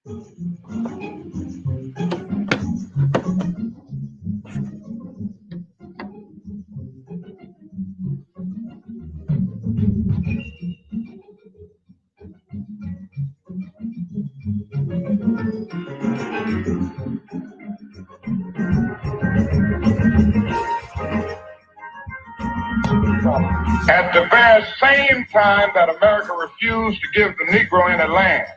At the very same time that America refused to give the Negro any land,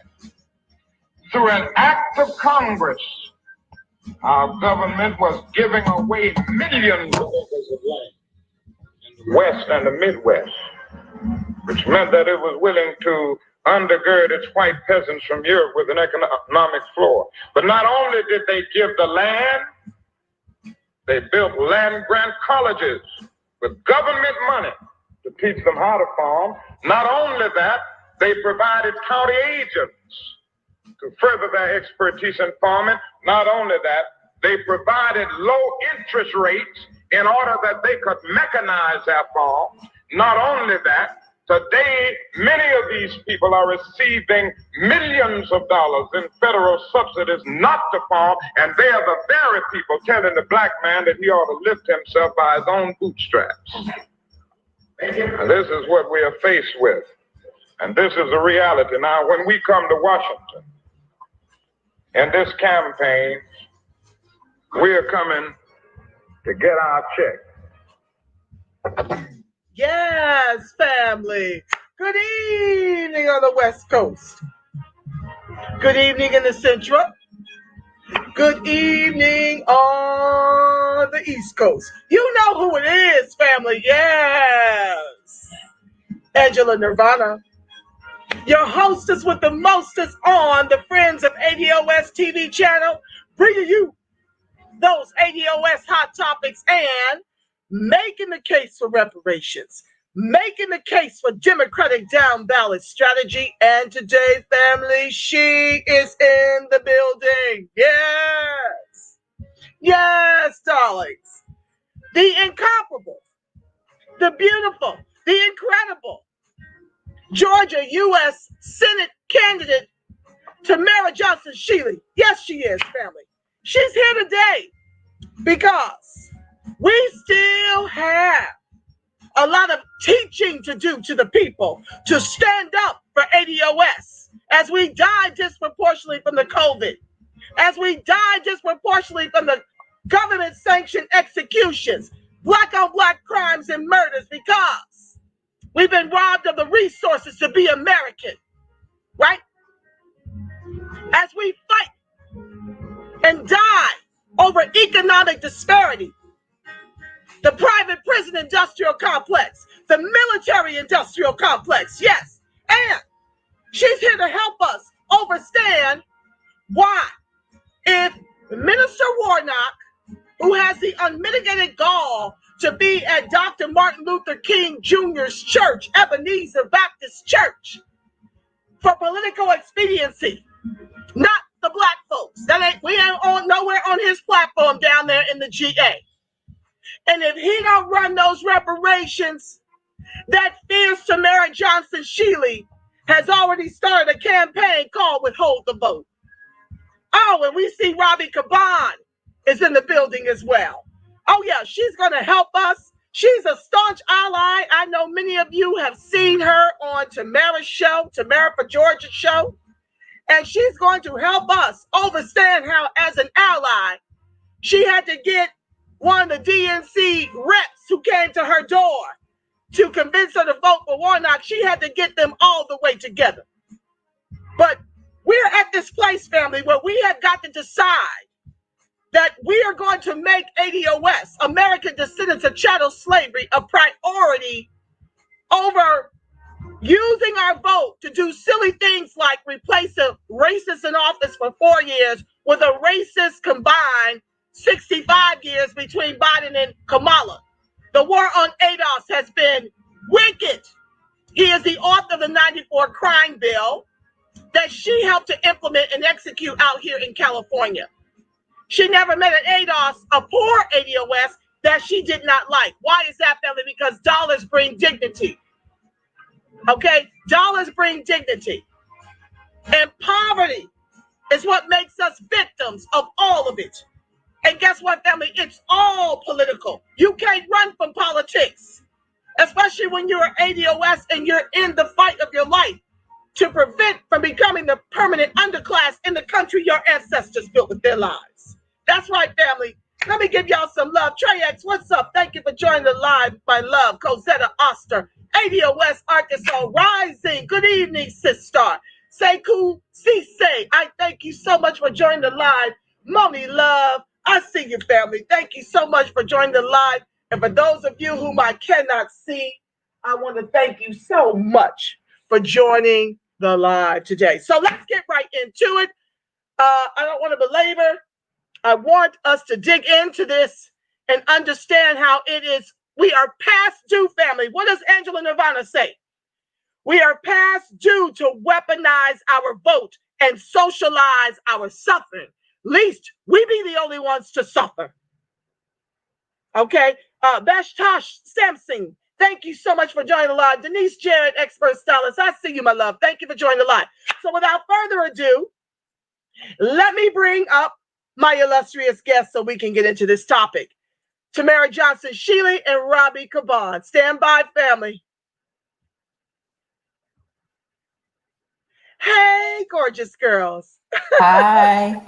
through an act of Congress, our government was giving away millions of acres of land in the West and the Midwest, which meant that it was willing to undergird its white peasants from Europe with an economic floor. But not only did they give the land, they built land grant colleges with government money to teach them how to farm. Not only that, they provided county agents to further their expertise in farming. Not only that, they provided low interest rates in order that they could mechanize their farms. Not only that, today many of these people are receiving millions of dollars in federal subsidies not to farm, and they are the very people telling the black man that he ought to lift himself by his own bootstraps. And this is what we are faced with, and this is a reality. Now, when we come to Washington in this campaign, we are coming to get our check. Yes, family. Good evening on the West Coast. Good evening in the Central. Good evening on the East Coast. You know who it is, family. Yes. Angela Nirvana, your hostess with the mostest on the Friends of ADOS TV channel, bringing you those ADOS hot topics and making the case for reparations, making the case for Democratic down ballot strategy. And today, family, she is in the building. Yes. Yes, darlings. The incomparable, the beautiful, the incredible Georgia U.S. Senate candidate Tamara Johnson Shealy. Yes, she is, family. She's here today because we still have a lot of teaching to do to the people to stand up for ADOS as we die disproportionately from the COVID, as we die disproportionately from the government-sanctioned executions, black-on-black crimes and murders, because we've been robbed of the resources to be American, right? As we fight and die over economic disparity, the private prison industrial complex, the military industrial complex, yes. And she's here to help us understand why, if Minister Warnock, who has the unmitigated gall to be at Dr. Martin Luther King Jr.'s church, Ebenezer Baptist Church, for political expediency, not the black folks. We ain't on nowhere on his platform down there in the GA. And if he don't run those reparations, that fierce Tamara Johnson Shealy has already started a campaign called Withhold the Vote. Oh, and we see Robbie Caban is in the building as well. Oh yeah, she's going to help us. She's a staunch ally. I know many of you have seen her on Tamara's show, Tamara for Georgia show. And she's going to help us understand how, as an ally, she had to get one of the DNC reps who came to her door to convince her to vote for Warnock. She had to get them all the way together. But we're at this place, family, where we have got to decide that we are going to make ADOS, American Descendants of Chattel Slavery, a priority over using our vote to do silly things like replace a racist in office for 4 years with a racist combined 65 years between Biden and Kamala. The war on ADOS has been wicked. He is the author of the 94 crime bill that she helped to implement and execute out here in California. She never met an ADOS, a poor ADOS, that she did not like. Why is that, family? Because dollars bring dignity. Okay? Dollars bring dignity. And poverty It's what makes us victims of all of it. And guess what, family? It's all political. You can't run from politics, especially when you're ADOS and you're in the fight of your life to prevent from becoming the permanent underclass in the country your ancestors built with their lives. That's right, family. Let me give y'all some love. Trey X, what's up? Thank you for joining the live, my love. Cosetta Oster, ADOS Arkansas Rising. Good evening, sister. Sekou Cisse, I thank you so much for joining the live. Moni Love, I see you, family. Thank you so much for joining the live. And for those of you whom I cannot see, I want to thank you so much for joining the live today. So let's get right into it. I don't want to belabor. I want us to dig into this and understand how it is. We are past due, family. What does Angela Nirvana say? We are past due to weaponize our vote and socialize our suffering. Least we be the only ones to suffer. Okay. Bashtosh Sampson, thank you so much for joining the live. Denise Jarrett, expert stylist, I see you, my love. Thank you for joining the live. So without further ado, let me bring up my illustrious guests so we can get into this topic. Tamara Johnson Shealy and Robbie Caban. Stand by, family. Hey, gorgeous girls. Hi.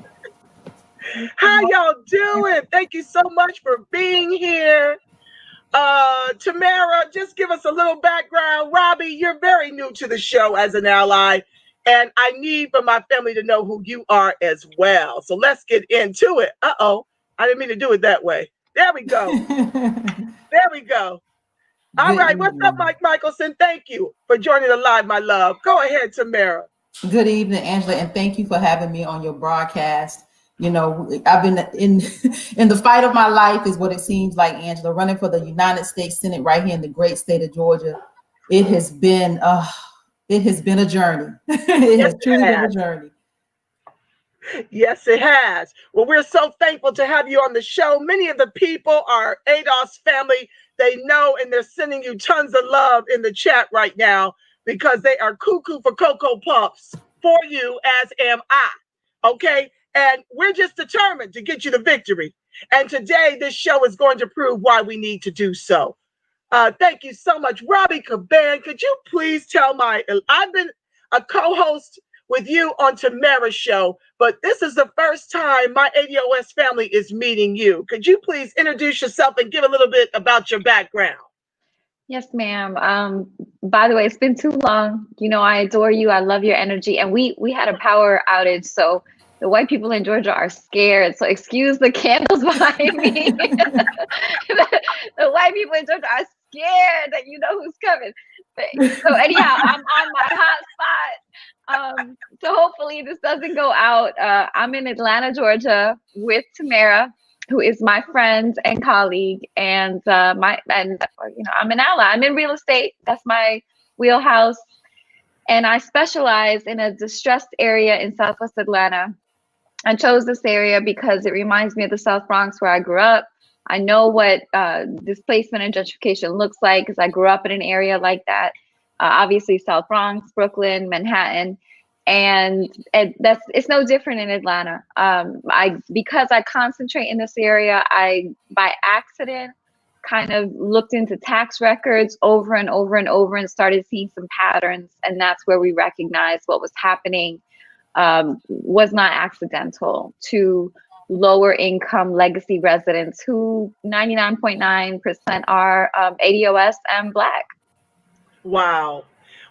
How y'all doing? Thank you so much for being here. Tamara, just give us a little background. Robbie, you're very new to the show as an ally, and I need for my family to know who you are as well. So let's get into it. Uh-oh, I didn't mean to do it that way. There we go. There we go. All right, what's up, Mike Michelson? Thank you for joining the live, my love. Go ahead, Tamara. Good evening, Angela, and thank you for having me on your broadcast. You know, I've been in the fight of my life is what it seems like, Angela, running for the United States Senate right here in the great state of Georgia. It has been a journey. It has truly been a journey. Yes, it has. Well, we're so thankful to have you on the show. Many of the people are ADOS family. They know, and they're sending you tons of love in the chat right now because they are cuckoo for Cocoa Puffs for you, as am I. Okay? And we're just determined to get you the victory. And today, this show is going to prove why we need to do so. Thank you so much. Robbie Caban, could you please tell I've been a co-host with you on Tamara's show, but this is the first time my ADOS family is meeting you. Could you please introduce yourself and give a little bit about your background? Yes, ma'am. By the way, it's been too long. You know, I adore you. I love your energy. And we had a power outage, so the white people in Georgia are scared. So excuse the candles behind me. The white people in Georgia are scared that you know who's coming. So anyhow, I'm on my hot spot. So hopefully this doesn't go out. I'm in Atlanta, Georgia with Tamara, who is my friend and colleague, and I'm an ally. I'm in real estate. That's my wheelhouse. And I specialize in a distressed area in Southwest Atlanta. I chose this area because it reminds me of the South Bronx where I grew up. I know what displacement and gentrification looks like because I grew up in an area like that. Obviously, South Bronx, Brooklyn, Manhattan. And it's no different in Atlanta. Because I concentrate in this area, I, by accident, kind of looked into tax records over and over and over and started seeing some patterns. And that's where we recognized what was happening was not accidental to lower income legacy residents who 99.9% are ADOS and Black. Wow.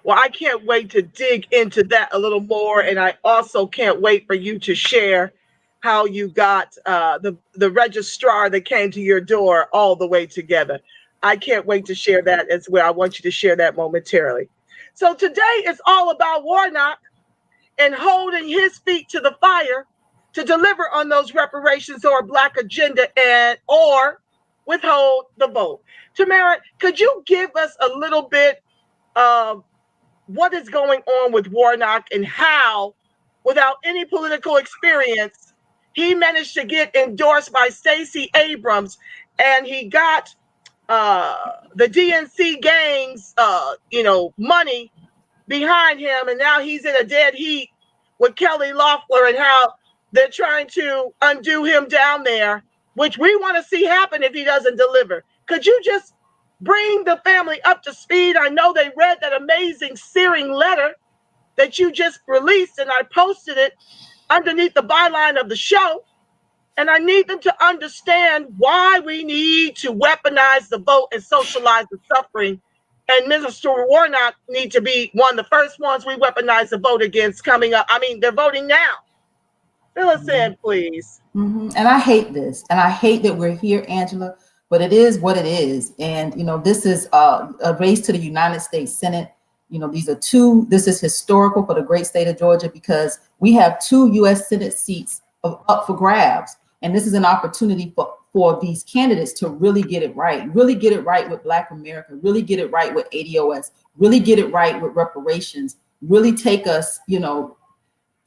Well, I can't wait to dig into that a little more. And I also can't wait for you to share how you got the registrar that came to your door all the way together. I can't wait to share that as well. I want you to share that momentarily. So today is all about Warnock and holding his feet to the fire to deliver on those reparations or Black agenda or withhold the vote. Tamara, could you give us a little bit of what is going on with Warnock and how, without any political experience, he managed to get endorsed by Stacey Abrams, and he got the DNC gangs, money behind him, and now he's in a dead heat with Kelly Loeffler and how they're trying to undo him down there, which we want to see happen if he doesn't deliver. Could you just bring the family up to speed? I know they read that amazing searing letter that you just released, and I posted it underneath the byline of the show. And I need them to understand why we need to weaponize the vote and socialize the suffering. And Minister Warnock need to be one of the first ones we weaponize the vote against coming up. I mean, they're voting now. Fill us in, please. And I hate this. And I hate that we're here, Angela, but it is what it is. And, you know, this is a race to the United States Senate. You know, this is historical for the great state of Georgia because we have 2 U.S. Senate seats up for grabs. And this is an opportunity for these candidates to really get it right with Black America, really get it right with ADOS, really get it right with reparations, really take us, you know,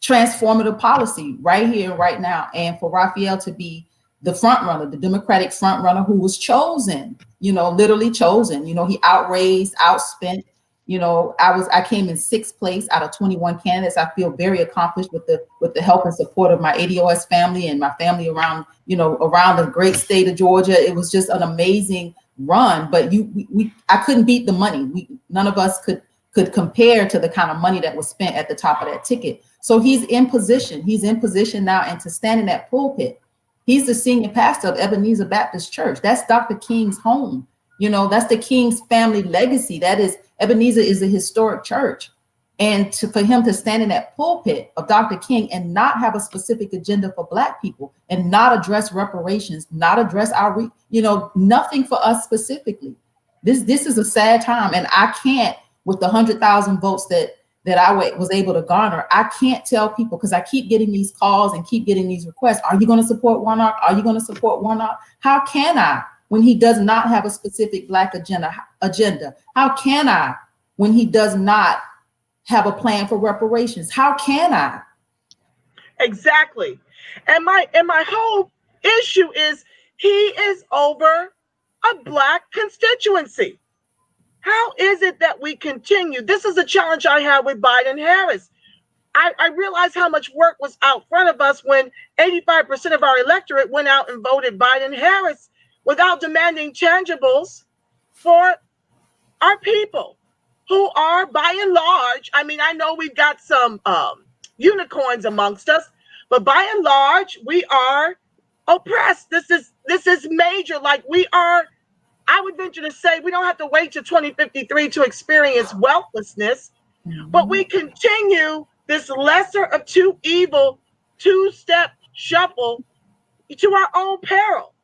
transformative policy right here, right now. And for Raphael to be the front runner, the Democratic front runner who was chosen, you know, literally chosen, you know, he outraised, outspent. You know, I came in 6th place out of 21 candidates. I feel very accomplished with the help and support of my ADOS family and my family around, you know, around the great state of Georgia. It was just an amazing run, but I couldn't beat the money. None of us could compare to the kind of money that was spent at the top of that ticket. So he's in position. He's in position now, and to stand in that pulpit, he's the senior pastor of Ebenezer Baptist Church. That's Dr. King's home. You know, that's the King's family legacy. That is, Ebenezer is a historic church. And for him to stand in that pulpit of Dr. King and not have a specific agenda for Black people and not address reparations, not address our, you know, nothing for us specifically. This is a sad time. And I can't, with the 100,000 votes that I was able to garner, I can't tell people, because I keep getting these calls and keep getting these requests. Are you going to support Warnock? Are you going to support Warnock? How can I, when he does not have a specific Black agenda? How can I, when he does not have a plan for reparations? How can I? Exactly. And my whole issue is he is over a Black constituency. How is it that we continue? This is a challenge I had with Biden-Harris. I realized how much work was out front of us when 85% of our electorate went out and voted Biden-Harris without demanding tangibles for our people who are, by and large, I mean, I know we've got some unicorns amongst us, but by and large, we are oppressed. This is major. Like, we are, I would venture to say, we don't have to wait to 2053 to experience wealthlessness, but we continue this lesser of two evil, two-step shuffle to our own peril.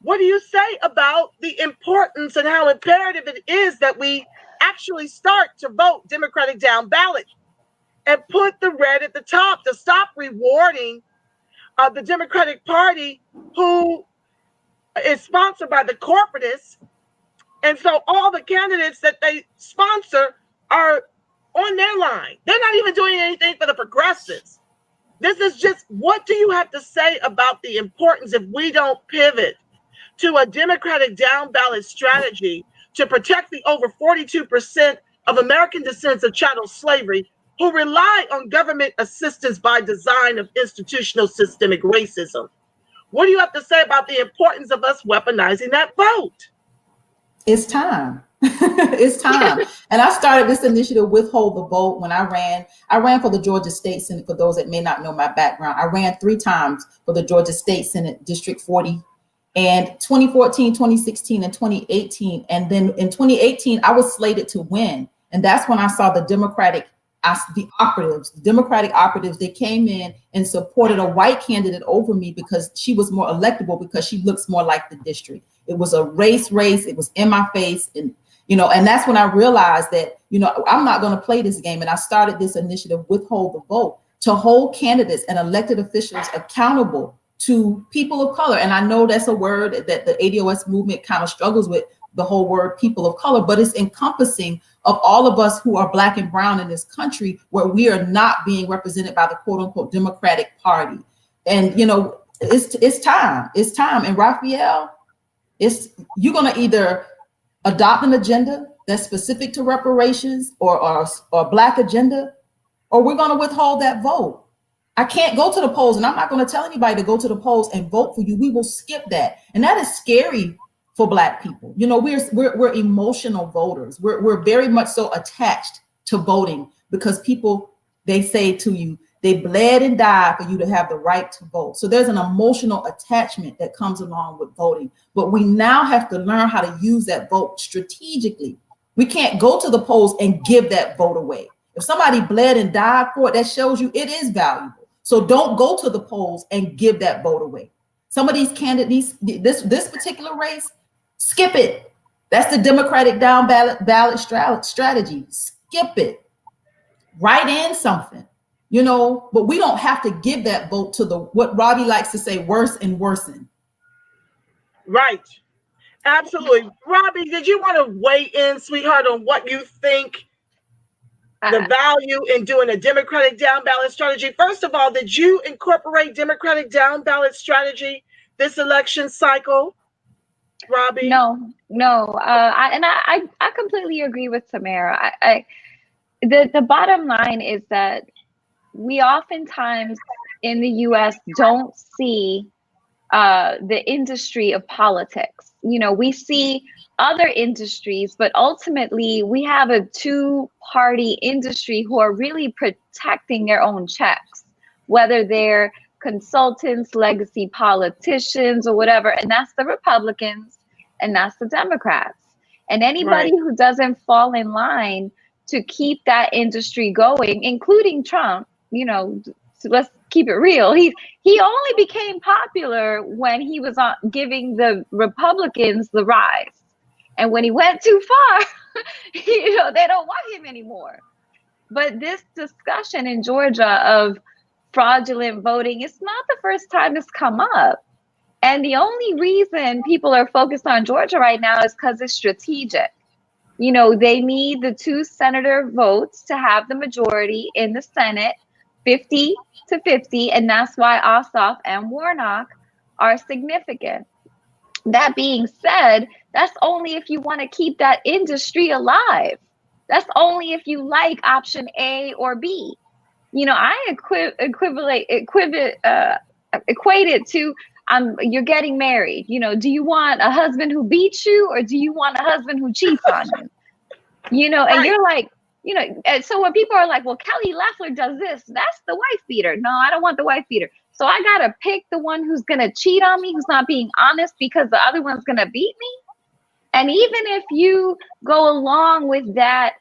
What do you say about the importance and how imperative it is that we actually start to vote Democratic down ballot and put the red at the top to stop rewarding the Democratic Party, who is sponsored by the corporatists? And so all the candidates that they sponsor are on their line. They're not even doing anything for the progressives. This is just, what do you have to say about the importance, if we don't pivot to a Democratic down ballot strategy to protect the over 42% of American descendants of chattel slavery who rely on government assistance by design of institutional systemic racism? What do you have to say about the importance of us weaponizing that vote? It's time. It's time. And I started this initiative, Withhold the Vote, when I ran for the Georgia State Senate. For those that may not know my background, I ran 3 times for the Georgia State Senate, District 40, and 2014, 2016, and 2018. And then in 2018, I was slated to win. And that's when I saw the Democratic operatives, they came in and supported a white candidate over me because she was more electable, because she looks more like the district. It was a race. It was in my face. And, you know, and that's when I realized that, you know, I'm not going to play this game. And I started this initiative, Withhold the Vote, to hold candidates and elected officials accountable to people of color. And I know that's a word that the ADOS movement kind of struggles with, the whole word people of color, but it's encompassing of all of us who are Black and brown in this country, where we are not being represented by the quote unquote Democratic Party. And, you know, it's time. And Raphael, you're going to either adopt an agenda that's specific to reparations or Black agenda, or we're going to withhold that vote. I can't go to the polls, and I'm not going to tell anybody to go to the polls and vote for you. We will skip that. And that is scary for Black people. You know, we're emotional voters. We're very much so attached to voting because people, they say to you, they bled and died for you to have the right to vote. So there's an emotional attachment that comes along with voting. But we now have to learn how to use that vote strategically. We can't go to the polls and give that vote away. If somebody bled and died for it, that shows you it is valuable. So don't go to the polls and give that vote away. Some of these candidates, this particular race, skip it. That's the Democratic down ballot strategy. Skip it. Write in something, you know, but we don't have to give that vote to the, what Robbie likes to say, worse and worsen. Right. Absolutely. Robbie, did you want to weigh in, sweetheart, on what you think the value in doing a Democratic down ballot strategy? First of all, did you incorporate Democratic down ballot strategy this election cycle, Robbie? No. I completely agree with Tamara. The bottom line is that we oftentimes in the U.S. don't see the industry of politics. You know, we see other industries, but ultimately we have a two-party industry who are really protecting their own checks, whether they're consultants, legacy politicians, or whatever. And that's the Republicans and that's the Democrats. And anybody who doesn't fall in line to keep that industry going, including Trump, you know, so let's keep it real. He only became popular when he was giving the Republicans the rise. And when he went too far, you know, they don't want him anymore. But this discussion in Georgia of fraudulent voting, it's not the first time it's come up. And the only reason people are focused on Georgia right now is because it's strategic. You know, they need the 2 senator votes to have the majority in the Senate, 50 to 50. And that's why Ossoff and Warnock are significant. That being said, that's only if you want to keep that industry alive. That's only if you like option A or B. You know, I equate it to you're getting married. You know, do you want a husband who beats you or do you want a husband who cheats on you? You know, and you're like, you know, and so when people are like, well, Kelly Loeffler does this, that's the wife beater. No, I don't want the wife beater. So I got to pick the one who's going to cheat on me, who's not being honest because the other one's going to beat me. And even if you go along with that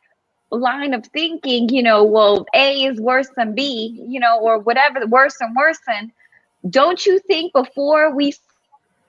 line of thinking, you know, well, A is worse than B, you know, or whatever, worse and worse than, don't you think before we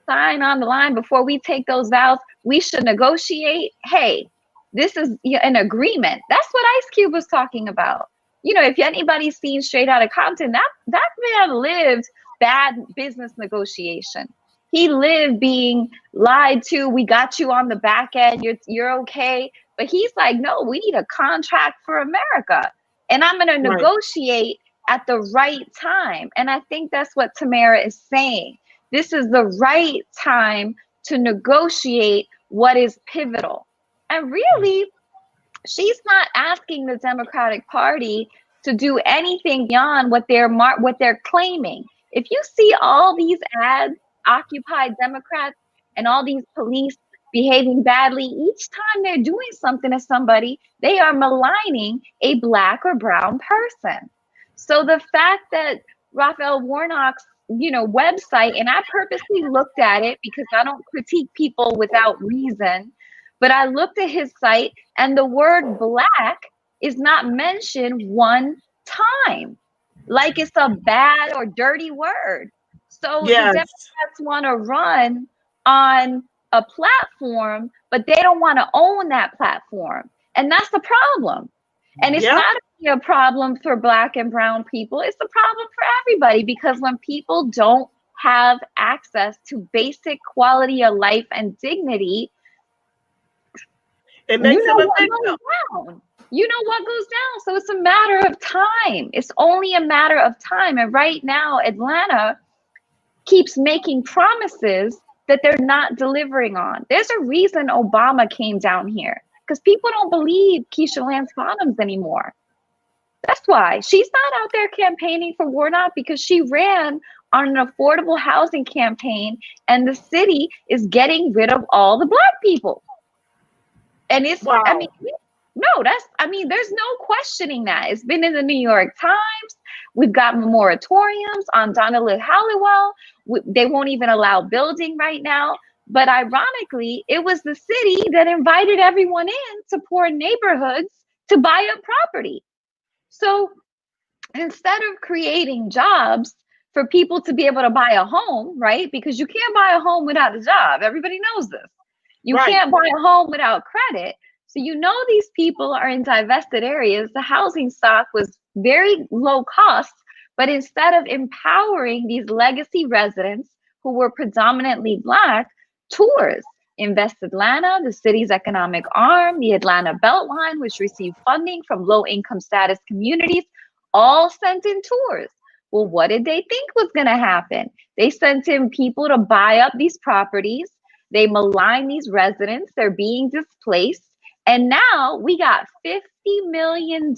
sign on the line, before we take those vows, we should negotiate? Hey, this is an agreement. That's what Ice Cube was talking about. You know, if anybody's seen Straight Outta Compton, that man lived bad business negotiation. He lived being lied to. We got you on the back end. You're okay. But he's like, no, we need a contract for America. And I'm going to negotiate at the right time. And I think that's what Tamara is saying. This is the right time to negotiate what is pivotal. And really, she's not asking the Democratic Party to do anything beyond what they're claiming. If you see all these ads, Occupy Democrats and all these police behaving badly, each time they're doing something to somebody, they are maligning a Black or brown person. So the fact that Raphael Warnock's, you know, website, and I purposely looked at it because I don't critique people without reason, but I looked at his site and the word Black is not mentioned one time, like it's a bad or dirty word. So the Democrats want to run on a platform, but they don't want to own that platform. And that's the problem. And it's not only a problem for Black and brown people, it's a problem for everybody, because when people don't have access to basic quality of life and dignity, it makes them a victim. You know what goes down. So it's a matter of time. It's only a matter of time. And right now, Atlanta keeps making promises that they're not delivering on. There's a reason Obama came down here, because people don't believe Keisha Lance Bottoms anymore. That's why she's not out there campaigning for Warnock, because she ran on an affordable housing campaign, and the city is getting rid of all the Black people. And it's, Wow. I mean, no, there's no questioning that. It's been in the New York Times. We've got moratoriums on Donnelly Halliwell. They won't even allow building right now. But ironically, it was the city that invited everyone in to poor neighborhoods to buy up property. So instead of creating jobs for people to be able to buy a home, right? Because you can't buy a home without a job. Everybody knows this. You can't buy a home without credit. So these people are in divested areas. The housing stock was very low cost, but instead of empowering these legacy residents who were predominantly Black, tours, Invest Atlanta, the city's economic arm, the Atlanta Beltline, which received funding from low-income status communities, all sent in tours. Well, what did they think was going to happen? They sent in people to buy up these properties. They malign these residents. They're being displaced. And now we got $50 million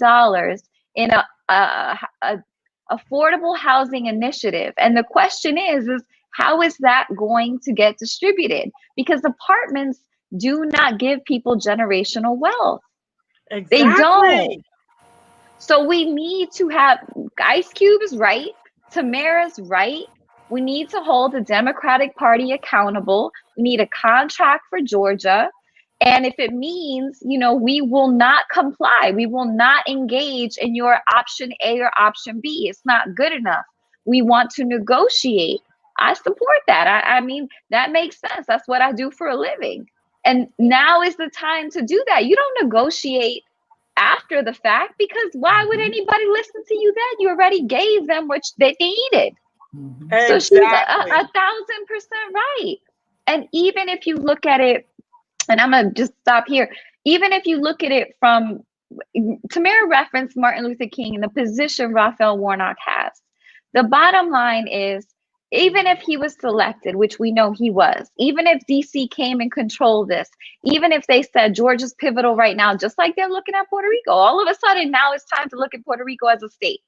in a affordable housing initiative. And the question is how is that going to get distributed? Because apartments do not give people generational wealth. Exactly. They don't. So we need to have, Ice Cube is right, Tamara's right. We need to hold the Democratic Party accountable. We need a contract for Georgia. And if it means, we will not comply, we will not engage in your option A or option B, it's not good enough. We want to negotiate. I support that. I mean, that makes sense. That's what I do for a living. And now is the time to do that. You don't negotiate after the fact, because why would anybody listen to you then? You already gave them what they needed. Exactly. So she's 1,000% right. And even if you look at it, and I'm going to just stop here, even if you look at it from, Tamara referenced Martin Luther King and the position Raphael Warnock has. The bottom line is, even if he was selected, which we know he was, even if DC came and controlled this, even if they said Georgia's pivotal right now, just like they're looking at Puerto Rico, all of a sudden now it's time to look at Puerto Rico as a state.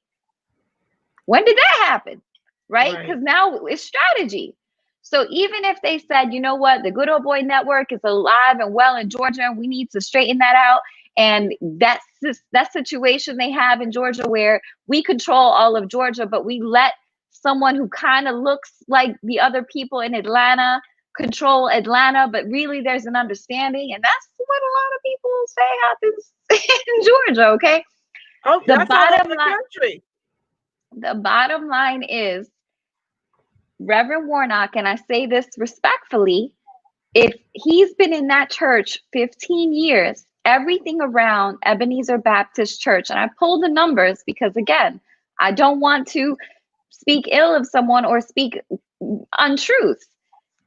When did that happen? Right? Because now it's strategy. So even if they said, you know what, the Good Old Boy Network is alive and well in Georgia, and we need to straighten that out. And that situation they have in Georgia where we control all of Georgia, but we let someone who kind of looks like the other people in Atlanta control Atlanta, but really there's an understanding. And that's what a lot of people say happens in Georgia, okay? Oh, that's all over the country. The bottom line is, Reverend Warnock, and I say this respectfully, if he's been in that church 15 years, everything around Ebenezer Baptist Church, and I pulled the numbers because, again, I don't want to speak ill of someone or speak untruths.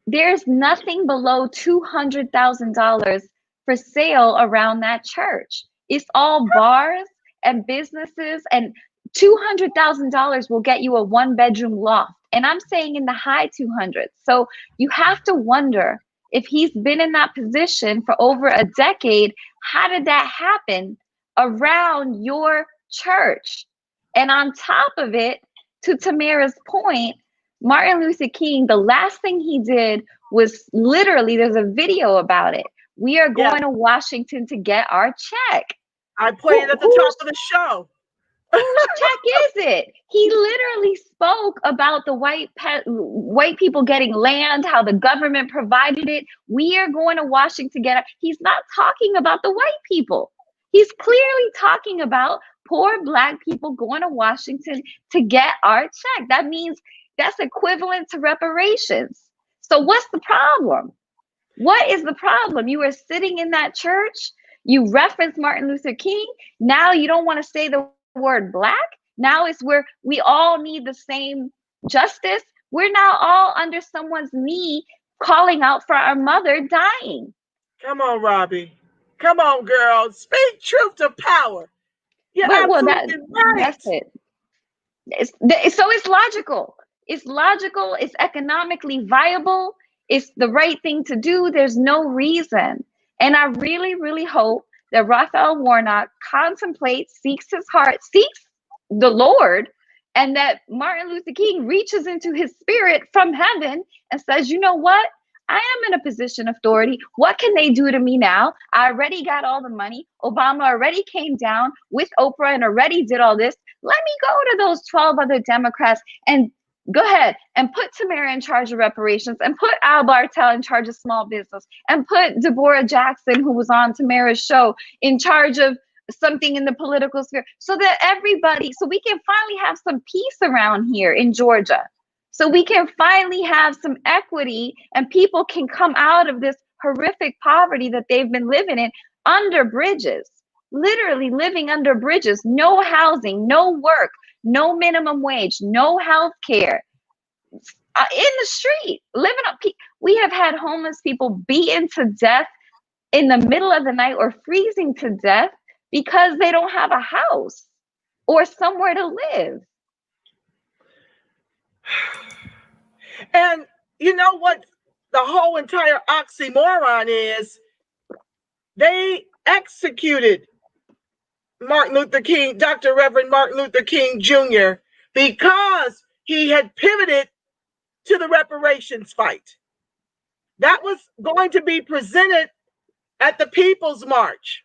There's nothing below $200,000 for sale around that church. It's all bars and businesses, and $200,000 will get you a 1-bedroom loft. And I'm saying in the high 200s. So you have to wonder, if he's been in that position for over a decade, how did that happen around your church? And on top of it, to Tamara's point, Martin Luther King, the last thing he did was literally, there's a video about it. We are going to Washington to get our check. I played it at the top of the show. Whose check is it? He literally spoke about the white people getting land, how the government provided it. We are going to Washington to get it. He's not talking about the white people. He's clearly talking about poor Black people going to Washington to get our check. That means that's equivalent to reparations. So what's the problem? What is the problem? You are sitting in that church. You reference Martin Luther King. Now you don't want to say the word Black. Now it's where we all need the same justice. We're now all under someone's knee calling out for our mother dying. Come on, Robbie. Come on, girl. Speak truth to power. You're absolutely right. That's it. So it's logical. It's logical. It's economically viable. It's the right thing to do. There's no reason. And I really, really hope that Raphael Warnock contemplates, seeks his heart, seeks the Lord, and that Martin Luther King reaches into his spirit from heaven and says, you know what? I am in a position of authority. What can they do to me now? I already got all the money. Obama already came down with Oprah and already did all this. Let me go to those 12 other Democrats and go ahead and put Tamara in charge of reparations and put Al Bartel in charge of small business and put Deborah Jackson, who was on Tamara's show, in charge of something in the political sphere, so that everybody, so we can finally have some peace around here in Georgia. So we can finally have some equity and people can come out of this horrific poverty that they've been living in under bridges, literally living under bridges, no housing, no work, no minimum wage, no health care, in the street, living up. We have had homeless people beaten to death in the middle of the night or freezing to death because they don't have a house or somewhere to live. And you know what the whole entire oxymoron is? They executed Martin Luther King, Dr. Reverend Martin Luther King Jr., because he had pivoted to the reparations fight. That was going to be presented at the People's March.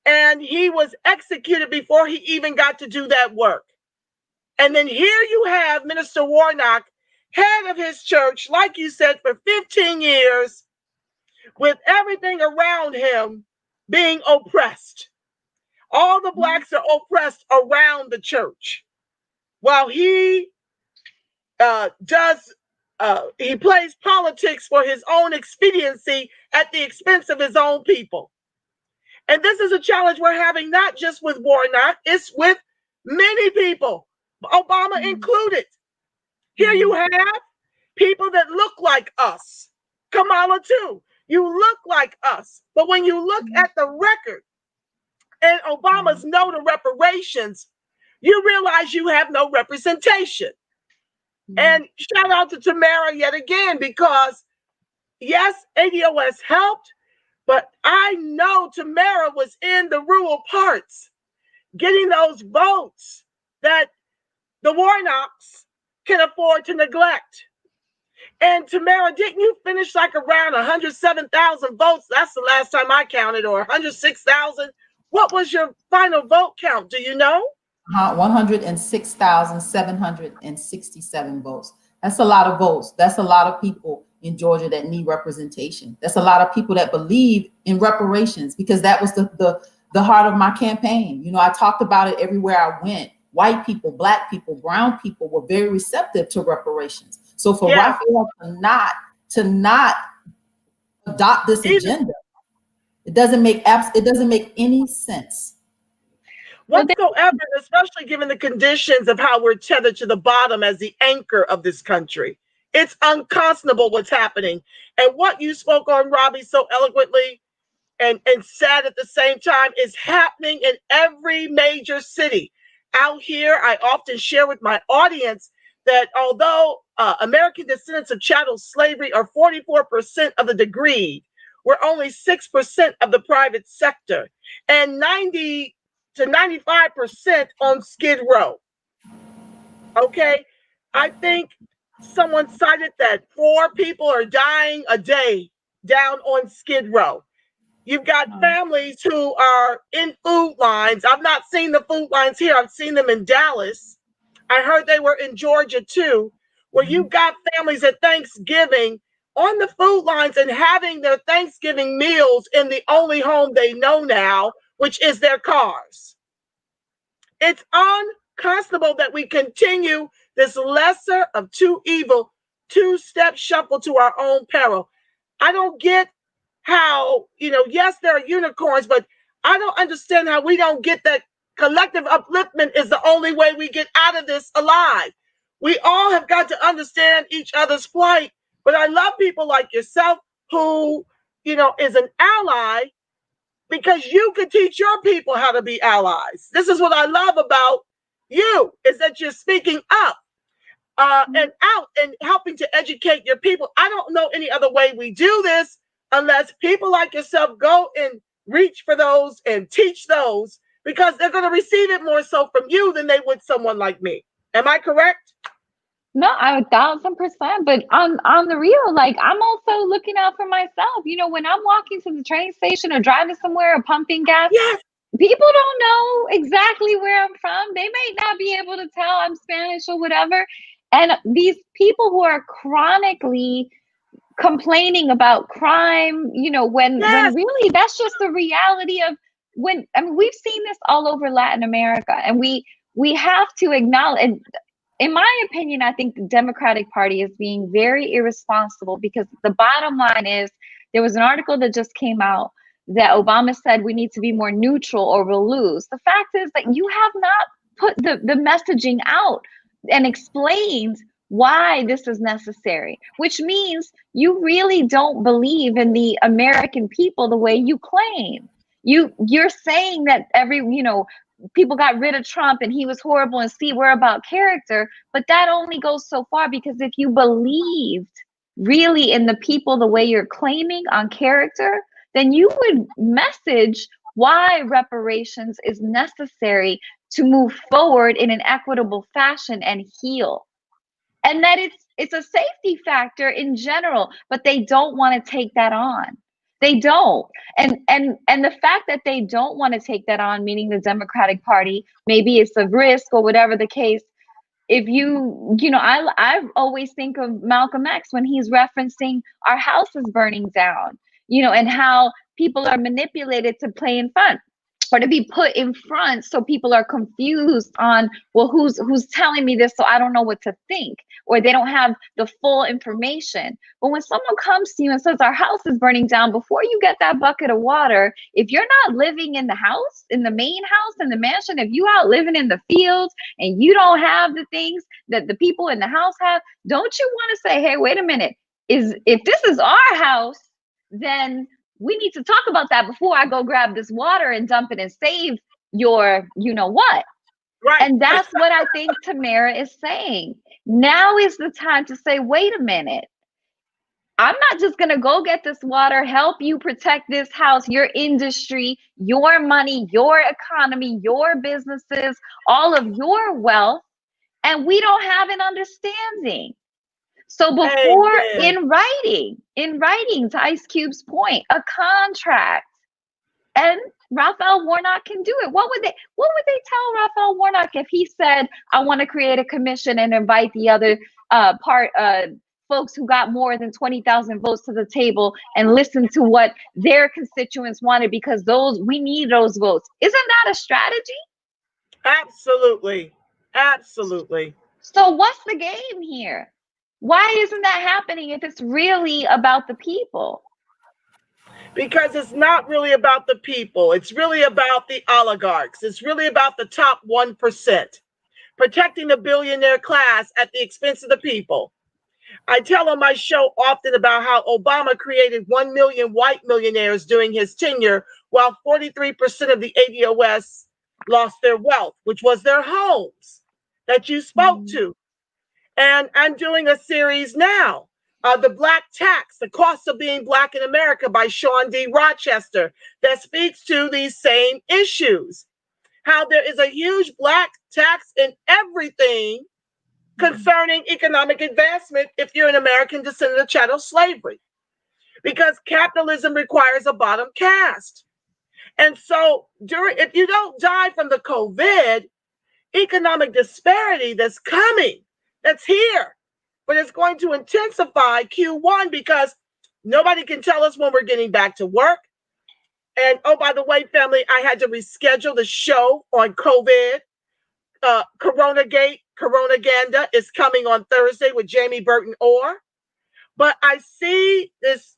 And he was executed before he even got to do that work. And then here you have Minister Warnock, head of his church, like you said, for 15 years, with everything around him being oppressed. All the blacks are oppressed around the church, while he he plays politics for his own expediency at the expense of his own people. And this is a challenge we're having, not just with Warnock, it's with many people, Obama included. Here you have people that look like us. Kamala too. You look like us. But when you look at the record and Obama's no to reparations, you realize you have no representation. And shout out to Tamara yet again, because yes, ADOS helped, but I know Tamara was in the rural parts getting those votes that the Warnocks can afford to neglect. And Tamara, didn't you finish like around 107,000 votes? That's the last time I counted, or 106,000. What was your final vote count? Do you know? 106,767 votes. That's a lot of votes. That's a lot of people in Georgia that need representation. That's a lot of people that believe in reparations, because that was the heart of my campaign. You know, I talked about it everywhere I went. White people, black people, brown people were very receptive to reparations. So for Raphael to not adopt this agenda, it doesn't make any sense whatsoever, especially given the conditions of how we're tethered to the bottom as the anchor of this country. It's unconscionable what's happening. And what you spoke on, Robbie, so eloquently and said at the same time is happening in every major city. Out here, I often share with my audience that although American descendants of chattel slavery are 44% of the degreed, we're only 6% of the private sector, and 90 to 95% on Skid Row. Okay, I think someone cited that 4 people are dying a day down on Skid Row. You've got families who are in food lines. I've not seen the food lines here. I've seen them in Dallas. I heard they were in Georgia too, where you've got families at Thanksgiving on the food lines and having their Thanksgiving meals in the only home they know now, which is their cars. It's unconscionable that we continue this lesser of two evil, 2-step shuffle to our own peril. I don't get how, yes, there are unicorns, but I don't understand how we don't get that collective upliftment is the only way we get out of this alive. We all have got to understand each other's plight. But I love people like yourself who, is an ally, because you can teach your people how to be allies. This is what I love about you, is that you're speaking up and out and helping to educate your people. I don't know any other way we do this unless people like yourself go and reach for those and teach those, because they're going to receive it more so from you than they would someone like me. Am I correct? No, I 1000%. But on the real, like, I'm also looking out for myself. You know, when I'm walking to the train station or driving somewhere or pumping gas, Yes. people don't know exactly where I'm from. They may not be able to tell I'm Spanish or whatever. And these people who are chronically complaining about crime, you know, when Yes. really that's just the reality of when, I mean, we've seen this all over Latin America, and we have to acknowledge. And in my opinion, I think the Democratic Party is being very irresponsible, because the bottom line is, there was an article that just came out that Obama said we need to be more neutral or we'll lose. The fact is that you have not put the messaging out and explained why this is necessary, which means you really don't believe in the American people the way you claim. You're saying that people got rid of Trump and he was horrible, and see, we're about character, but that only goes so far, because if you believed really in the people the way you're claiming on character, then you would message why reparations is necessary to move forward in an equitable fashion and heal. And that it's a safety factor in general, but they don't want to take that on. They don't. And the fact that they don't want to take that on, meaning the Democratic Party, maybe it's a risk or whatever the case. If I always think of Malcolm X when he's referencing our house is burning down, and how people are manipulated to play in front, or to be put in front, so people are confused on, well, who's telling me this, so I don't know what to think, or they don't have the full information. But when someone comes to you and says our house is burning down, before you get that bucket of water, if you're not living in the house, in the main house, in the mansion, if you out living in the fields and you don't have the things that the people in the house have, don't you want to say, hey, wait a minute, if this is our house, then we need to talk about that before I go grab this water and dump it and save your what. Right. And that's what I think Tamara is saying. Now is the time to say, wait a minute, I'm not just going to go get this water, help you protect this house, your industry, your money, your economy, your businesses, all of your wealth, and we don't have an understanding. So before, in writing, to Ice Cube's point, a contract, and Raphael Warnock can do it. What would they tell Raphael Warnock if he said, I want to create a commission and invite the other folks who got more than 20,000 votes to the table and listen to what their constituents wanted, because we need those votes? Isn't that a strategy? Absolutely. Absolutely. So what's the game here? Why isn't that happening if it's really about the people? Because it's not really about the people. It's really about the oligarchs. It's really about the top 1%, protecting the billionaire class at the expense of the people. I tell on my show often about how Obama created 1 million white millionaires during his tenure, while 43% of the ADOS lost their wealth, which was their homes that you spoke to. And I'm doing a series now, The Black Tax, The Cost of Being Black in America, by Sean D. Rochester, that speaks to these same issues. How there is a huge black tax in everything concerning economic advancement if you're an American descendant of chattel slavery, because capitalism requires a bottom caste. And so if you don't die from the COVID, economic disparity that's coming, that's here, but it's going to intensify Q1, because nobody can tell us when we're getting back to work. And oh, by the way, family, I had to reschedule the show on COVID. Coronaganda is coming on Thursday with Jamie Burton Orr. But I see this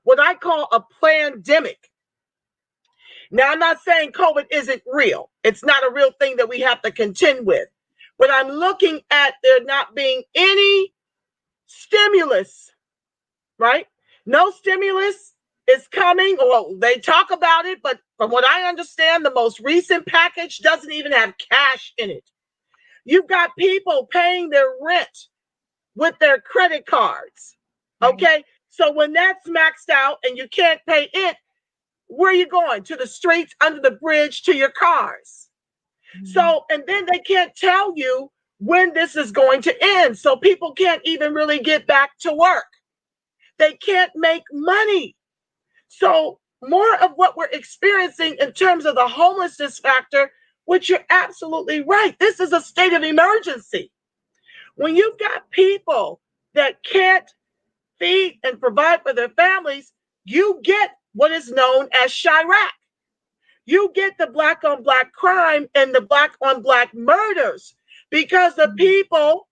what I call a plandemic. Now, I'm not saying COVID isn't real. It's not a real thing that we have to contend with. But I'm looking at there not being any stimulus, right? No stimulus is coming. Well, they talk about it, but from what I understand, the most recent package doesn't even have cash in it. You've got people paying their rent with their credit cards, okay? So when that's maxed out and you can't pay it, where are you going? To the streets, under the bridge, to your cars. So, and then they can't tell you when this is going to end. So people can't even really get back to work. They can't make money. So more of what we're experiencing in terms of the homelessness factor, which you're absolutely right. This is a state of emergency. When you've got people that can't feed and provide for their families, you get what is known as Chirac. You get the black on black crime and the black on black murders because the people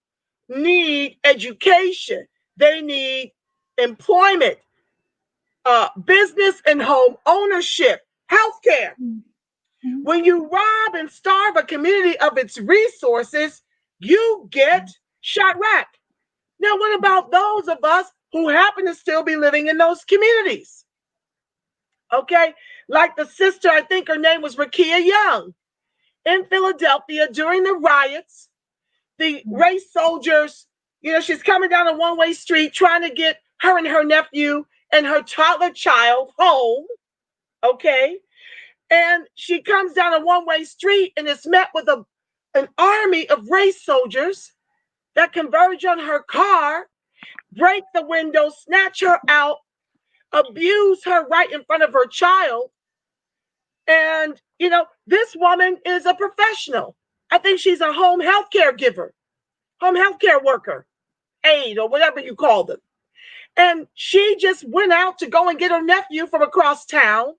need education. They need employment, business and home ownership, healthcare. When you rob and starve a community of its resources, you get Chirac. Now, what about those of us who happen to still be living in those communities? Okay, like the sister, I think her name was Rakia Young in Philadelphia during the riots. The race soldiers, she's coming down a one-way street trying to get her and her nephew and her toddler child home. Okay, and she comes down a one-way street and is met with an army of race soldiers that converge on her car, break the window, snatch her out, abuse her right in front of her child. And, this woman is a professional. I think she's a home health care giver, home health care worker, aide, or whatever you call them. And she just went out to go and get her nephew from across town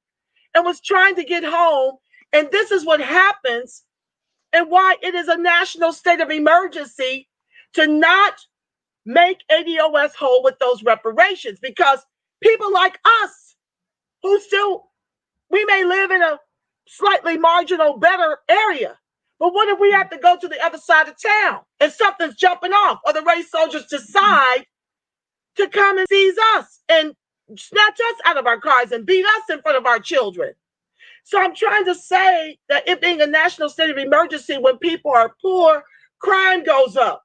and was trying to get home. And this is what happens and why it is a national state of emergency to not make ADOS whole with those reparations, because people like us who we may live in a slightly marginal, better area. But what if we have to go to the other side of town and something's jumping off, or the race soldiers decide to come and seize us and snatch us out of our cars and beat us in front of our children? So I'm trying to say that it being a national state of emergency, when people are poor, crime goes up,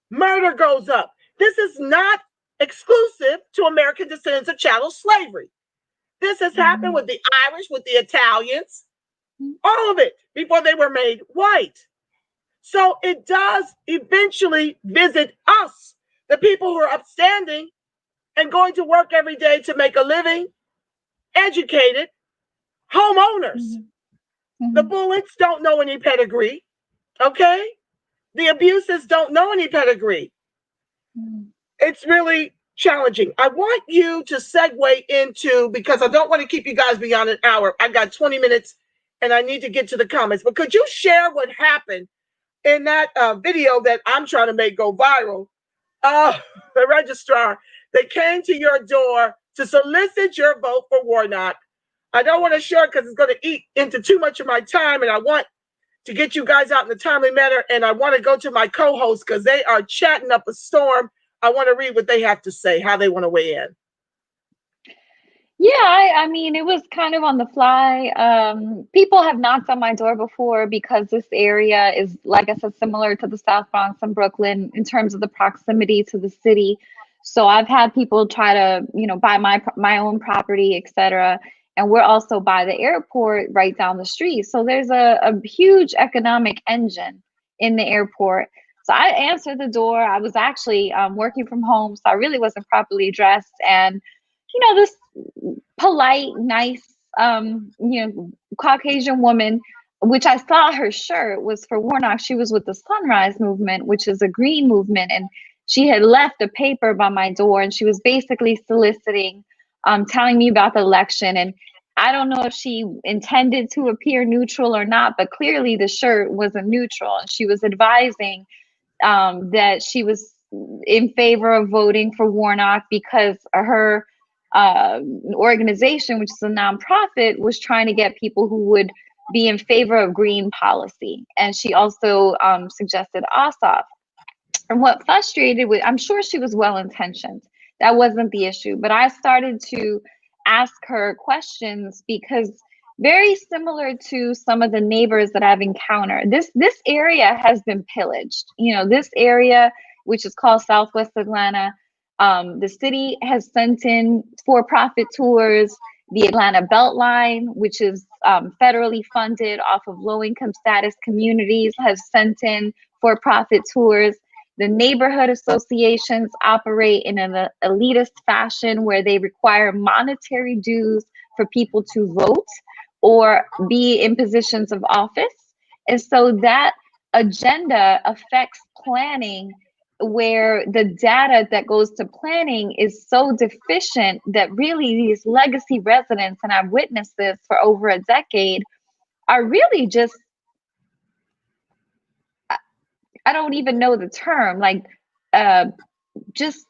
murder goes up. This is not exclusive to American descendants of chattel slavery. This has happened with the Irish, with the Italians, all of it before they were made white. So it does eventually visit us, the people who are upstanding and going to work every day to make a living, educated, homeowners. The bullets don't know any pedigree, okay? The abuses don't know any pedigree. It's really challenging. I want you to segue into, because I don't want to keep you guys beyond an hour. I got 20 minutes and I need to get to the comments. But could you share what happened in that video that I'm trying to make go viral? The registrar that came to your door to solicit your vote for Warnock. I don't want to share it because it's going to eat into too much of my time, and I want to get you guys out in a timely manner, and I want to go to my co-hosts because they are chatting up a storm. I want to read what they have to say, how they want to weigh in. Yeah, I mean, it was kind of on the fly. People have knocked on my door before because this area is, like I said, similar to the South Bronx and Brooklyn in terms of the proximity to the city. So I've had people try to, buy my own property, etc. And we're also by the airport right down the street. So there's a huge economic engine in the airport. So I answered the door. I was actually working from home, so I really wasn't properly dressed. And, this polite, nice, Caucasian woman, which I saw her shirt was for Warnock. She was with the Sunrise Movement, which is a green movement. And she had left a paper by my door, and she was basically soliciting, telling me about the election. And I don't know if she intended to appear neutral or not, but clearly the shirt wasn't neutral. And she was advising that she was in favor of voting for Warnock because her organization, which is a nonprofit, was trying to get people who would be in favor of green policy. And she also suggested Ossoff. And what frustrated with, I'm sure she was well-intentioned. That wasn't the issue. But I started to ask her questions because very similar to some of the neighbors that I've encountered, this area has been pillaged. This area, which is called Southwest Atlanta, the city has sent in for-profit tours. the Atlanta Beltline, which is federally funded off of low-income status communities, has sent in for-profit tours. The neighborhood associations operate in an elitist fashion where they require monetary dues for people to vote or be in positions of office. And so that agenda affects planning, where the data that goes to planning is so deficient that really these legacy residents, and I've witnessed this for over a decade, are really just, I don't even know the term, like just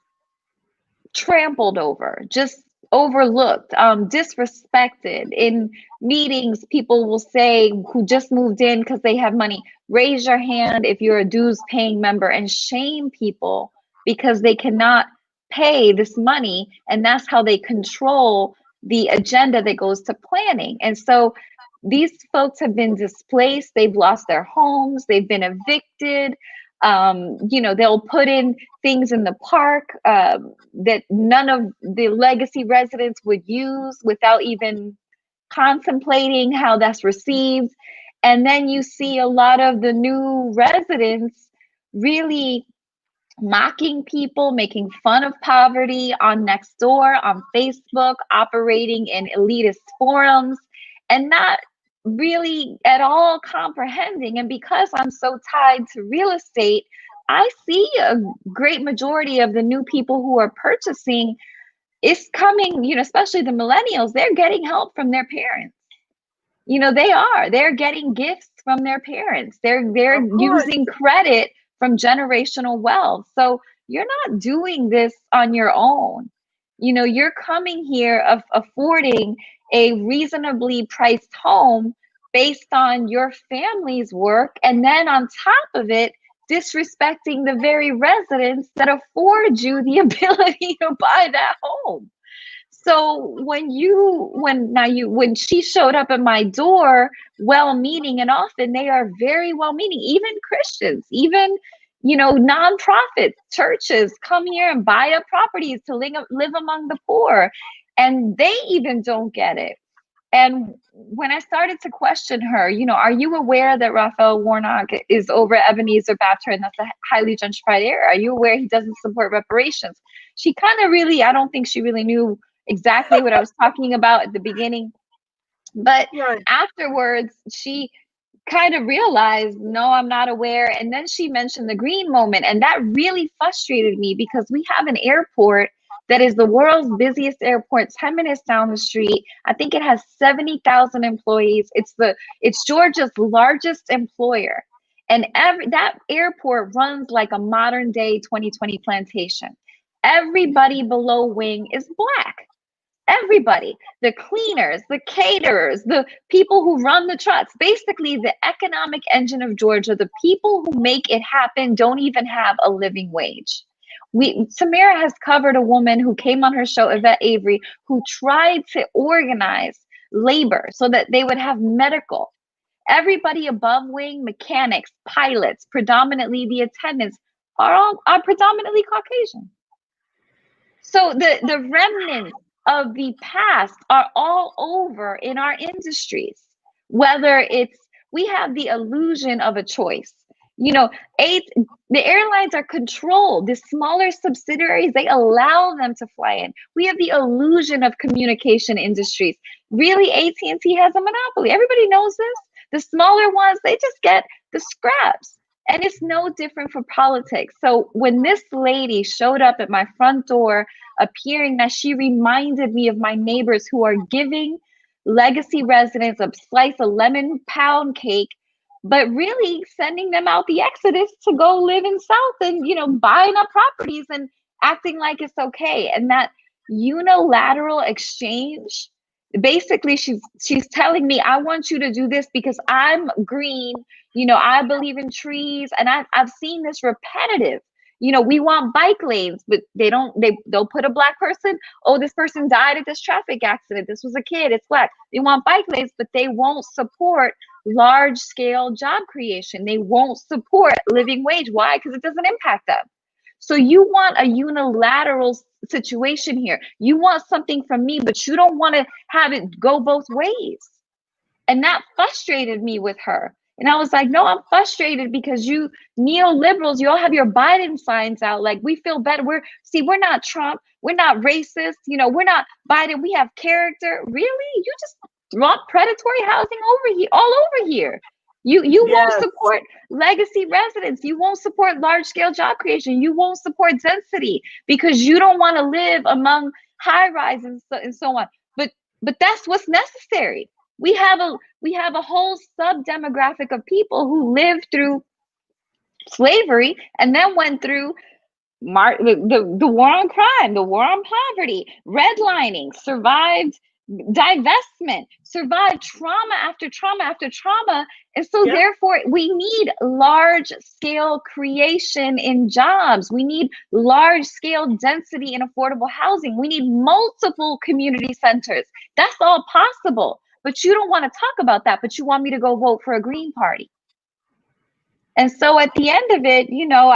trampled over, just overlooked, disrespected. In meetings, people will say, who just moved in because they have money, raise your hand if you're a dues paying member, and shame people because they cannot pay this money. And that's how they control the agenda that goes to planning. And so these folks have been displaced, they've lost their homes, they've been evicted. They'll put in things in the park that none of the legacy residents would use without even contemplating how that's received. And then you see a lot of the new residents really mocking people, making fun of poverty on Nextdoor, on Facebook, operating in elitist forums, and not really at all comprehending. And because I'm so tied to real estate, I see a great majority of the new people who are purchasing is coming, especially the millennials, they're getting help from their parents. They're getting gifts from their parents. They're using credit from generational wealth. So you're not doing this on your own. You're coming here affording a reasonably priced home based on your family's work, and then on top of it, disrespecting the very residents that afford you the ability to buy that home. So when she showed up at my door, well-meaning, and often they are very well-meaning, even Christians, even nonprofit churches come here and buy up properties to live among the poor, and they even don't get it. And when I started to question her, are you aware that Raphael Warnock is over at Ebenezer Baptist, and that's a highly gentrified area? Are you aware he doesn't support reparations? She kind of really, I don't think she really knew exactly what I was talking about at the beginning. But afterwards, she kind of realized, no, I'm not aware. And then she mentioned the green moment. And that really frustrated me, because we have an airport that is the world's busiest airport, 10 minutes down the street. I think it has 70,000 employees. It's Georgia's largest employer. And that airport runs like a modern day 2020 plantation. Everybody below wing is Black. Everybody, the cleaners, the caterers, the people who run the trucks, basically the economic engine of Georgia, the people who make it happen don't even have a living wage. Samira has covered a woman who came on her show, Yvette Avery, who tried to organize labor so that they would have medical. Everybody above wing, mechanics, pilots, predominantly the attendants, are predominantly Caucasian. So the remnants of the past are all over in our industries. Whether we have the illusion of a choice. The airlines are controlled. The smaller subsidiaries, they allow them to fly in. We have the illusion of communication industries. Really, AT&T has a monopoly. Everybody knows this. The smaller ones, they just get the scraps. And it's no different for politics. So when this lady showed up at my front door, appearing that she reminded me of my neighbors who are giving legacy residents a slice of lemon pound cake, but really sending them out the exodus to go live in South and, buying up properties and acting like it's okay. And that unilateral exchange, basically she's telling me, I want you to do this because I'm green, I believe in trees. And I've seen this repetitive. We want bike lanes, but they'll put a Black person. Oh, this person died at this traffic accident. This was a kid, it's Black. They want bike lanes, but they won't support large scale job creation. They won't support living wage. Why? Because it doesn't impact them. So you want a unilateral situation here. You want something from me, but you don't want to have it go both ways. And that frustrated me with her. And I was like, no, I'm frustrated because you neoliberals, you all have your Biden signs out. Like, we feel better. We're not Trump. We're not racist. You know, we're not Biden. We have character. Really? You just want predatory housing over here, all over here. You won't support legacy residents. You won't support large scale job creation. You won't support density because you don't want to live among high rises and so on. But that's what's necessary. We have a whole sub demographic of people who lived through slavery and then went through the war on crime, the war on poverty, redlining, survived divestment, survived trauma after trauma after trauma. And so therefore we need large scale creation in jobs. We need large scale density in affordable housing. We need multiple community centers. That's all possible. But you don't want to talk about that, but you want me to go vote for a Green Party. And so at the end of it, you know,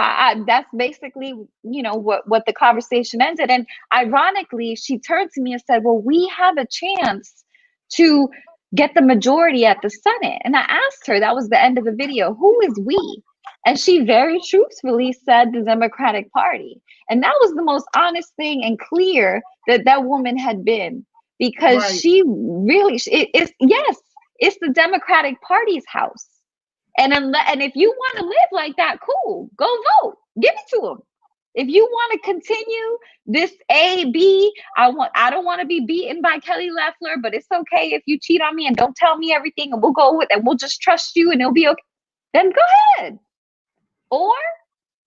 that's basically, you know, what the conversation ended. And ironically, she turned to me and said, well, we have a chance to get the majority at the Senate. And I asked her, that was the end of the video, who is we? And she very truthfully said the Democratic Party. And that was the most honest thing and clear that woman had been, because she really, it's the Democratic Party's house. And if you want to live like that, cool, go vote, give it to them. If you want to continue this A, B, I don't want to be beaten by Kelly Loeffler, but it's okay if you cheat on me and don't tell me everything, and we'll go with and we'll just trust you and it'll be okay. Then go ahead. Or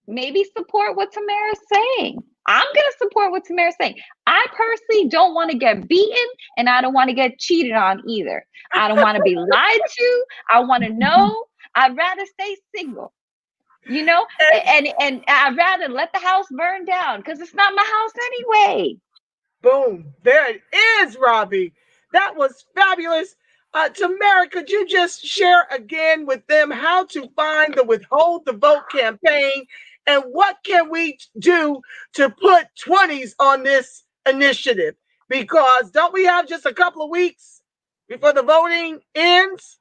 maybe support what Tamara's saying. I'm going to support what Tamara's saying. I personally don't want to get beaten and I don't want to get cheated on either. I don't want to be lied to. I want to know. I'd rather stay single, you know, and I'd rather let the house burn down because it's not my house anyway. Boom. There it is, Robbie. That was fabulous. Tamara, could you just share again with them how to find the Withhold the Vote campaign and what can we do to put 20s on this initiative? Because don't we have just a couple of weeks before the voting ends?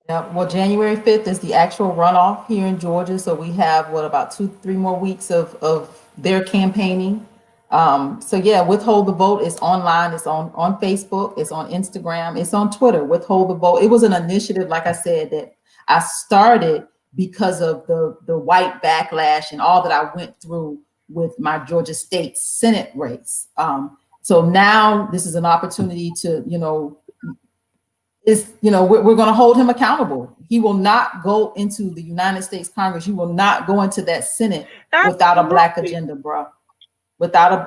Yeah, well, January 5th is the actual runoff here in Georgia. So we have about 2-3 more weeks of their campaigning. So yeah, Withhold the Vote is online. It's on Facebook. It's on Instagram. It's on Twitter. Withhold the Vote. It was an initiative, like I said, that I started because of the white backlash and all that I went through with my Georgia State Senate race. So now this is an opportunity to, we're going to hold him accountable. He will not go into the United States Congress. You will not go into that Senate without a Black agenda, bro. Without a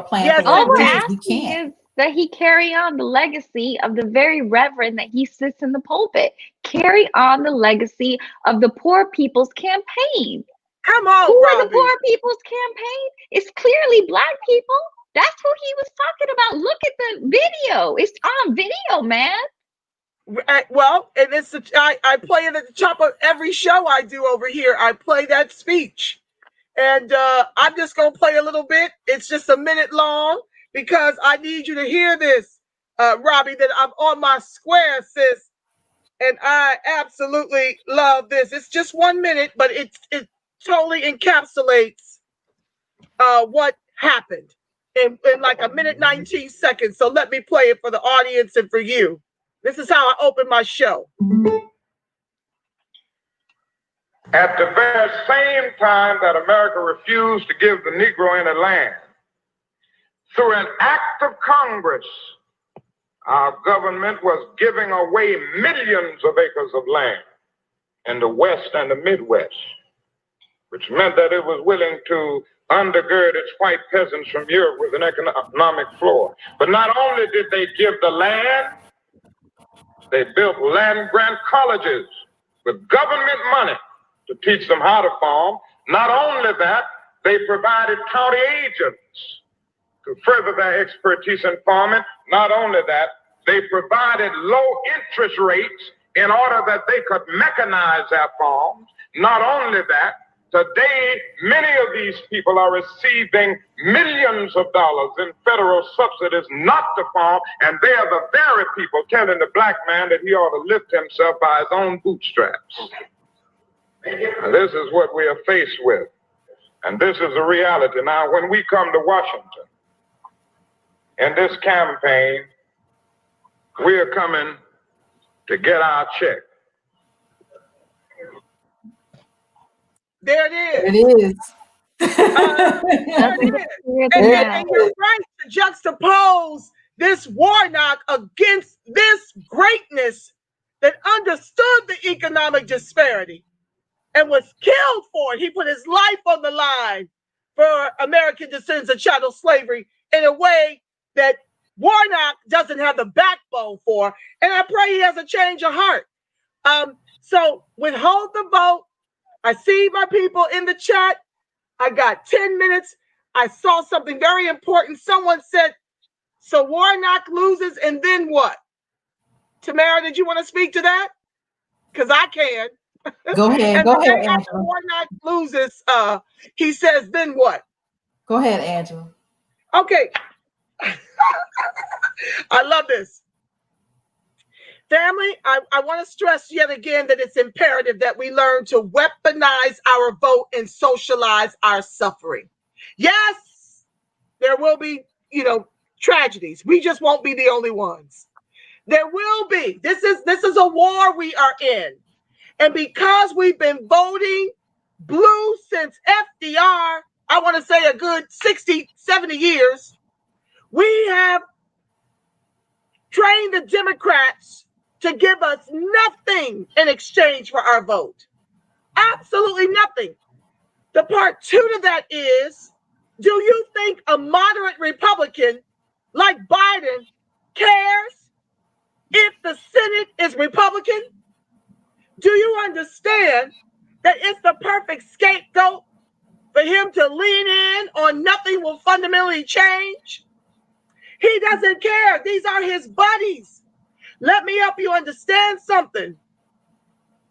plan. Yes, all we're asking is that he carry on the legacy of the very reverend that he sits in the pulpit. Carry on the legacy of the Poor People's Campaign. Come on, who Robbie. are the Poor People's Campaign? It's clearly Black people. That's who he was talking about. Look at the video. It's on video, man. Well, and I play it at the top of every show I do over here. I play that speech. And I'm just going to play a little bit. It's just a minute long because I need you to hear this, Robbie, that I'm on my square, sis. And I absolutely love this. It's just 1 minute, but it totally encapsulates what happened in like a minute, 19 seconds. So let me play it for the audience and for you. This is how I open my show. At the very same time that America refused to give the Negro any land, through an act of Congress, our government was giving away millions of acres of land in the West and the Midwest, which meant that it was willing to undergird its white peasants from Europe with an economic floor. But not only did they give the land, they built land-grant colleges with government money to teach them how to farm. Not only that, they provided county agents to further their expertise in farming. Not only that, they provided low interest rates in order that they could mechanize their farms. Not only that, today many of these people are receiving millions of dollars in federal subsidies not to farm, and they are the very people telling the black man that he ought to lift himself by his own bootstraps. And this is what we are faced with, and this is the reality. Now, when we come to Washington in this campaign, we are coming to get our check. There it is. It is. There it is. And you're right to juxtapose this Warnock against this greatness that understood the economic disparity and was killed for it. He put his life on the line for American descendants of chattel slavery in a way that Warnock doesn't have the backbone for. And I pray he has a change of heart. So withhold the vote. I see my people in the chat. I got 10 minutes. I saw something very important. Someone said, so Warnock loses and then what? Tamara, did you want to speak to that? Because I can. Go ahead. Go ahead, Angela. Warnock loses, he says, then what? Go ahead, Angela. Okay. I love this. Family, I want to stress yet again that it's imperative that we learn to weaponize our vote and socialize our suffering. Yes, there will be, tragedies. We just won't be the only ones. There will be. This is a war we are in. And because we've been voting blue since FDR, I want to say a good 60, 70 years, we have trained the Democrats to give us nothing in exchange for our vote. Absolutely nothing. The part two to that is, do you think a moderate Republican like Biden cares if the Senate is Republican? Do you understand that it's the perfect scapegoat for him to lean in on nothing will fundamentally change? He doesn't care. These are his buddies. Let me help you understand something.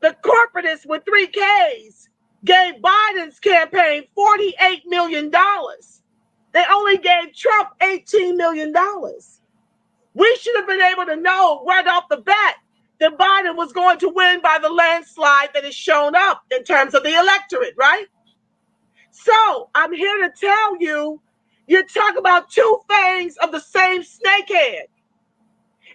The corporatists with 3 Ks gave Biden's campaign $48 million. They only gave Trump $18 million. We should have been able to know right off the bat that Biden was going to win by the landslide that has shown up in terms of the electorate, right? So I'm here to tell you, you talk about 2 fangs of the same snakehead.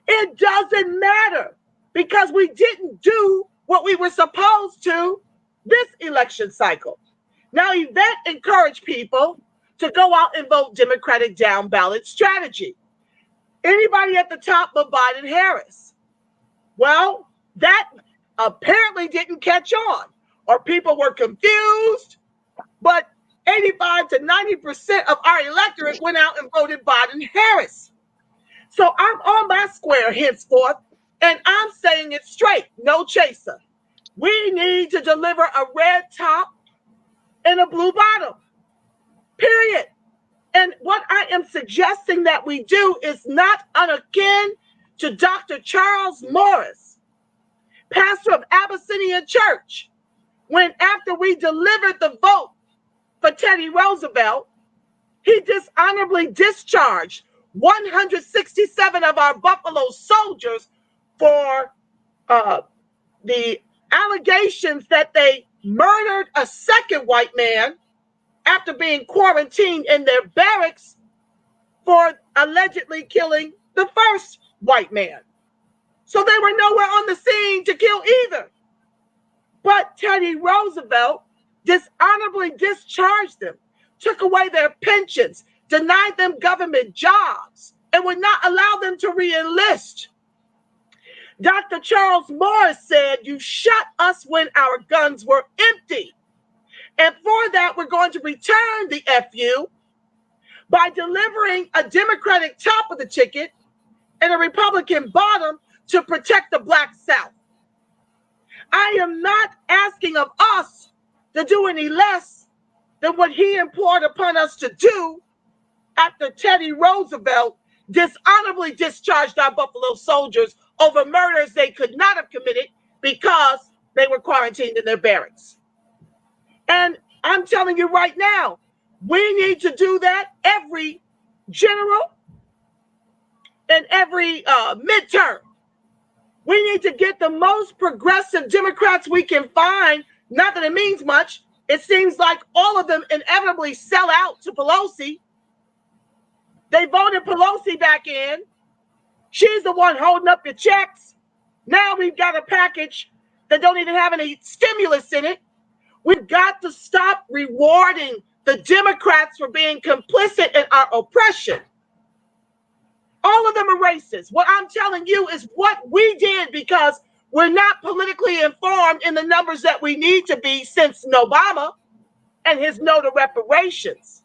It doesn't matter because we didn't do what we were supposed to this election cycle. Now, Yvette encouraged people to go out and vote Democratic down ballot strategy. Anybody at the top but Biden Harris? Well, that apparently didn't catch on, or people were confused, but 85 to 90% of our electorate went out and voted Biden Harris. So I'm on my square henceforth, and I'm saying it straight, no chaser. We need to deliver a red top and a blue bottom, period. And what I am suggesting that we do is not unakin to Dr. Charles Morris, pastor of Abyssinian Church, when after we delivered the vote for Teddy Roosevelt, he dishonorably discharged 167 of our Buffalo soldiers for the allegations that they murdered a second white man after being quarantined in their barracks for allegedly killing the first white man. So they were nowhere on the scene to kill either. But Teddy Roosevelt dishonorably discharged them, took away their pensions, denied them government jobs, and would not allow them to re-enlist. Dr. Charles Morris said, you shot us when our guns were empty. And for that, we're going to return the FU by delivering a Democratic top of the ticket and a Republican bottom to protect the Black South. I am not asking of us to do any less than what he implored upon us to do after Teddy Roosevelt dishonorably discharged our Buffalo soldiers over murders they could not have committed because they were quarantined in their barracks. And I'm telling you right now, we need to do that every general and every midterm. We need to get the most progressive Democrats we can find. Not that it means much. It seems like all of them inevitably sell out to Pelosi. They voted Pelosi back in. She's the one holding up your checks. Now we've got a package that don't even have any stimulus in it. We've got to stop rewarding the Democrats for being complicit in our oppression. All of them are racist. What I'm telling you is what we did, because we're not politically informed in the numbers that we need to be since Obama and his no to reparations.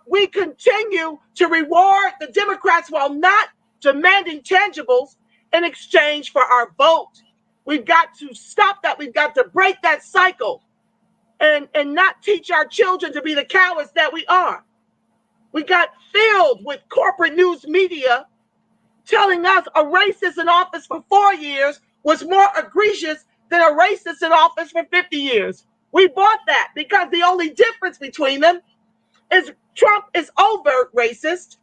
We continue to reward the Democrats while not demanding tangibles in exchange for our vote. We've got to stop that. We've got to break that cycle and not teach our children to be the cowards that we are. We got filled with corporate news media telling us a racist in office for 4 years was more egregious than a racist in office for 50 years. We bought that because the only difference between them is Trump is overt racist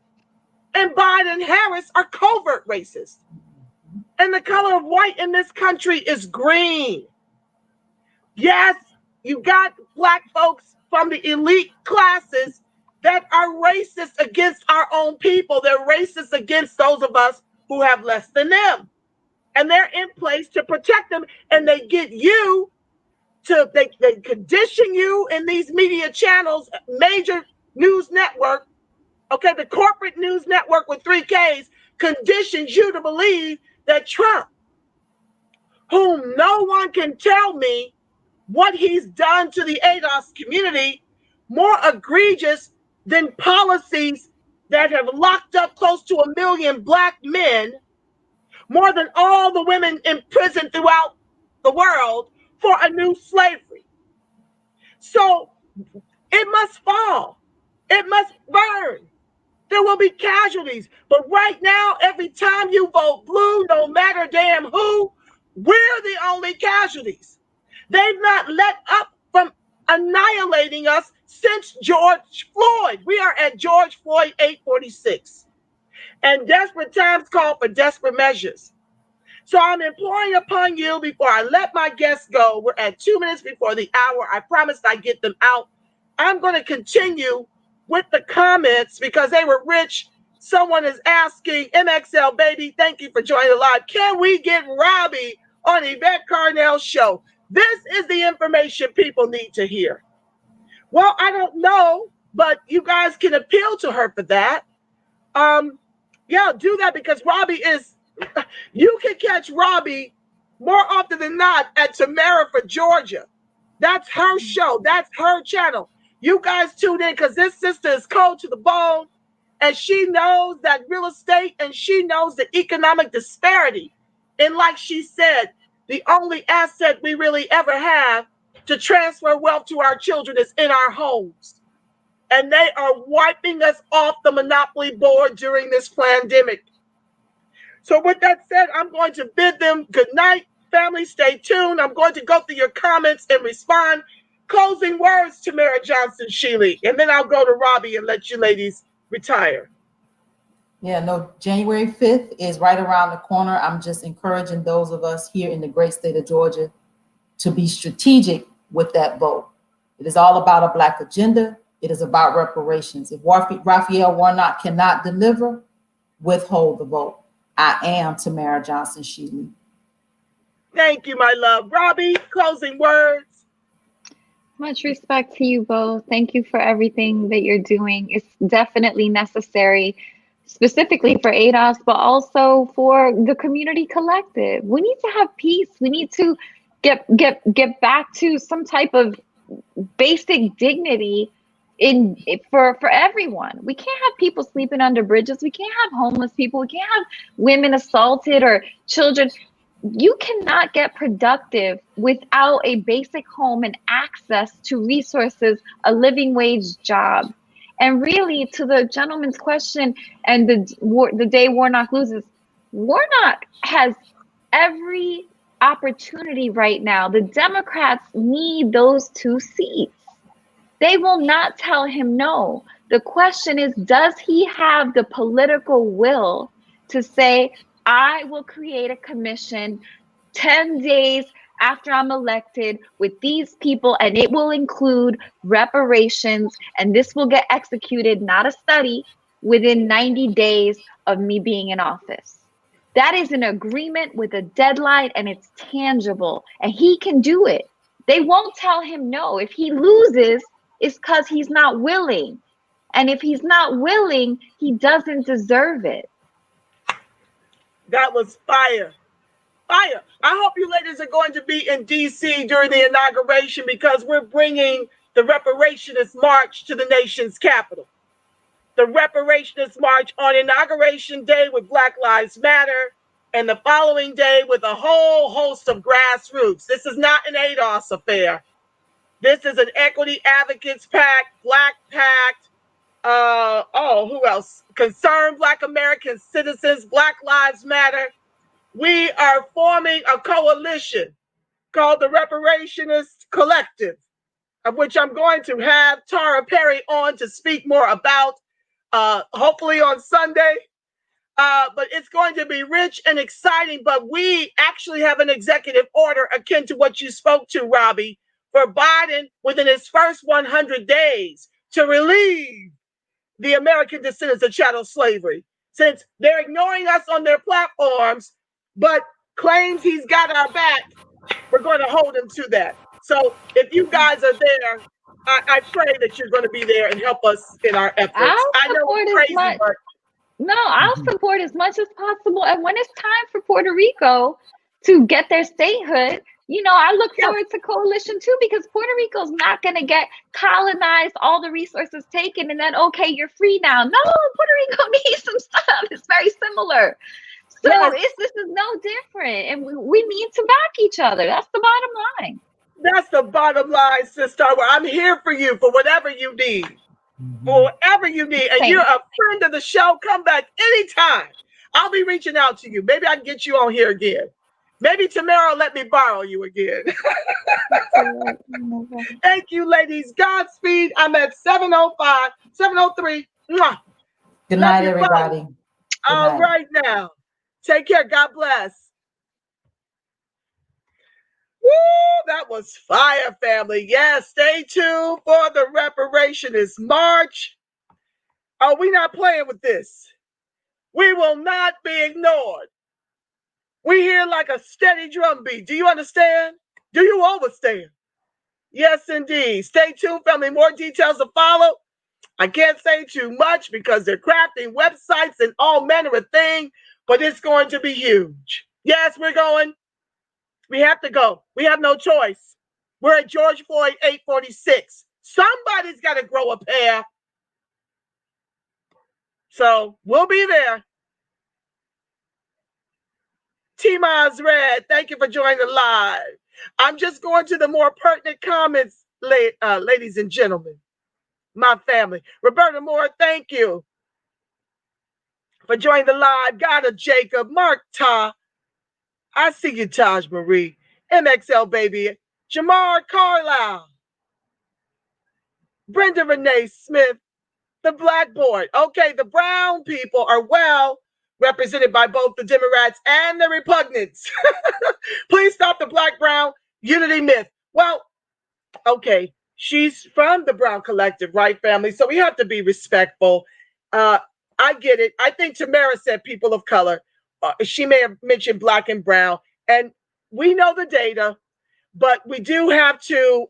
and Biden and Harris are covert racist. And the color of white in this country is green. Yes, you got Black folks from the elite classes that are racist against our own people. They're racist against those of us who have less than them. And they're in place to protect them. And they get you to, they condition you in these media channels, major news network, okay, the corporate news network with 3 Ks conditions you to believe that Trump, whom no one can tell me what he's done to the ADOS community, more egregious than policies that have locked up close to 1 million Black men, more than all the women in prison throughout the world for a new slavery. So it must fall. It must burn. There will be casualties. But right now, every time you vote blue, no matter damn who, we're the only casualties. They've not let up from annihilating us since George Floyd. We are at George Floyd 846. And desperate times call for desperate measures. So I'm imploring upon you before I let my guests go. We're at 2 minutes before the hour. I promised I'd get them out. I'm going to continue with the comments because they were rich. Someone is asking, MXL baby, thank you for joining the live. Can we get Robbie on Yvette Carnell's show? This is the information people need to hear. Well, I don't know, but you guys can appeal to her for that. Yeah, do that because Robbie is, you can catch Robbie more often than not at Tamara for Georgia. That's her show. That's her channel. You guys tune in because this sister is cold to the bone and she knows that real estate and she knows the economic disparity. And like she said, the only asset we really ever have to transfer wealth to our children is in our homes. And they are wiping us off the monopoly board during this pandemic. So with that said, I'm going to bid them good night. Family, stay tuned. I'm going to go through your comments and respond. Closing words, Tamara Johnson Shealy, and then I'll go to Robbie and let you ladies retire. Yeah, no, January 5th is right around the corner. I'm just encouraging those of us here in the great state of Georgia to be strategic with that vote. It is all about a Black agenda. It is about reparations. If Raphael Warnock cannot deliver, withhold the vote. I am Tamara Johnson Shealy. Thank you, my love. Robbie, closing words. Much respect to you both. Thank you for everything that you're doing. It's definitely necessary, specifically for ADOS, but also for the community collective. We need to have peace. We need to get back to some type of basic dignity for everyone. We can't have people sleeping under bridges. We can't have homeless people. We can't have women assaulted or children. You cannot get productive without a basic home and access to resources, a living wage job. And really, to the gentleman's question and the day Warnock loses, Warnock has every opportunity right now. The Democrats need those 2 seats. They will not tell him no. The question is, does he have the political will to say, I will create a commission 10 days after I'm elected with these people, and it will include reparations, and this will get executed, not a study, within 90 days of me being in office. That is an agreement with a deadline, and it's tangible, and he can do it. They won't tell him no. If he loses, it's because he's not willing. And if he's not willing, he doesn't deserve it. That was fire. Fire. I hope you ladies are going to be in D.C. during the inauguration, because we're bringing the reparationist march to the nation's capital. The reparationist march on Inauguration Day with Black Lives Matter, and the following day with a whole host of grassroots. This is not an ADOS affair. This is an Equity Advocates Pact, Black Pact, who else? Concerned Black American Citizens, Black Lives Matter. We are forming a coalition called the Reparationist Collective, of which I'm going to have Tara Perry on to speak more about, hopefully on Sunday. But it's going to be rich and exciting. But we actually have an executive order akin to what you spoke to, Robbie, for Biden within his first 100 days to relieve the American descendants of chattel slavery. Since they're ignoring us on their platforms, but claims he's got our back, we're going to hold him to that. So if you guys are there, I pray that you're going to be there and help us in our efforts. I know it's crazy, but no, I'll support as much as possible. And when it's time for Puerto Rico to get their statehood, you know, I look forward to coalition too, because Puerto Rico's not going to get colonized, all the resources taken, and then, okay, you're free now. No, Puerto Rico needs some stuff. It's very similar. So this is no different. And we need to back each other. That's the bottom line. That's the bottom line, Sister. I'm here for you for whatever you need. For whatever you need. And you're a friend of the show. Come back anytime. I'll be reaching out to you. Maybe I can get you on here again. Maybe tomorrow let me borrow you again. Thank you, ladies. Godspeed. I'm at 7:05, 7:03. Good night, everybody. All right now. Take care. God bless. Woo, that was fire, family. Yes, stay tuned for the Reparationist March. Oh, we're not playing with this. We will not be ignored. We hear like a steady drumbeat. Do you understand? Do you understand? Yes, indeed. Stay tuned, family. More details to follow. I can't say too much because they're crafting websites and all manner of things, but it's going to be huge. Yes, we're going. We have to go. We have no choice. We're at George Floyd 846. Somebody's got to grow a pair. So we'll be there. T-Maz Red, thank you for joining the live. I'm just going to the more pertinent comments, ladies and gentlemen, my family. Roberta Moore, thank you for joining the live. Gotta Jacob, Mark Ta, I see you, Taj Marie, MXL baby, Jamar Carlisle, Brenda Renee Smith, the Blackboard. Okay, the brown people are well represented by both the Democrats and the Repugnants. Please stop the black-brown unity myth. Well, okay, she's from the Brown Collective, right, family? So we have to be respectful. I get it. I think Tamara said people of color. She may have mentioned black and brown. And we know the data, but we do have to...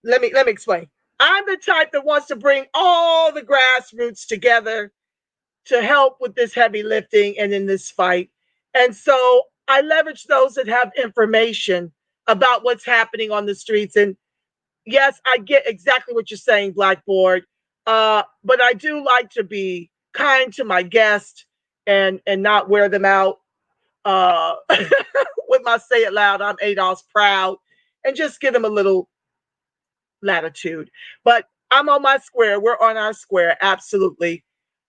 let me explain. I'm the type that wants to bring all the grassroots together to help with this heavy lifting and in this fight. And so I leverage those that have information about what's happening on the streets. And yes, I get exactly what you're saying, Blackboard. But I do like to be kind to my guests and not wear them out with my say it loud, I'm ADOS proud, and just give them a little latitude. But I'm on my square. We're on our square. Absolutely.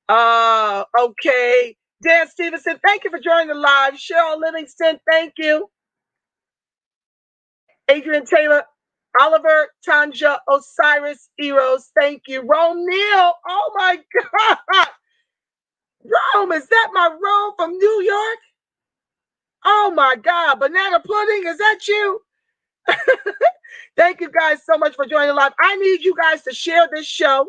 Okay. Dan Stevenson, thank you for joining the live. Cheryl Livingston, thank you. Adrian Taylor, Oliver, Tanja, Osiris, Eros, thank you. Rome Neal, oh my God. Rome, is that my Rome from New York? Oh my God, banana pudding, is that you? Thank you guys so much for joining the live. I need you guys to share this show.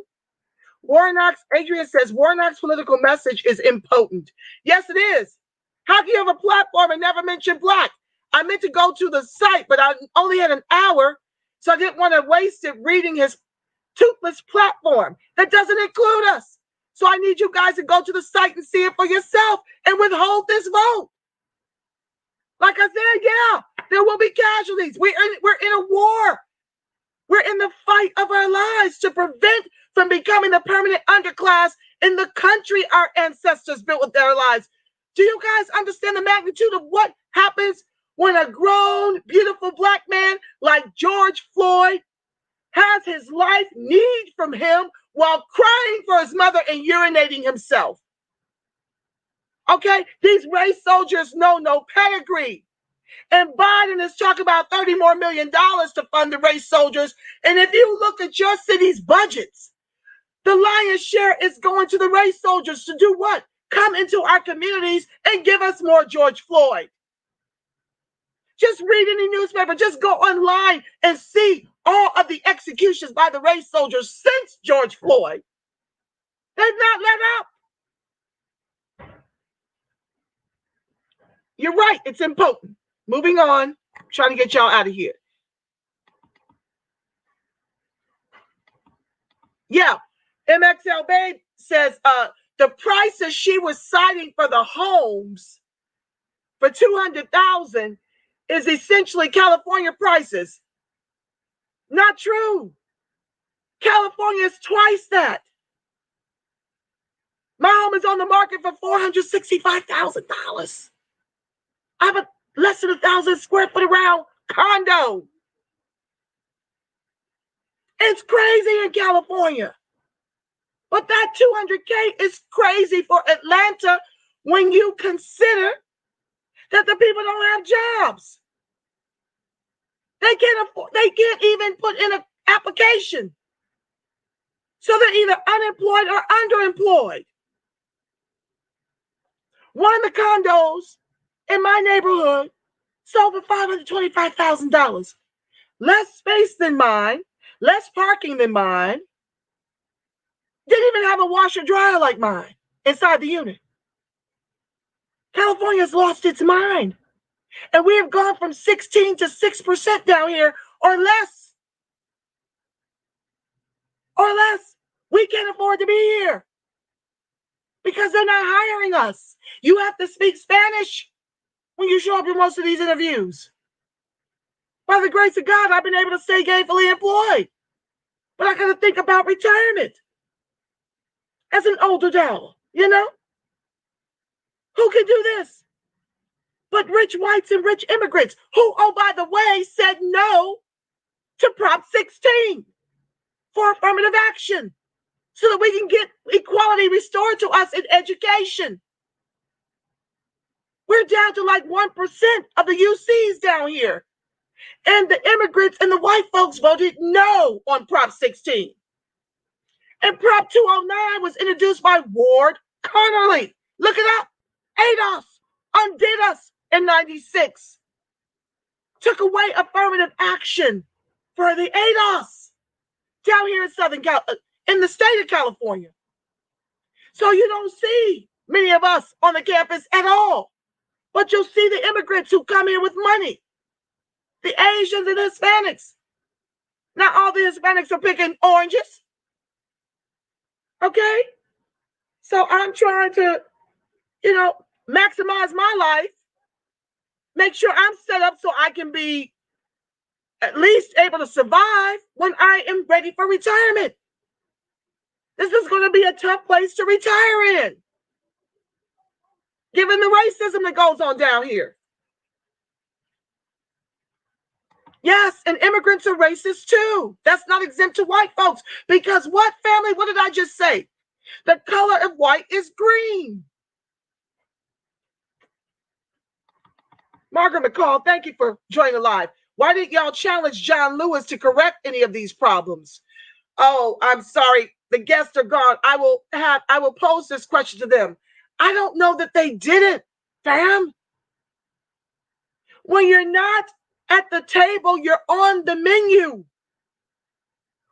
Adrian says, Warnock's political message is impotent. Yes, it is. How can you have a platform and never mention Black? I meant to go to the site, but I only had an hour, so I didn't want to waste it reading his toothless platform. That doesn't include us. So I need you guys to go to the site and see it for yourself and withhold this vote. Like I said, yeah, there will be casualties. We're in a war. We're in the fight of our lives to prevent from becoming the permanent underclass in the country our ancestors built with their lives. Do you guys understand the magnitude of what happens when a grown, beautiful Black man like George Floyd has his life kneed from him while crying for his mother and urinating himself? Okay, these race soldiers know no pedigree. And Biden is talking about $30 more million to fund the race soldiers. And if you look at your city's budgets, the lion's share is going to the race soldiers to do what? Come into our communities and give us more George Floyd. Just read any newspaper, just go online and see all of the executions by the race soldiers since George Floyd. They've not let up. You're right, it's impotent. Moving on, trying to get y'all out of here. Yeah, MXL Babe says the prices she was citing for the homes for $200,000 is essentially California prices. Not true. California is twice that. My home is on the market for $465,000. I have a less than 1,000 square foot around condo. It's crazy in California. But that $200K is crazy for Atlanta when you consider that the people don't have jobs. They can't even put in an application. So they're either unemployed or underemployed. One of the condos in my neighborhood sold for $525,000. Less space than mine, less parking than mine. Didn't even have a washer dryer like mine inside the unit. California's lost its mind. And we have gone from 16 to 6% down here or less. Or less. We can't afford to be here because they're not hiring us. You have to speak Spanish when you show up in most of these interviews. By the grace of God, I've been able to stay gainfully employed. But I got to think about retirement as an older adult, you know? Who can do this? But rich whites and rich immigrants who, oh, by the way, said no to Prop 16 for affirmative action so that we can get equality restored to us in education. We're down to like 1% of the UCs down here. And the immigrants and the white folks voted no on Prop 16. And Prop 209 was introduced by Ward Connerly. Look it up. ADOS undid us in 96. Took away affirmative action for the ADOS down here in the state of California. So you don't see many of us on the campus at all. But you'll see the immigrants who come here with money. The Asians and Hispanics. Not all the Hispanics are picking oranges. Okay? So I'm trying to, maximize my life. Make sure I'm set up so I can be at least able to survive when I am ready for retirement. This is going to be a tough place to retire in, given the racism that goes on down here. Yes, and immigrants are racist too. That's not exempt to white folks. Because what, family? What did I just say? The color of white is green. Margaret McCall, thank you for joining live. Why didn't y'all challenge John Lewis to correct any of these problems? Oh, I'm sorry. The guests are gone. I will pose this question to them. I don't know that they didn't, fam. When you're not at the table, you're on the menu.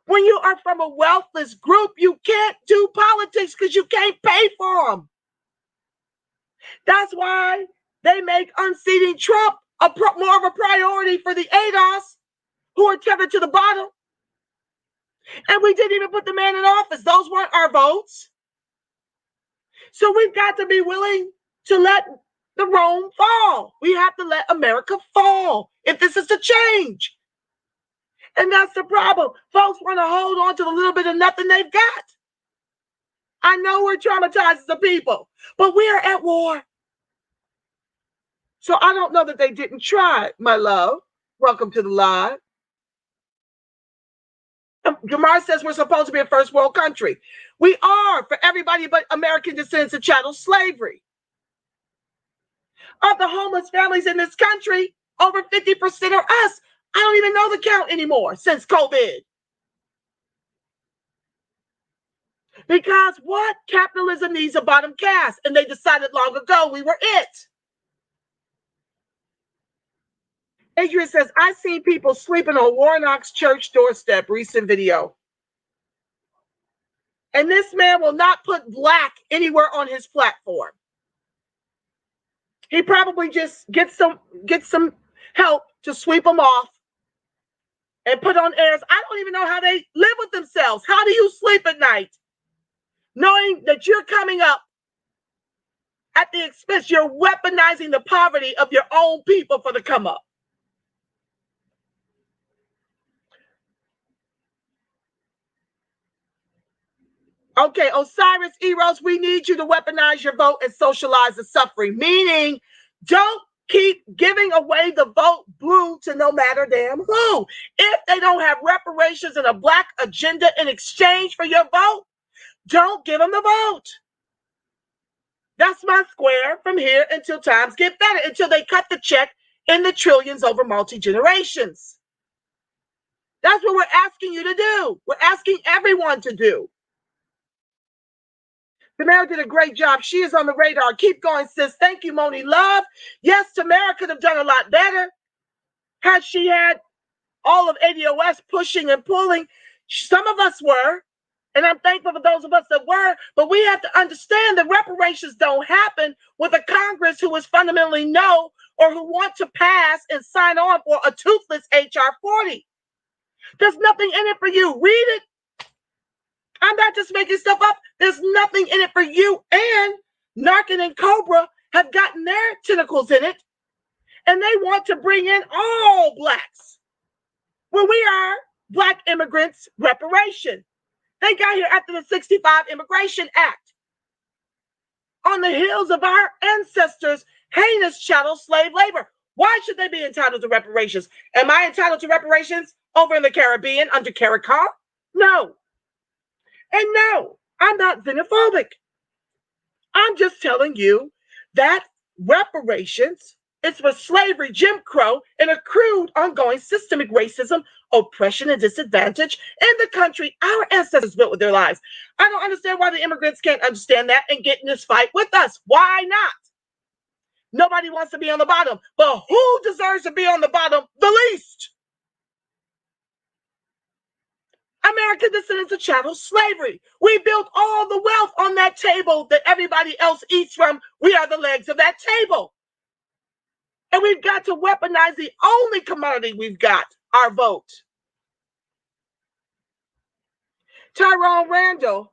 When you are from a wealthless group, you can't do politics because you can't pay for them. That's why they make unseating Trump more of a priority for the ADOS who are tethered to the bottom. And we didn't even put the man in office. Those weren't our votes. So we've got to be willing to let the Rome fall. We have to let America fall if this is to change. And that's the problem. Folks want to hold on to the little bit of nothing they've got. I know we're traumatized as a people, but we are at war. So I don't know that they didn't try, my love. Welcome to the live. Jamar says we're supposed to be a first world country. We are for everybody but American descendants of chattel slavery. Of the homeless families in this country, over 50% are us. I don't even know the count anymore since COVID. Because what? Capitalism needs a bottom caste, and they decided long ago we were it. Adrian says, I seen people sleeping on Warnock's church doorstep, recent video. And this man will not put black anywhere on his platform. He probably just gets some help to sweep them off and put on airs. I don't even know how they live with themselves. How do you sleep at night? Knowing that you're coming up at the expense, you're weaponizing the poverty of your own people for the come up. Okay, Osiris Eros, we need you to weaponize your vote and socialize the suffering. Meaning, don't keep giving away the vote blue to no matter damn who. If they don't have reparations and a black agenda in exchange for your vote, don't give them the vote. That's my square from here until times get better, until they cut the check in the trillions over multi-generations. That's what we're asking you to do. We're asking everyone to do. Tamara did a great job. She is on the radar. Keep going, sis. Thank you, Moni Love. Yes, Tamara could have done a lot better had she had all of ADOS pushing and pulling. Some of us were, and I'm thankful for those of us that were, but we have to understand that reparations don't happen with a Congress who is fundamentally no, or who want to pass and sign on for a toothless HR 40. There's nothing in it for you. Read it. I'm not just making stuff up. There's nothing in it for you. And Narcan and Cobra have gotten their tentacles in it. And they want to bring in all blacks. When we are black immigrants reparation. They got here after the 65 Immigration Act. On the heels of our ancestors' heinous chattel slave labor. Why should they be entitled to reparations? Am I entitled to reparations over in the Caribbean under CARICOM? No. And no, I'm not xenophobic. I'm just telling you that reparations is for slavery, Jim Crow, and accrued ongoing systemic racism, oppression, and disadvantage in the country our ancestors built with their lives. I don't understand why the immigrants can't understand that and get in this fight with us. Why not? Nobody wants to be on the bottom, but who deserves to be on the bottom the least? American descendants of chattel slavery. We built all the wealth on that table that everybody else eats from. We are the legs of that table. And we've got to weaponize the only commodity we've got, our vote. Tyrone Randall,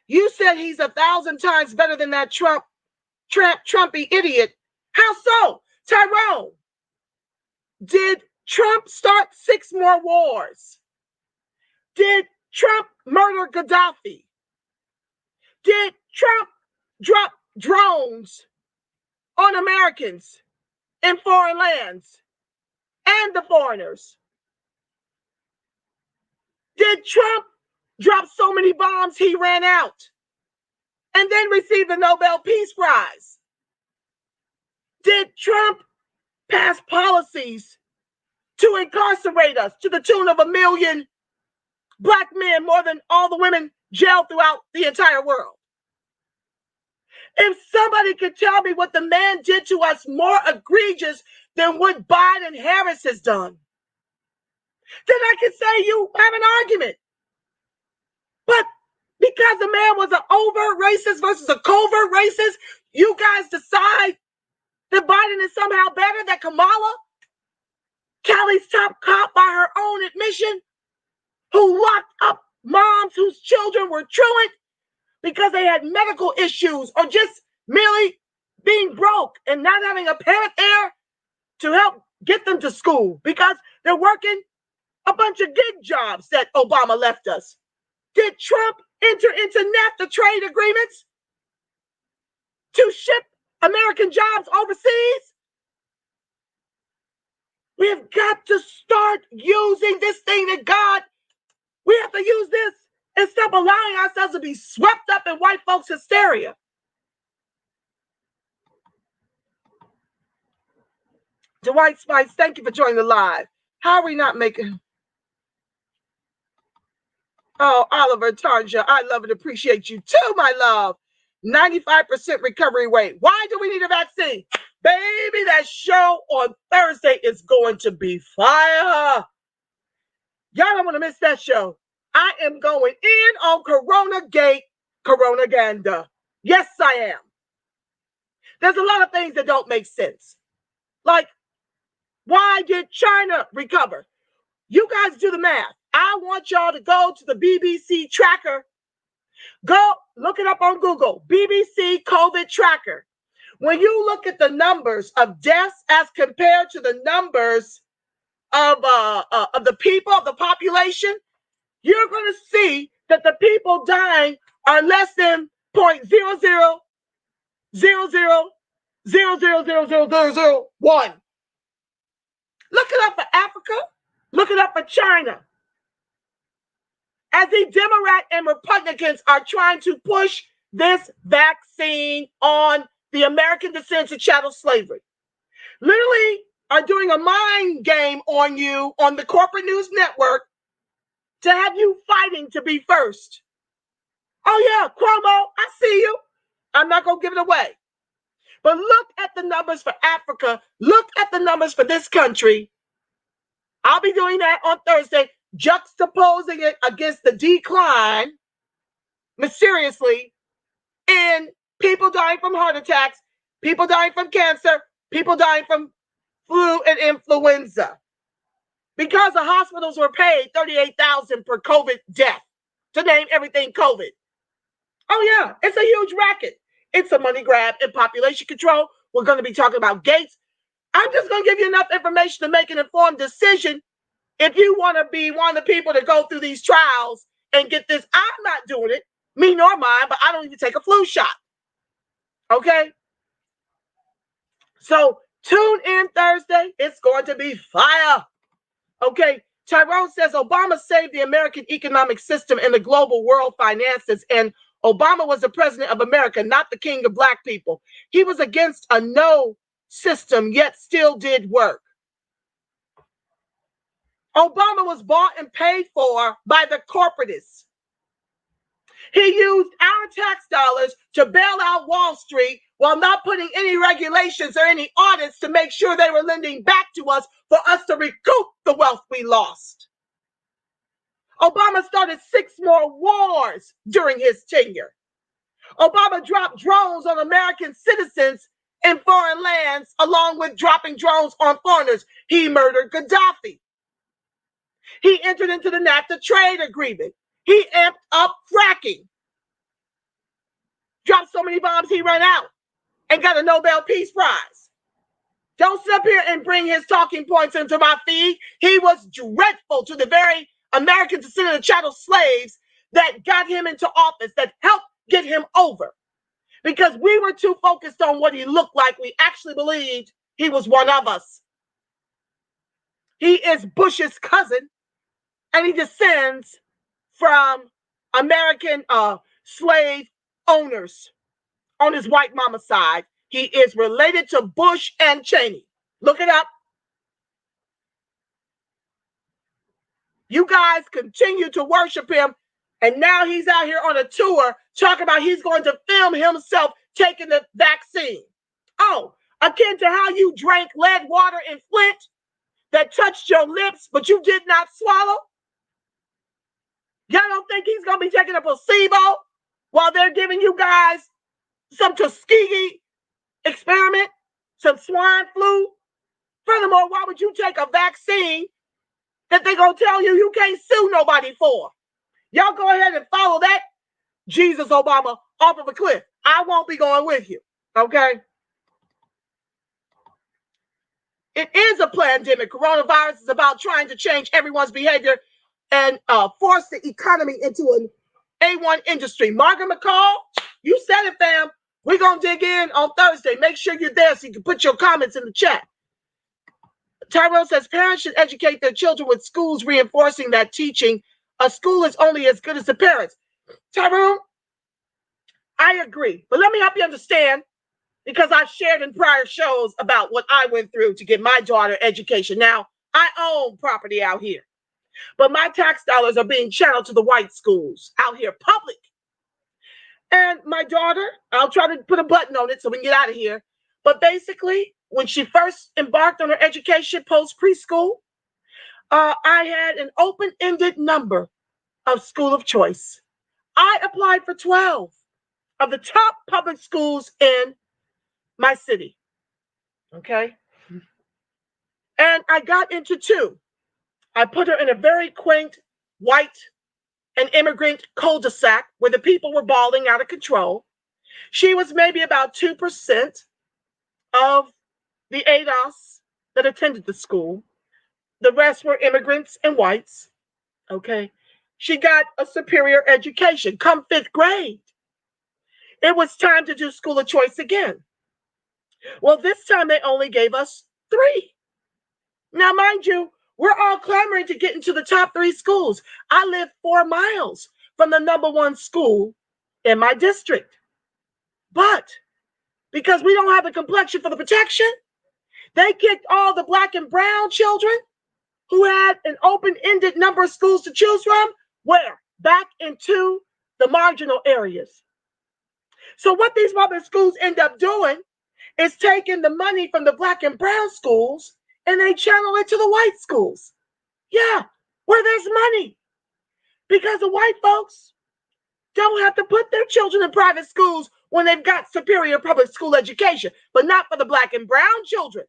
you said he's 1,000 times better than that Trumpy idiot. How so? Tyrone, did Trump start 6 more wars? Did Trump murder Gaddafi? Did Trump drop drones on Americans in foreign lands and the foreigners? Did Trump drop so many bombs he ran out and then receive the Nobel Peace Prize? Did Trump pass policies to incarcerate us to the tune of 1 million Black men, more than all the women jailed throughout the entire world? If somebody could tell me what the man did to us more egregious than what Biden Harris has done, then I can say you have an argument. But because the man was an overt racist versus a covert racist, you guys decide that Biden is somehow better than Kamala, Cali's top cop by her own admission, who locked up moms whose children were truant because they had medical issues or just merely being broke and not having a parent there to help get them to school because they're working a bunch of gig jobs that Obama left us. Did Trump enter into NAFTA trade agreements to ship American jobs overseas? We have got to start using this thing that God, we have to use this and stop allowing ourselves to be swept up in white folks' hysteria. Dwight Spice, thank you for joining the live. How are we not making... Oh, Oliver Tanja, I love and appreciate you too, my love. 95% recovery rate. Why do we need a vaccine? Baby, that show on Thursday is going to be fire. Y'all don't want to miss that show. I am going in on Corona Gate, Coronaganda. Yes, I am. There's a lot of things that don't make sense. Like, why did China recover? You guys do the math. I want y'all to go to the BBC tracker. Go look it up on Google. BBC COVID tracker. When you look at the numbers of deaths as compared to the numbers of the people, of the population, you're going to see that the people dying are less than 0.0000000001. Look it up for Africa. Look it up for China. As the Democrat and Republicans are trying to push this vaccine on the American descendants of chattel slavery, literally are doing a mind game on you on the corporate news network to have you fighting to be first. Oh yeah, Cuomo, I see you. I'm not going to give it away. But look at the numbers for Africa. Look at the numbers for this country. I'll be doing that on Thursday, juxtaposing it against the decline, mysteriously, in people dying from heart attacks, people dying from cancer, people dying from flu and influenza. Because the hospitals were paid $38,000 per COVID death, to name everything COVID. Oh yeah, it's a huge racket. It's a money grab and population control. We're going to be talking about Gates. I'm just going to give you enough information to make an informed decision. If you want to be one of the people to go through these trials and get this, I'm not doing it, me nor mine, but I don't even take a flu shot. Okay? So tune in Thursday. It's going to be fire. Okay? Tyrone says Obama saved the American economic system and the global world finances, and Obama was the president of America, not the king of black people. He was against a no system, yet still did work. Obama was bought and paid for by the corporatists. He used our tax dollars to bail out Wall Street while not putting any regulations or any audits to make sure they were lending back to us for us to recoup the wealth we lost. Obama started 6 more wars during his tenure. Obama dropped drones on American citizens in foreign lands, along with dropping drones on foreigners. He murdered Gaddafi. He entered into the NAFTA trade agreement. He amped up fracking. Dropped so many bombs he ran out and got a Nobel Peace Prize. Don't sit up here and bring his talking points into my feed. He was dreadful to the very American descendant of chattel slaves that got him into office, that helped get him over. Because we were too focused on what he looked like, we actually believed he was one of us. He is Bush's cousin, and he descends from American slave owners on his white mama side. He is related to Bush and Cheney. Look it up. You guys continue to worship him, and now he's out here on a tour talking about he's going to film himself taking the vaccine. Oh, akin to how you drank lead water in Flint that touched your lips, but you did not swallow? Y'all don't think he's going to be taking a placebo while they're giving you guys some Tuskegee experiment, some swine flu? Furthermore, why would you take a vaccine that they're going to tell you can't sue nobody for? Y'all go ahead and follow that Jesus Obama off of a cliff. I won't be going with you, okay? It is a pandemic. Coronavirus is about trying to change everyone's behavior and force the economy into an A1 industry. Margaret McCall, you said it, fam. We're going to dig in on Thursday. Make sure you're there so you can put your comments in the chat. Tyrell says parents should educate their children with schools reinforcing that teaching. A school is only as good as the parents. Tyrell, I agree. But let me help you understand, because I've shared in prior shows about what I went through to get my daughter education. Now, I own property out here, but my tax dollars are being channeled to the white schools out here, public. And my daughter, I'll try to put a button on it so we can get out of here. But basically, when she first embarked on her education post preschool, I had an open-ended number of school of choice. I applied for 12 of the top public schools in my city. Okay. And I got into 2. I put her in a very quaint white and immigrant cul-de-sac where the people were bawling out of control. She was maybe about 2% of the ADOS that attended the school. The rest were immigrants and whites. Okay. She got a superior education. Come 5th grade, it was time to do school of choice again. Well, this time they only gave us 3. Now, mind you, we're all clamoring to get into the top 3 schools. I live 4 miles from the #1 school in my district. But because we don't have the complexion for the protection, they kicked all the black and brown children who had an open-ended number of schools to choose from, where? Back into the marginal areas. So what these public schools end up doing is taking the money from the black and brown schools and they channel it to the white schools. Yeah, where there's money. Because the white folks don't have to put their children in private schools when they've got superior public school education, but not for the black and brown children.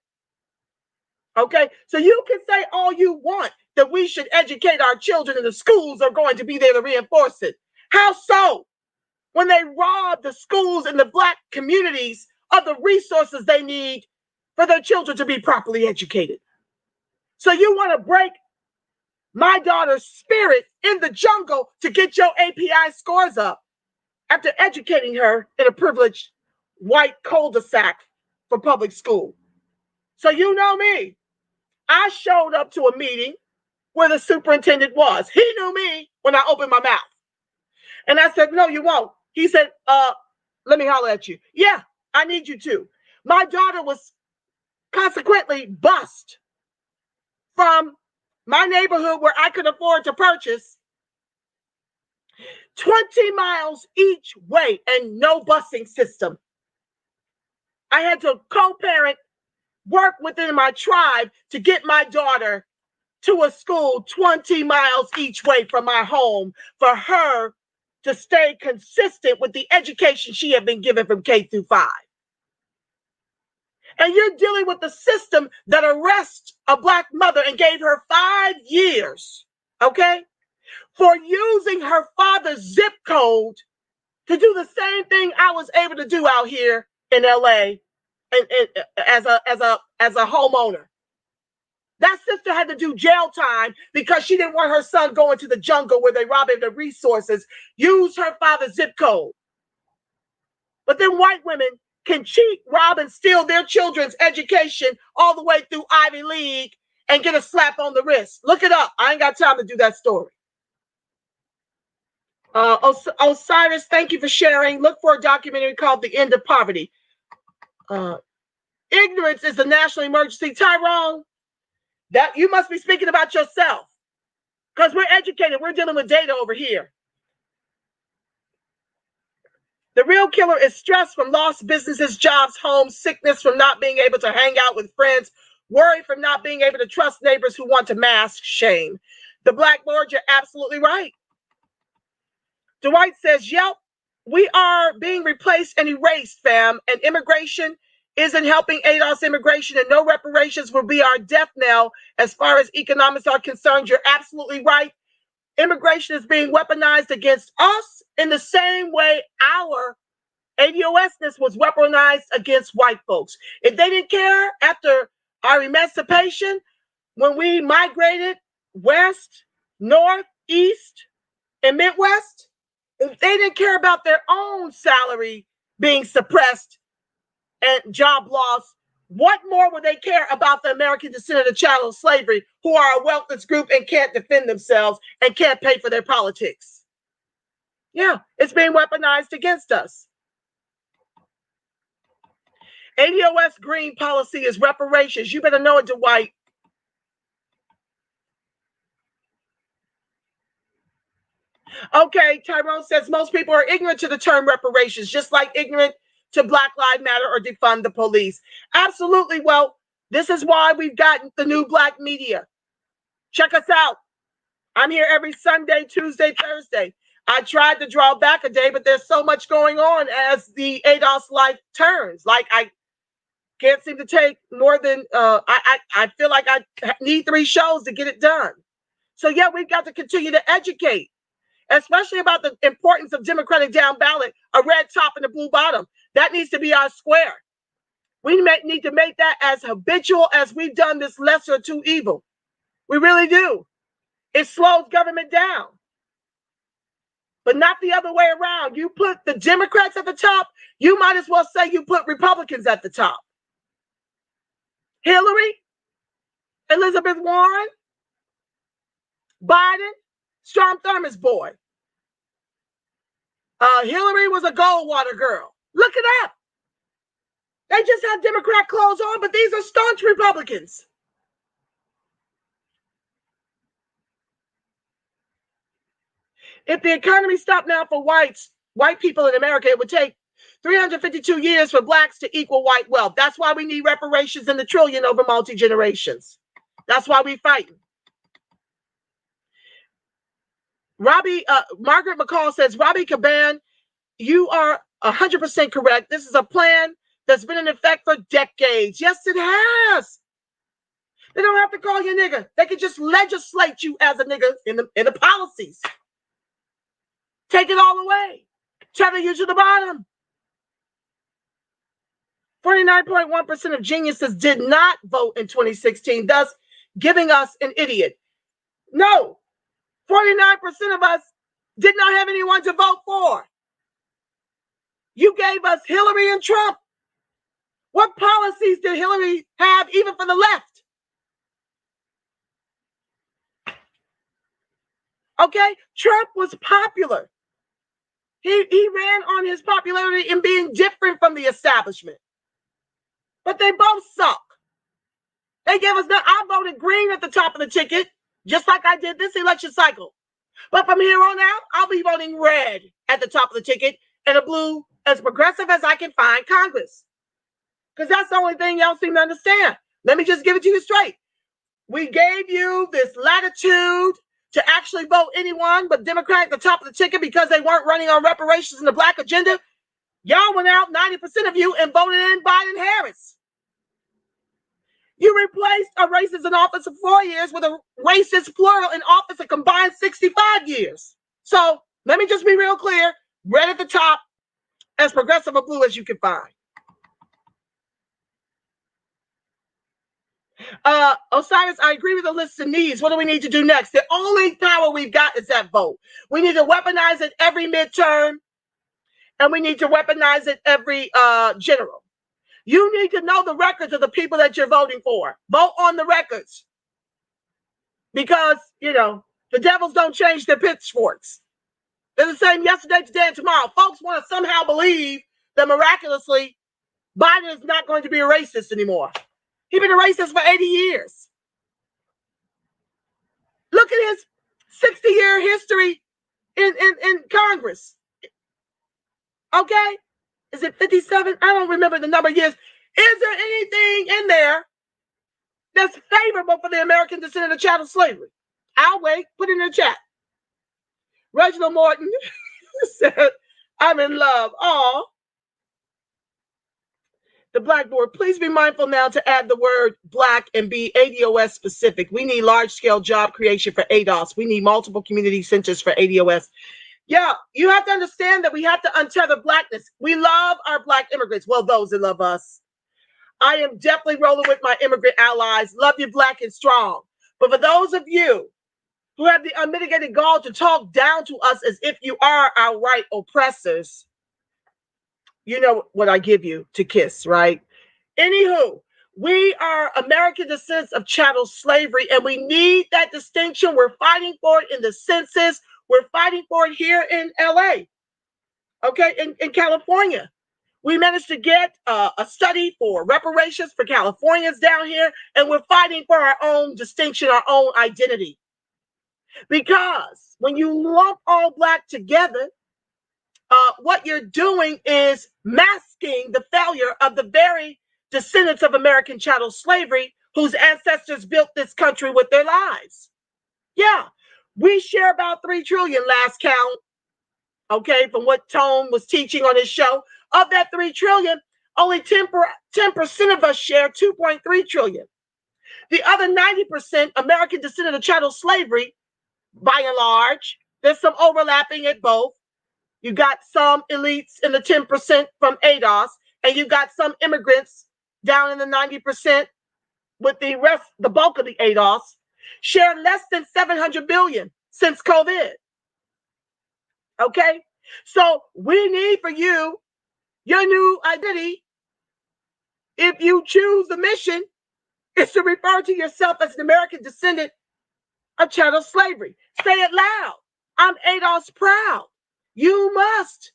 Okay, so you can say all you want that we should educate our children and the schools are going to be there to reinforce it. How so? When they rob the schools and the black communities of the resources they need for their children to be properly educated. So you want to break my daughter's spirit in the jungle to get your API scores up after educating her in a privileged white cul-de-sac for public school. So you know me. I showed up to a meeting where the superintendent was. He knew me when I opened my mouth. And I said, no, you won't. He said, let me holler at you. Yeah, I need you to. My daughter was consequently bused from my neighborhood where I could afford to purchase 20 miles each way and no busing system. I had to co-parent, work within my tribe to get my daughter to a school 20 miles each way from my home for her to stay consistent with the education she had been given from K through 5. And you're dealing with the system that arrests a black mother and gave her 5 years, okay, for using her father's zip code to do the same thing I was able to do out here in LA and as a homeowner. That sister had to do jail time because she didn't want her son going to the jungle where they robbing the resources, use her father's zip code. But then white women can cheat, rob, and steal their children's education all the way through Ivy League and get a slap on the wrist. Look it up. I ain't got time to do that story. Osiris, thank you for sharing. Look for a documentary called The End of Poverty. Ignorance is the national emergency. Tyrone, that you must be speaking about yourself, because we're educated. We're dealing with data over here. The real killer is stress from lost businesses, jobs, homes, sickness from not being able to hang out with friends, worry from not being able to trust neighbors who want to mask shame. The Blackboard, you're absolutely right. Dwight says, yep, we are being replaced and erased, fam, and immigration isn't helping ADOS immigration, and no reparations will be our death knell as far as economics are concerned. You're absolutely right. Immigration is being weaponized against us in the same way our ADOSness was weaponized against white folks. If they didn't care after our emancipation, when we migrated west, north, east, and Midwest, if they didn't care about their own salary being suppressed and job loss, what more would they care about the American descendant chattel slavery, who are a wealthless group and can't defend themselves and can't pay for their politics? Yeah, it's being weaponized against us. ADOS green policy is reparations. You better know it, Dwight. Okay, Tyrone says most people are ignorant to the term reparations, just like ignorant to Black Lives Matter or defund the police. Absolutely. Well, this is why we've gotten the new Black media. Check us out. I'm here every Sunday, Tuesday, Thursday. I tried to draw back a day, but there's so much going on as the ADOS life turns. Like, I can't seem to take more than, I feel like I need 3 shows to get it done. So yeah, we've got to continue to educate, especially about the importance of Democratic down ballot, a red top and a blue bottom. That needs to be our square. We need to make that as habitual as we've done this lesser of two evil. We really do. It slows government down, but not the other way around. You put the Democrats at the top, you might as well say you put Republicans at the top. Hillary, Elizabeth Warren, Biden, Strom Thurmond's boy. Hillary was a Goldwater girl. Look it up. They just have Democrat clothes on, but these are staunch Republicans. If the economy stopped now for white people in America, it would take 352 years for blacks to equal white wealth. That's why we need reparations in the trillion over multi-generations. That's why we fighting. Margaret McCall says, Robbie Caban, you are 100% correct. This is a plan that's been in effect for decades. Yes, it has. They don't have to call you a nigger. They can just legislate you as a nigger in the policies. Take it all away. Tether you to the bottom. 49.1% of geniuses did not vote in 2016, thus giving us an idiot. No, 49% of us did not have anyone to vote for. You gave us Hillary and Trump. What policies did Hillary have even for the left? Okay, Trump was popular. He ran on his popularity and being different from the establishment. But they both suck. They gave us I voted green at the top of the ticket, just like I did this election cycle. But from here on out, I'll be voting red at the top of the ticket and a blue as progressive as I can find Congress. Because that's the only thing y'all seem to understand. Let me just give it to you straight. We gave you this latitude to actually vote anyone but Democrat at the top of the ticket because they weren't running on reparations and the black agenda. Y'all went out, 90% of you, and voted in Biden-Harris. You replaced a racist in office of 4 years with a racist plural in office a combined 65 years. So let me just be real clear. Red at the top, as progressive or blue as you can find. Osiris, I agree with the list of needs. What do we need to do next? The only power we've got is that vote. We need to weaponize it every midterm, and we need to weaponize it every general. You need to know the records of the people that you're voting for. Vote on the records. Because, the devils don't change their pitchforks. They're the same yesterday, today, and tomorrow. Folks want to somehow believe that miraculously Biden is not going to be a racist anymore. He's been a racist for 80 years. Look at his 60-year history in Congress. Okay? Is it 57? I don't remember the number of years. Is there anything in there that's favorable for the American descendant of chattel slavery? I'll wait. Put it in the chat. Reginald Morton said, I'm in love. Oh, the Blackboard. Please be mindful now to add the word black and be ADOS specific. We need large-scale job creation for ADOS. We need multiple community centers for ADOS. Yeah, you have to understand that we have to untether blackness. We love our black immigrants. Well, those that love us. I am definitely rolling with my immigrant allies. Love you, black and strong. But for those of you who have the unmitigated gall to talk down to us as if you are our white oppressors, you know what I give you to kiss, right? Anywho, we are American descendants of chattel slavery, and we need that distinction. We're fighting for it in the census. We're fighting for it here in LA, okay, in California. We managed to get a study for reparations for Californians down here, and we're fighting for our own distinction, our own identity. Because when you lump all black together, what you're doing is masking the failure of the very descendants of American chattel slavery whose ancestors built this country with their lives. Yeah, we share about 3 trillion last count, okay, from what Tone was teaching on his show. Of that 3 trillion, only 10% of us share 2.3 trillion. The other 90% American descendant of chattel slavery, by and large, there's some overlapping at both. You got some elites in the 10% from ADOS, and you got some immigrants down in the 90% with the rest, the bulk of the ADOS, share less than 700 billion since COVID. Okay? So we need for you, your new identity, if you choose the mission, is to refer to yourself as an American descendant of chattel slavery. Say it loud. I'm ADOS proud. You must,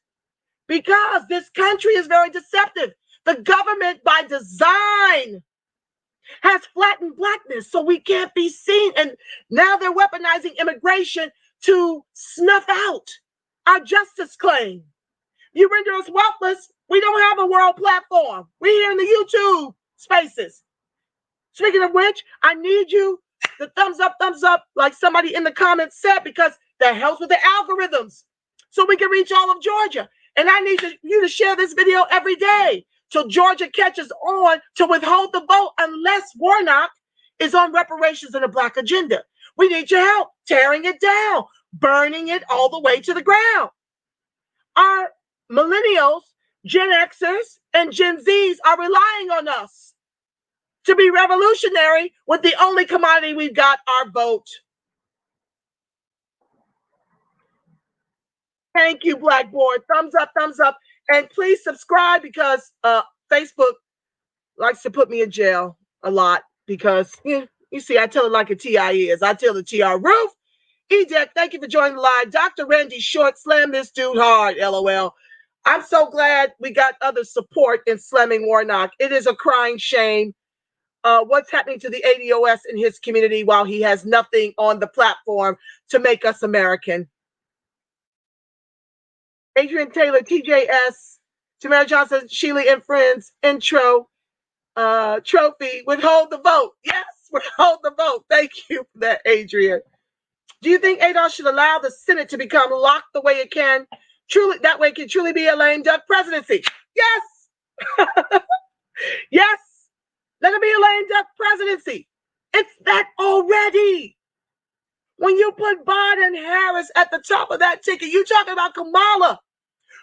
because this country is very deceptive. The government, by design, has flattened blackness so we can't be seen. And now they're weaponizing immigration to snuff out our justice claim. You render us worthless. We don't have a world platform. We're here in the YouTube spaces. Speaking of which, I need you to thumbs up, like somebody in the comments said, because that helps with the algorithms so we can reach all of Georgia. And I need you to share this video every day till Georgia catches on to withhold the vote unless Warnock is on reparations and a black agenda. We need your help tearing it down, burning it all the way to the ground. Our millennials, Gen Xers, and Gen Zs are relying on us to be revolutionary with the only commodity we've got, our vote. Thank you, Blackboard. Thumbs up, thumbs up. And please subscribe because Facebook likes to put me in jail a lot because, you see, I tell it like a TI is. I tell the TR roof. E-Deck, thank you for joining the live. Dr. Randy Short, slam this dude hard, LOL. I'm so glad we got other support in slamming Warnock. It is a crying shame what's happening to the ADOS in his community while he has nothing on the platform to make us American. Adrian Taylor, TJS, Tamara Johnson, Sheila and Friends, intro, trophy, withhold the vote. Yes, withhold the vote. Thank you for that, Adrian. Do you think ADOS should allow the Senate to become locked the way it can? Truly, that way it can truly be a lame duck presidency. Yes. Yes. Let it be a lame duck presidency. It's that already. When you put Biden and Harris at the top of that ticket, you're talking about Kamala,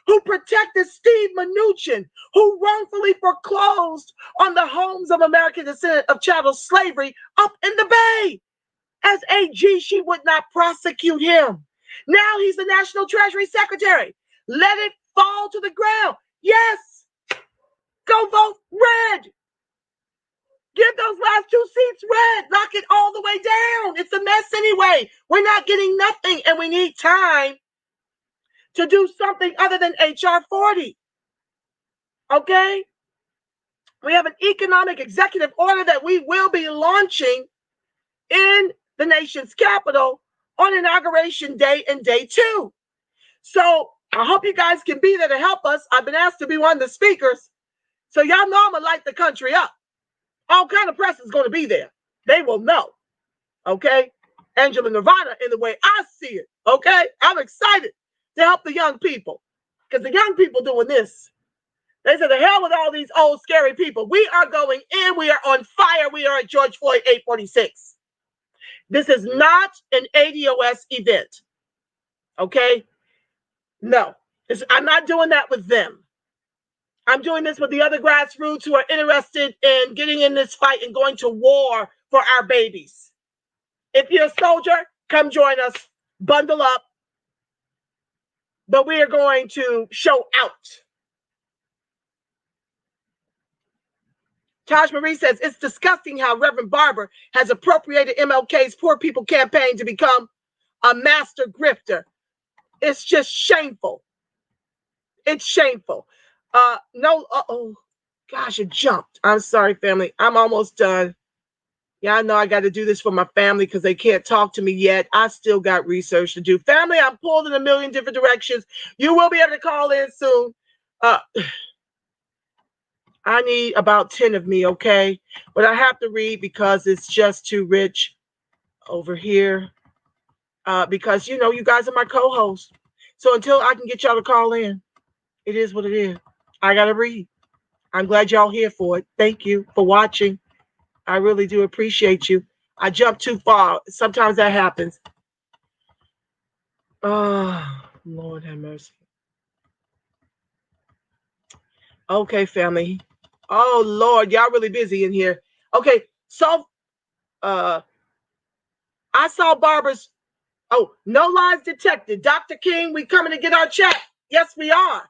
who protected Steve Mnuchin, who wrongfully foreclosed on the homes of American descendant of chattel slavery up in the Bay. As AG, she would not prosecute him. Now he's the National Treasury Secretary. Let it fall to the ground. Yes. Go vote red. Give those last 2 seats red. Knock it all the way down. It's a mess anyway. We're not getting nothing, and we need time to do something other than HR 40. Okay? We have an economic executive order that we will be launching in the nation's capital on Inauguration Day and Day 2. So I hope you guys can be there to help us. I've been asked to be one of the speakers. So y'all know I'm going to light the country up. All kind of press is going to be there. They will know. Okay? Angela Nirvana in the way I see it. Okay? I'm excited to help the young people. Because the young people doing this. They said, the hell with all these old scary people. We are going in. We are on fire. We are at George Floyd 846. This is not an ADOS event. Okay? No. I'm not doing that with them. I'm doing this with the other grassroots who are interested in getting in this fight and going to war for our babies. If you're a soldier, come join us. Bundle up. But we are going to show out. Taj Marie says, it's disgusting how Reverend Barber has appropriated MLK's Poor People campaign to become a master grifter. It's just shameful. It's shameful. Oh, gosh, it jumped. I'm sorry, family. I'm almost done. Yeah, I know I got to do this for my family because they can't talk to me yet. I still got research to do. Family, I'm pulled in a million different directions. You will be able to call in soon. I need about 10 of me, okay? But I have to read because it's just too rich over here. Because, you know, you guys are my co-hosts. So until I can get y'all to call in, it is what it is. I got to read. I'm glad y'all here for it. Thank you for watching. I really do appreciate you. I jumped too far. Sometimes that happens. Oh, Lord have mercy. Okay, family. Oh, Lord, y'all really busy in here. Okay, so I saw Barbara's, no lies detected. Dr. King, we coming to get our check. Yes, we are.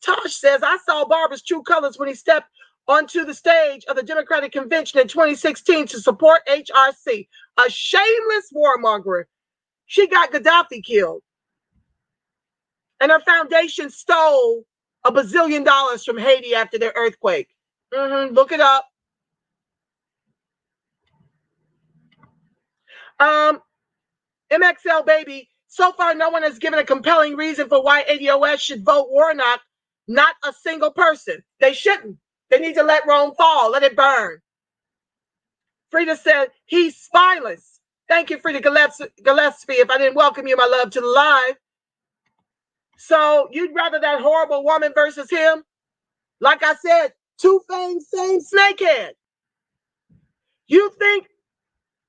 Tosh says, I saw Barbara's true colors when he stepped onto the stage of the Democratic Convention in 2016 to support HRC, a shameless warmonger. She got Gaddafi killed. And her foundation stole $1 bazillion from Haiti after their earthquake. Look it up. MXL baby, so far no one has given a compelling reason for why ADOS should vote Warnock, not a single person. They shouldn't. They need to let Rome fall, let it burn. Frida said, he's spineless. Thank you, Frida Gillespie. If I didn't welcome you, my love, to the live. So you'd rather that horrible woman versus him? Like I said, two fangs, same snakehead. You think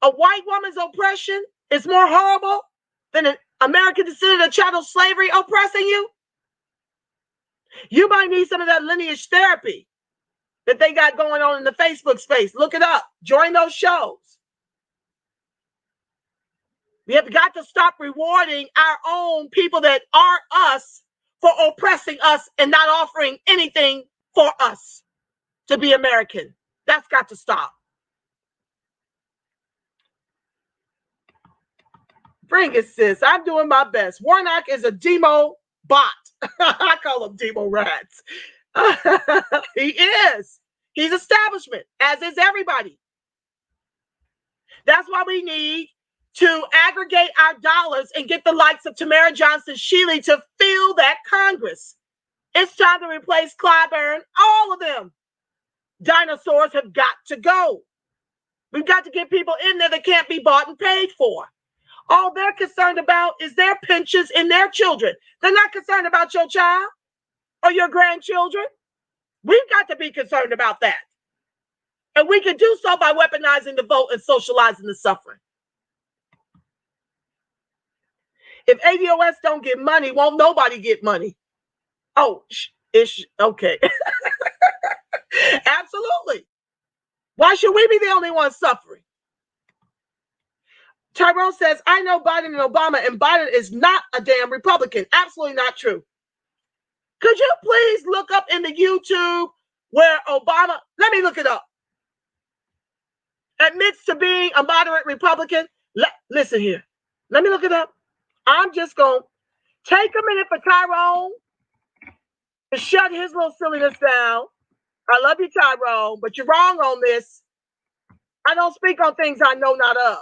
a white woman's oppression is more horrible than an American descendant of chattel slavery oppressing you? You might need some of that lineage therapy that they got going on in the Facebook space. Look it up. Join those shows. We have got to stop rewarding our own people that are us for oppressing us and not offering anything for us to be American. That's got to stop. Bring it, sis. I'm doing my best. Warnock is a demo bot. I call them demo rats. He is. He's establishment, as is everybody. That's why we need to aggregate our dollars and get the likes of Tamara Johnson Shealy to fill that Congress. It's time to replace Clyburn, all of them. Dinosaurs have got to go. We've got to get people in there that can't be bought and paid for. All they're concerned about is their pensions and their children. They're not concerned about your child or your grandchildren. We've got to be concerned about that. And we can do so by weaponizing the vote and socializing the suffering. If ADOS don't get money, won't nobody get money? Oh, it's okay. Absolutely. Why should we be the only ones suffering? Tyrone says, I know Biden and Obama, and Biden is not a damn Republican. Absolutely not true. Could you please look up in the YouTube where Obama, let me look it up, admits to being a moderate Republican? Listen here. Let me look it up. I'm just going to take a minute for Tyrone to shut his little silliness down. I love you, Tyrone, but you're wrong on this. I don't speak on things I know not of.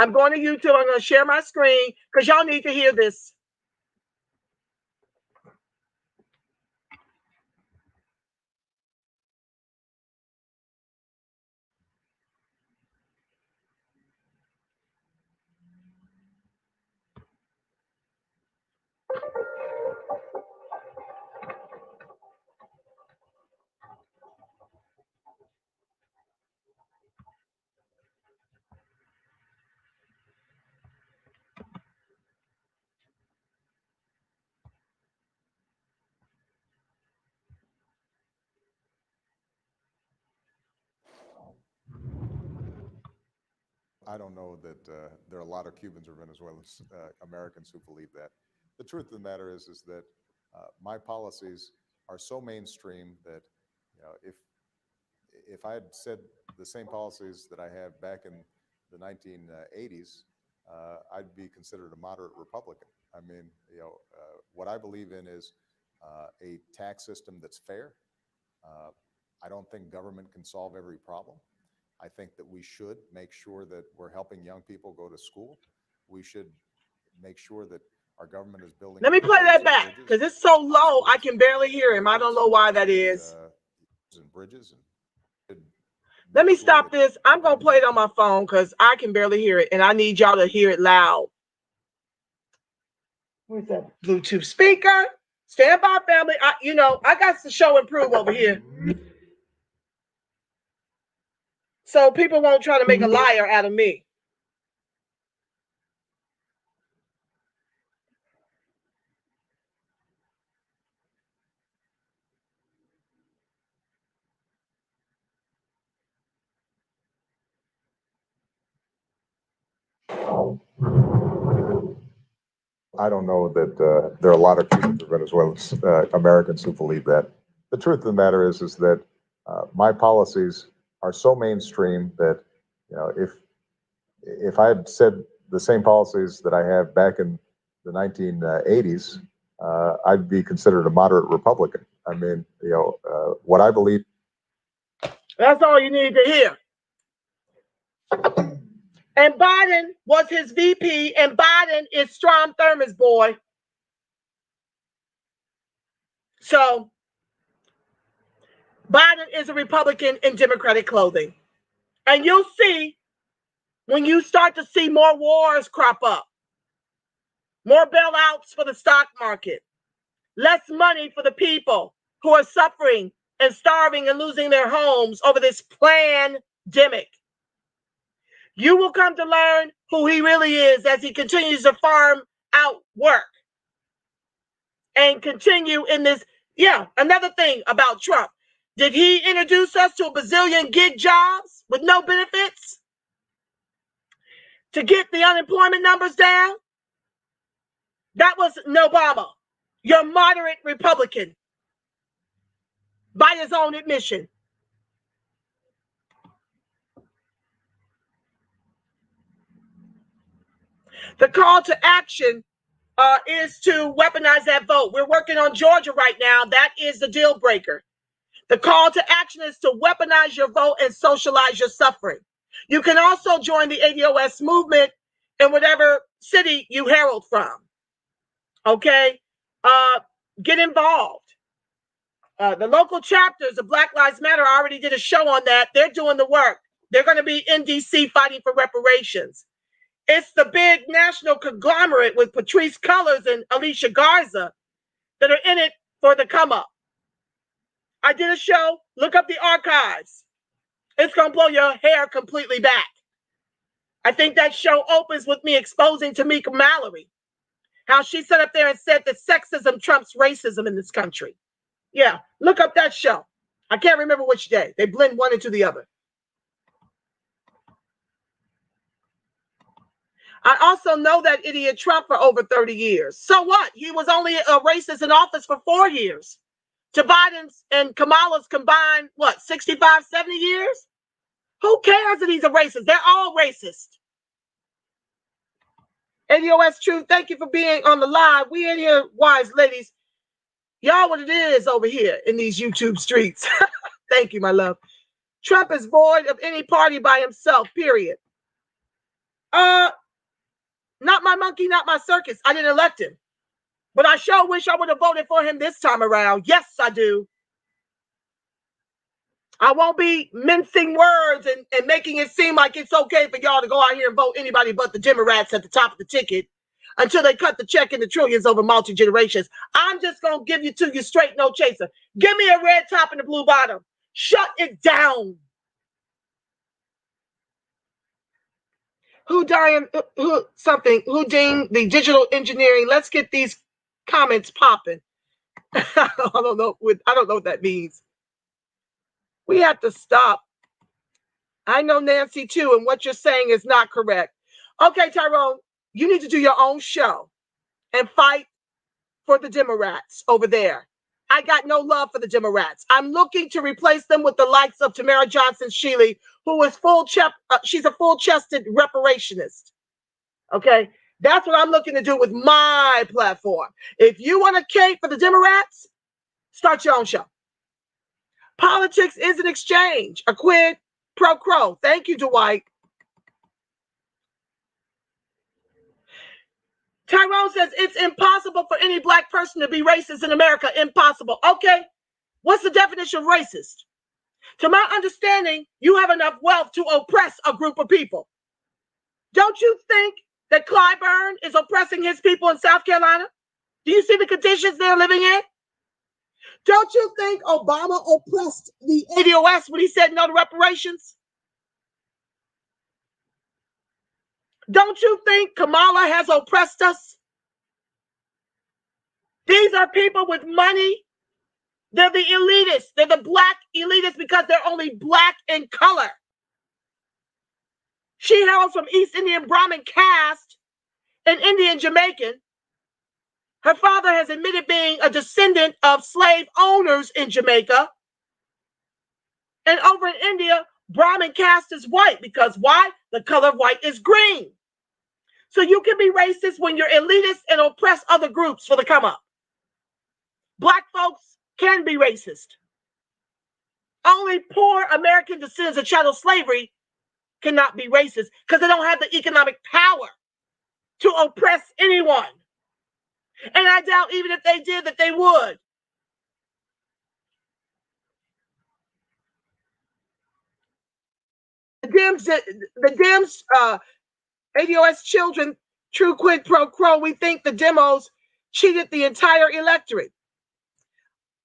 I'm going to YouTube. I'm going to share my screen because y'all need to hear this. I don't know that there are a lot of Cubans or Venezuelans, Americans who believe that. The truth of the matter is that my policies are so mainstream that, you know, if I had said the same policies that I have back in the 1980s, I'd be considered a moderate Republican. I mean, you know, what I believe in is a tax system that's fair. I don't think government can solve every problem. I think that we should make sure that we're helping young people go to school. We should make sure that our government is building. Let me play that back because it's so low I can barely hear him. I don't know why that is. And bridges. And let me stop this. I'm going to play it on my phone because I can barely hear it and I need y'all to hear it loud. Where's that Bluetooth speaker? Stand by, family. I got to show and prove over here. So people won't try to make a liar out of me. I don't know that there are a lot of Cubans or Venezuelans, Americans who believe that. The truth of the matter is that my policies are so mainstream that, you know, if I had said the same policies that I have back in the 1980s, I'd be considered a moderate Republican. I mean, you know, what I believe. That's all you need to hear. And Biden was his VP, and Biden is Strom Thurmond's boy. So Biden is a Republican in Democratic clothing. And you'll see when you start to see more wars crop up, more bailouts for the stock market, less money for the people who are suffering and starving and losing their homes over this pandemic. You will come to learn who he really is as he continues to farm out work and continue in this. Yeah, another thing about Trump. Did he introduce us to a bazillion gig jobs with no benefits to get the unemployment numbers down? That was Obama, your moderate Republican, by his own admission. The call to action is to weaponize that vote. We're working on Georgia right now. That is the deal breaker. The call to action is to weaponize your vote and socialize your suffering. You can also join the ADOS movement in whatever city you herald from. Okay? Get involved. The local chapters of Black Lives Matter, I already did a show on that. They're doing the work. They're going to be in DC fighting for reparations. It's the big national conglomerate with Patrice Cullors and Alicia Garza that are in it for the come up. I did a show. Look up the archives. It's going to blow your hair completely back. I think that show opens with me exposing Tamika Mallory, how she sat up there and said that sexism trumps racism in this country. Yeah, look up that show. I can't remember which day. They blend one into the other. I also know that idiot Trump for over 30 years. So what? He was only a racist in office for 4 years. To Biden's and Kamala's combined, 65, 70 years? Who cares that he's a racist? They're all racist. ADOS Truth, thank you for being on the live. We in here, wise ladies. Y'all what it is over here in these YouTube streets. Thank you, my love. Trump is void of any party by himself, period. Not my monkey, not my circus. I didn't elect him. But I sure wish I would have voted for him this time around. Yes, I do. I won't be mincing words and making it seem like it's okay for y'all to go out here and vote anybody but the Democrats at the top of the ticket until they cut the check into trillions over multi-generations. I'm just going to give you to you straight, no chaser. Give me a red top and a blue bottom. Shut it down. Who dinged the digital engineering? Let's get these comments popping. I don't know what that means. We have to stop. I know Nancy too, and what you're saying is not correct. Okay, Tyrone, you need to do your own show and fight for the Democrats over there. I got no love for the Democrats. I'm looking to replace them with the likes of Tamara Johnson-Shealy, who is she's a full-chested reparationist. Okay, that's what I'm looking to do with my platform. If you want to cape for the Democrats, start your own show. Politics is an exchange, a quid pro quo. Thank you, Dwight. Tyrone says it's impossible for any black person to be racist in America. Impossible. Okay, what's the definition of racist? To my understanding, you have enough wealth to oppress a group of people. Don't you think that Clyburn is oppressing his people in South Carolina? Do you see the conditions they're living in? Don't you think Obama oppressed the ADOS when he said no to reparations? Don't you think Kamala has oppressed us? These are people with money. They're the elitists. They're the black elitists because they're only black in color. She hails from East Indian Brahmin caste and Indian Jamaican. Her father has admitted being a descendant of slave owners in Jamaica. And over in India, Brahmin caste is white because why? The color of white is green. So you can be racist when you're elitist and oppress other groups for the come up. Black folks can be racist. Only poor American descendants of chattel slavery cannot be racist because they don't have the economic power to oppress anyone. And I doubt even if they did that they would. The Dems, ADOS children, true quid pro quo, we think the demos cheated the entire electorate.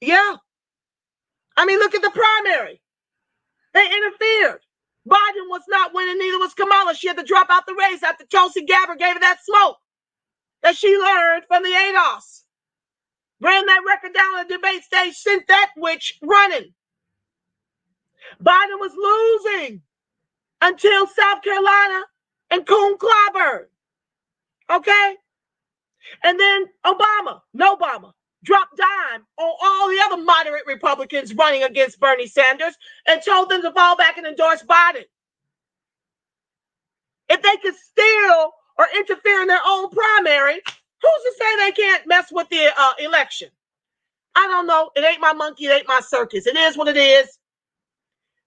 Yeah. I mean, look at the primary. They interfered. Biden was not winning, neither was Kamala. She had to drop out the race after Tulsi Gabbard gave her that smoke that she learned from the ADOS. Ran that record down on the debate stage, sent that witch running. Biden was losing until South Carolina and Coon Clyburn. Okay? And then Obama, dropped dime on all the other moderate Republicans running against Bernie Sanders and told them to fall back and endorse Biden. If they could steal or interfere in their own primary, who's to say they can't mess with the election? I don't know. It ain't my monkey. It ain't my circus. It is what it is.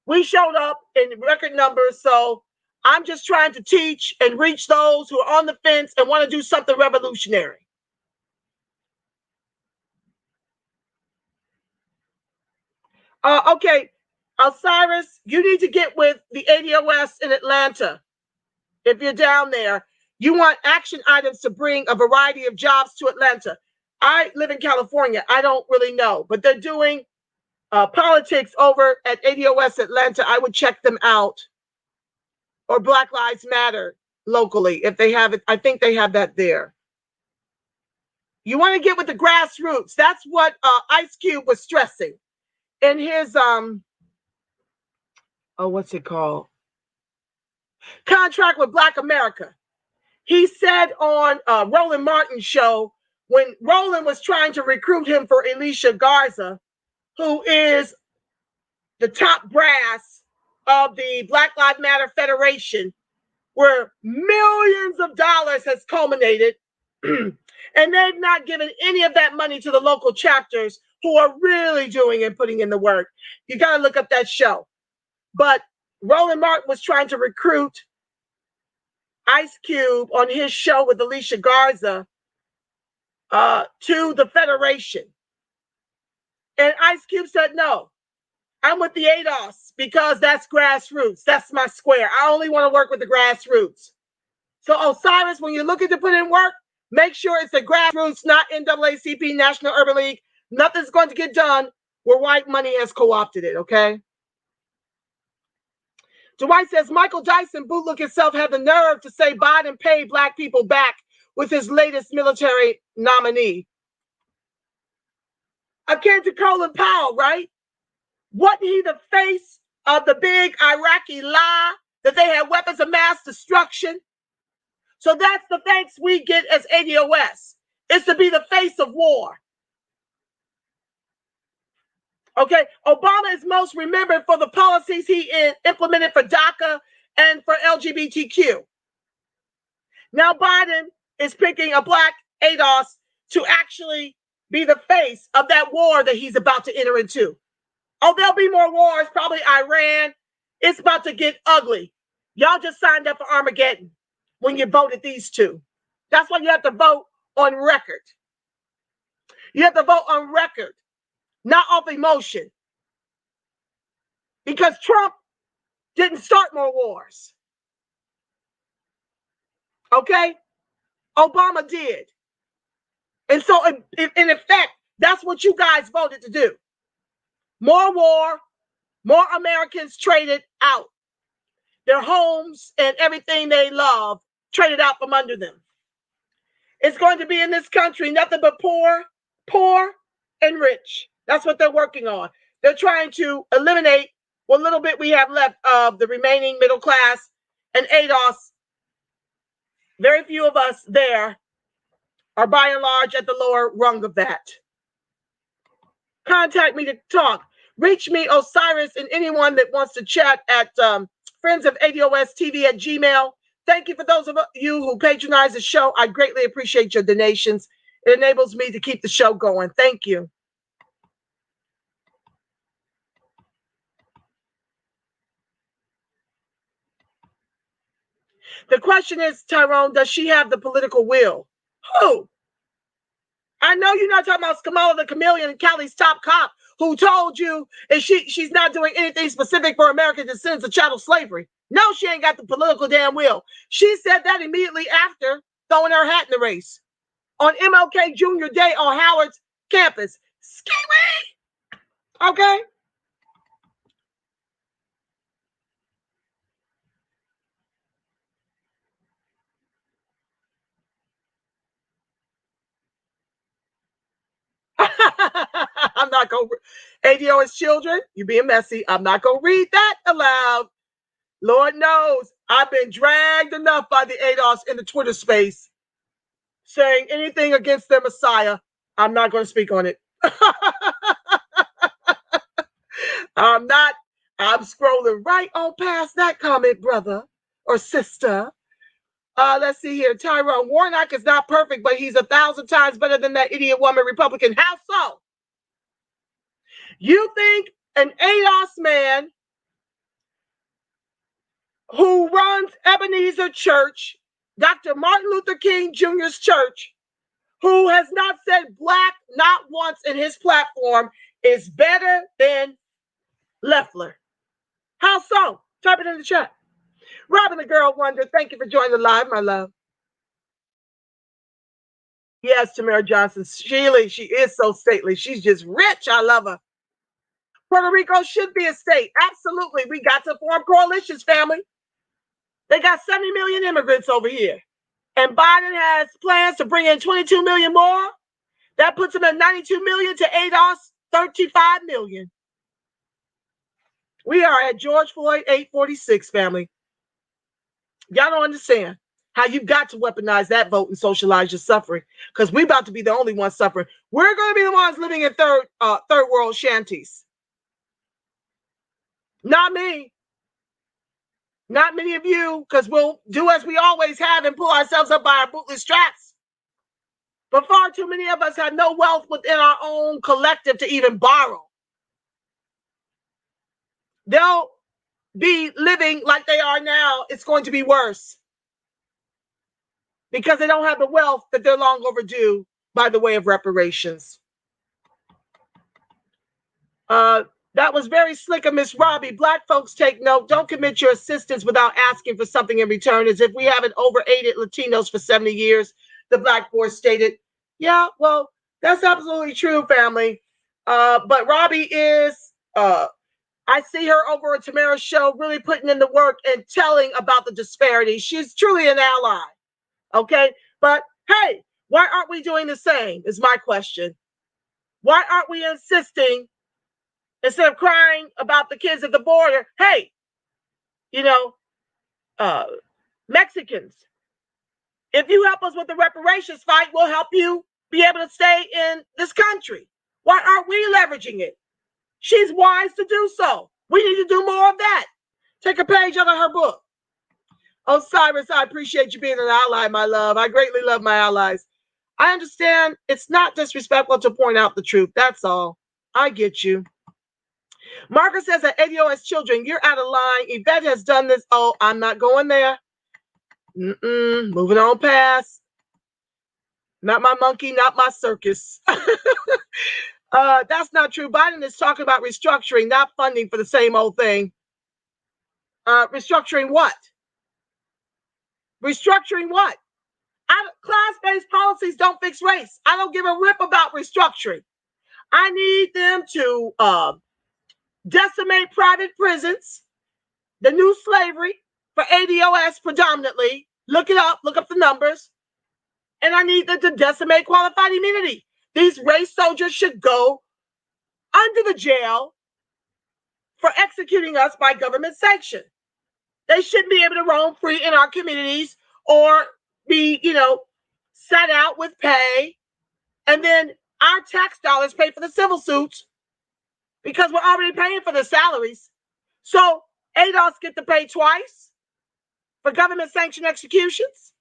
We showed up in record numbers, so I'm just trying to teach and reach those who are on the fence and want to do something revolutionary. Okay, Osiris, you need to get with the ADOS in Atlanta. If you're down there, you want action items to bring a variety of jobs to Atlanta. I live in California. I don't really know, but they're doing politics over at ADOS Atlanta. I would check them out. Or Black Lives Matter locally, if they have it. I think they have that there. You want to get with the grassroots. That's what Ice Cube was stressing in his what's it called? Contract with Black America. He said on Roland Martin's show, when Roland was trying to recruit him for Alicia Garza, who is the top brass of the Black Lives Matter Federation, where millions of dollars has culminated, and And they've not given any of that money to the local chapters who are really doing and putting in the work. You got to look up that show. But Roland Martin was trying to recruit Ice Cube on his show with Alicia Garza to the Federation. And Ice Cube said, no, I'm with the ADOS because that's grassroots. That's my square. I only want to work with the grassroots. So Osiris, when you're looking to put in work, make sure it's the grassroots, not NAACP, National Urban League. Nothing's going to get done where white money has co-opted it, okay? Dwight says, Michael Dyson, bootlook himself, had the nerve to say Biden paid black people back with his latest military nominee. Akin to Colin Powell, right? Wasn't he the face of the big Iraqi lie that they had weapons of mass destruction? So that's the thanks we get as ADOS. It's to be the face of war. Okay, Obama is most remembered for the policies he implemented for DACA and for LGBTQ. Now Biden is picking a black ADOS to actually be the face of that war that he's about to enter into. Oh, there'll be more wars, probably Iran. It's about to get ugly. Y'all just signed up for Armageddon when you voted these two. That's why you have to vote on record. You have to vote on record, not off emotion. Because Trump didn't start more wars. Okay? Obama did. And so, in effect, that's what you guys voted to do. More war, more Americans traded out. Their homes and everything they love traded out from under them. It's going to be in this country nothing but poor, poor, and rich. That's what they're working on. They're trying to eliminate what little bit we have left of the remaining middle class and ADOS. Very few of us there are by and large at the lower rung of that. Contact me to talk. Reach me, Osiris, and anyone that wants to chat at Friends of ADOS TV at Gmail. Thank you for those of you who patronize the show. I greatly appreciate your donations. It enables me to keep the show going. Thank you. The question is, Tyrone, does she have the political will? Who? I know you're not talking about Kamala the Chameleon and Callie's top cop who told you and she's not doing anything specific for American descendants of chattel slavery. No, she ain't got the political damn will. She said that immediately after throwing her hat in the race on MLK Jr. Day on Howard's campus. Ski-wee! Okay? I'm not going to, ADOS children, you being messy. I'm not going to read that aloud. Lord knows I've been dragged enough by the ADOS in the Twitter space saying anything against their Messiah. I'm not going to speak on it. I'm scrolling right on past that comment, brother or sister. Let's see here. Tyrone Warnock is not perfect, but he's 1,000 times better than that idiot woman Republican. How so? You think an ADOS man who runs Ebenezer Church, Dr. Martin Luther King Jr.'s church, who has not said black not once in his platform, is better than Loeffler? How so? Type it in the chat. Robin the Girl Wonder, thank you for joining the live, my love. Yes, Tamara Johnson. She is so stately. She's just rich. I love her. Puerto Rico should be a state. Absolutely. We got to form coalitions, family. They got 70 million immigrants over here. And Biden has plans to bring in 22 million more. That puts him at 92 million to ADOS, 35 million. We are at George Floyd 846, family. Y'all don't understand how you've got to weaponize that vote and socialize your suffering, because we're about to be the only ones suffering. We're going to be the ones living in third world shanties. Not me. Not many of you, because we'll do as we always have and pull ourselves up by our bootless straps. But far too many of us have no wealth within our own collective to even borrow. They'll be living like they are now. It's going to be worse because they don't have the wealth that they're long overdue by the way of reparations. That was very slick of Miss Robbie. Black folks take note. Don't commit your assistance without asking for something in return, as if we haven't overaided Latinos for 70 years, the Black Board stated. Yeah, well, that's absolutely true, family. But Robbie is, I see her over at Tamara's show really putting in the work and telling about the disparity. She's truly an ally, okay? But hey, why aren't we doing the same is my question. Why aren't we insisting, instead of crying about the kids at the border, hey, Mexicans, if you help us with the reparations fight, we'll help you be able to stay in this country. Why aren't we leveraging it? She's wise to do so. We need to do more of that. Take a page out of her book. Oh, Cyrus, I appreciate you being an ally, my love. I greatly love my allies. I understand it's not disrespectful to point out the truth. That's all. I get you. Margaret says that ADOS children, you're out of line. Yvette has done this. Oh, I'm not going there. Moving on past. Not my monkey, not my circus. That's not true. Biden is talking about restructuring, not funding for the same old thing. Restructuring what? Restructuring what? Class-based policies don't fix race. I don't give a rip about restructuring. I need them to decimate private prisons, the new slavery for ADOS predominantly. Look it up, look up the numbers. And I need them to decimate qualified immunity. These race soldiers should go under the jail for executing us by government sanction. They shouldn't be able to roam free in our communities or be, set out with pay. And then our tax dollars pay for the civil suits because we're already paying for their salaries. So ADOS get to pay twice for government sanctioned executions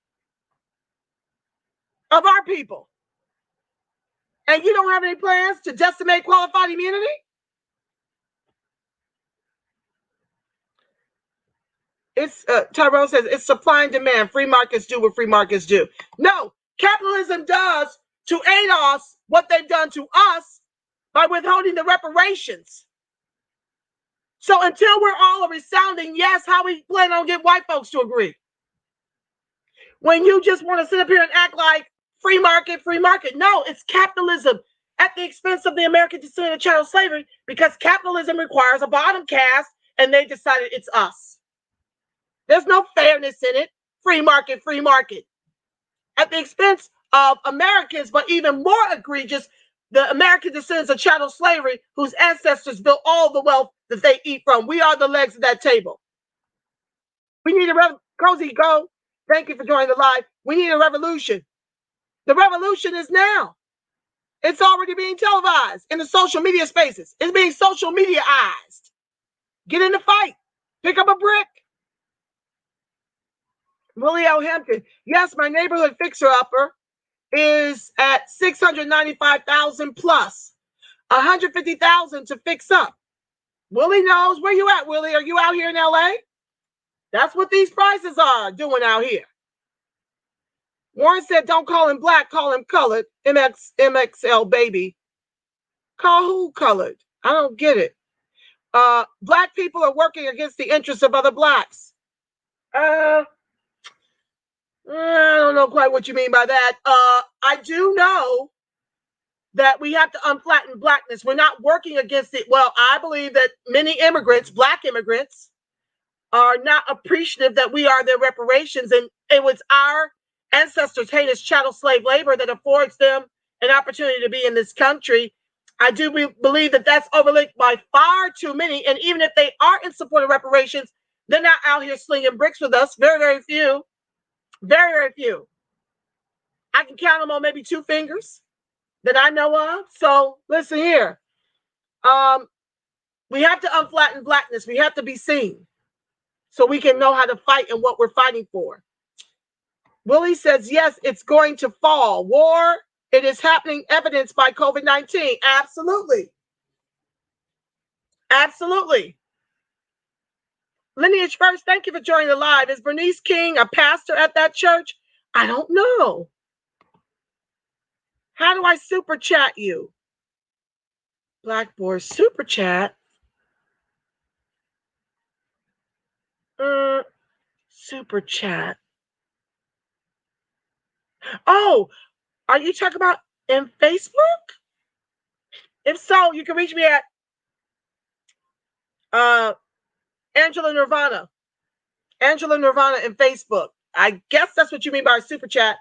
of our people. And you don't have any plans to decimate qualified immunity? It's Tyrone says it's supply and demand. Free markets do what free markets do. No, capitalism does to ADOS what they've done to us by withholding the reparations. So until we're all a resounding yes, how we plan on getting white folks to agree? When you just want to sit up here and act like free market, free market. No, it's capitalism at the expense of the American descendant of chattel slavery, because capitalism requires a bottom caste and they decided it's us. There's no fairness in it. Free market, free market. At the expense of Americans, but even more egregious, the American descendants of chattel slavery, whose ancestors built all the wealth that they eat from. We are the legs of that table. We need a Cozy, go. Thank you for joining the live. We need a revolution. The revolution is now. It's already being televised in the social media spaces. It's being social mediaized. Get in the fight. Pick up a brick. Willie L. Hampton. Yes, my neighborhood fixer-upper is at $695,000 plus $150,000 to fix up. Willie knows. Where you at, Willie? Are you out here in LA? That's what these prices are doing out here. Warren said, don't call him black, call him colored. MXL baby. Call who colored? I don't get it. Black people are working against the interests of other blacks. I don't know quite what you mean by that. I do know that we have to unflatten blackness. We're not working against it. Well, I believe that many immigrants, black immigrants, are not appreciative that we are their reparations. And it was our ancestors' heinous chattel slave labor that affords them an opportunity to be in this country. I do believe that that's overlooked by far too many. And even if they are in support of reparations, they're not out here slinging bricks with us. Very, very few. Very, very few. I can count them on maybe two fingers that I know of. So listen here. We have to unflatten blackness. We have to be seen so we can know how to fight and what we're fighting for. Willie says, yes, it's going to fall. War it is happening, evidenced by COVID-19. Absolutely. Absolutely. Lineage First, thank you for joining the live. Is Bernice King a pastor at that church? I don't know. How do I super chat you? Blackboard super chat. Super chat. Oh, are you talking about in Facebook? If so, you can reach me at Angela Nirvana. Angela Nirvana in Facebook. I guess that's what you mean by super chat.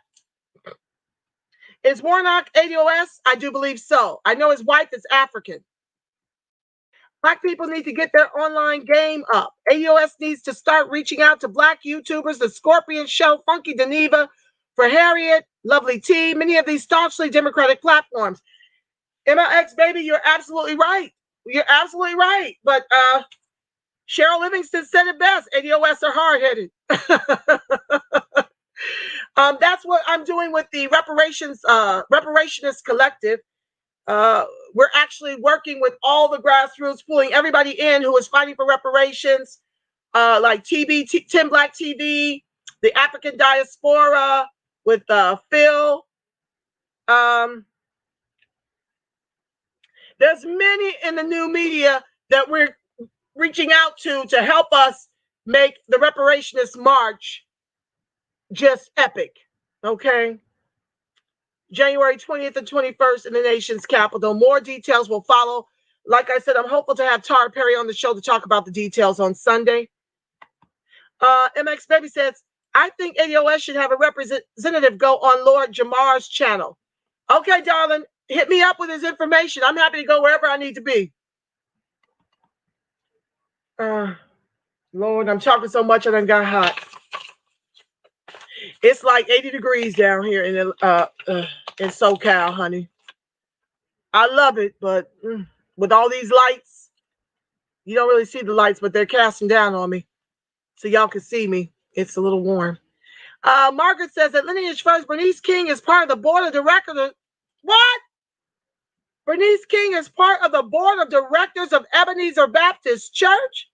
Is Warnock ADOS? I do believe so. I know his wife is African. Black people need to get their online game up. ADOS needs to start reaching out to Black YouTubers, The Scorpion Show, Funky Deneva, For Harriet, Lovely T, many of these staunchly Democratic platforms. MLX, baby, you're absolutely right. You're absolutely right. But Cheryl Livingston said it best. ADOS are hard-headed. That's what I'm doing with the Reparationist Collective. We're actually working with all the grassroots, pulling everybody in who is fighting for reparations, like Tim Black TV, the African Diaspora with Phil. There's many in the new media that we're reaching out to help us make the reparationist march just epic. Okay. January 20th and 21st in the nation's capital. More details will follow. Like I said, I'm hopeful to have Tara Perry on the show to talk about the details on Sunday. MX Baby says, I think ADOS should have a representative go on Lord Jamar's channel. Okay, darling, hit me up with his information. I'm happy to go wherever I need to be. Lord, I'm talking so much I done got hot. It's like 80 degrees down here in SoCal, honey. I love it, but with all these lights, you don't really see the lights, but they're casting down on me. So y'all can see me. It's a little warm. Margaret says that Lineage First, Bernice King is part of the board of directors. What? Bernice King is part of the board of directors of Ebenezer Baptist Church?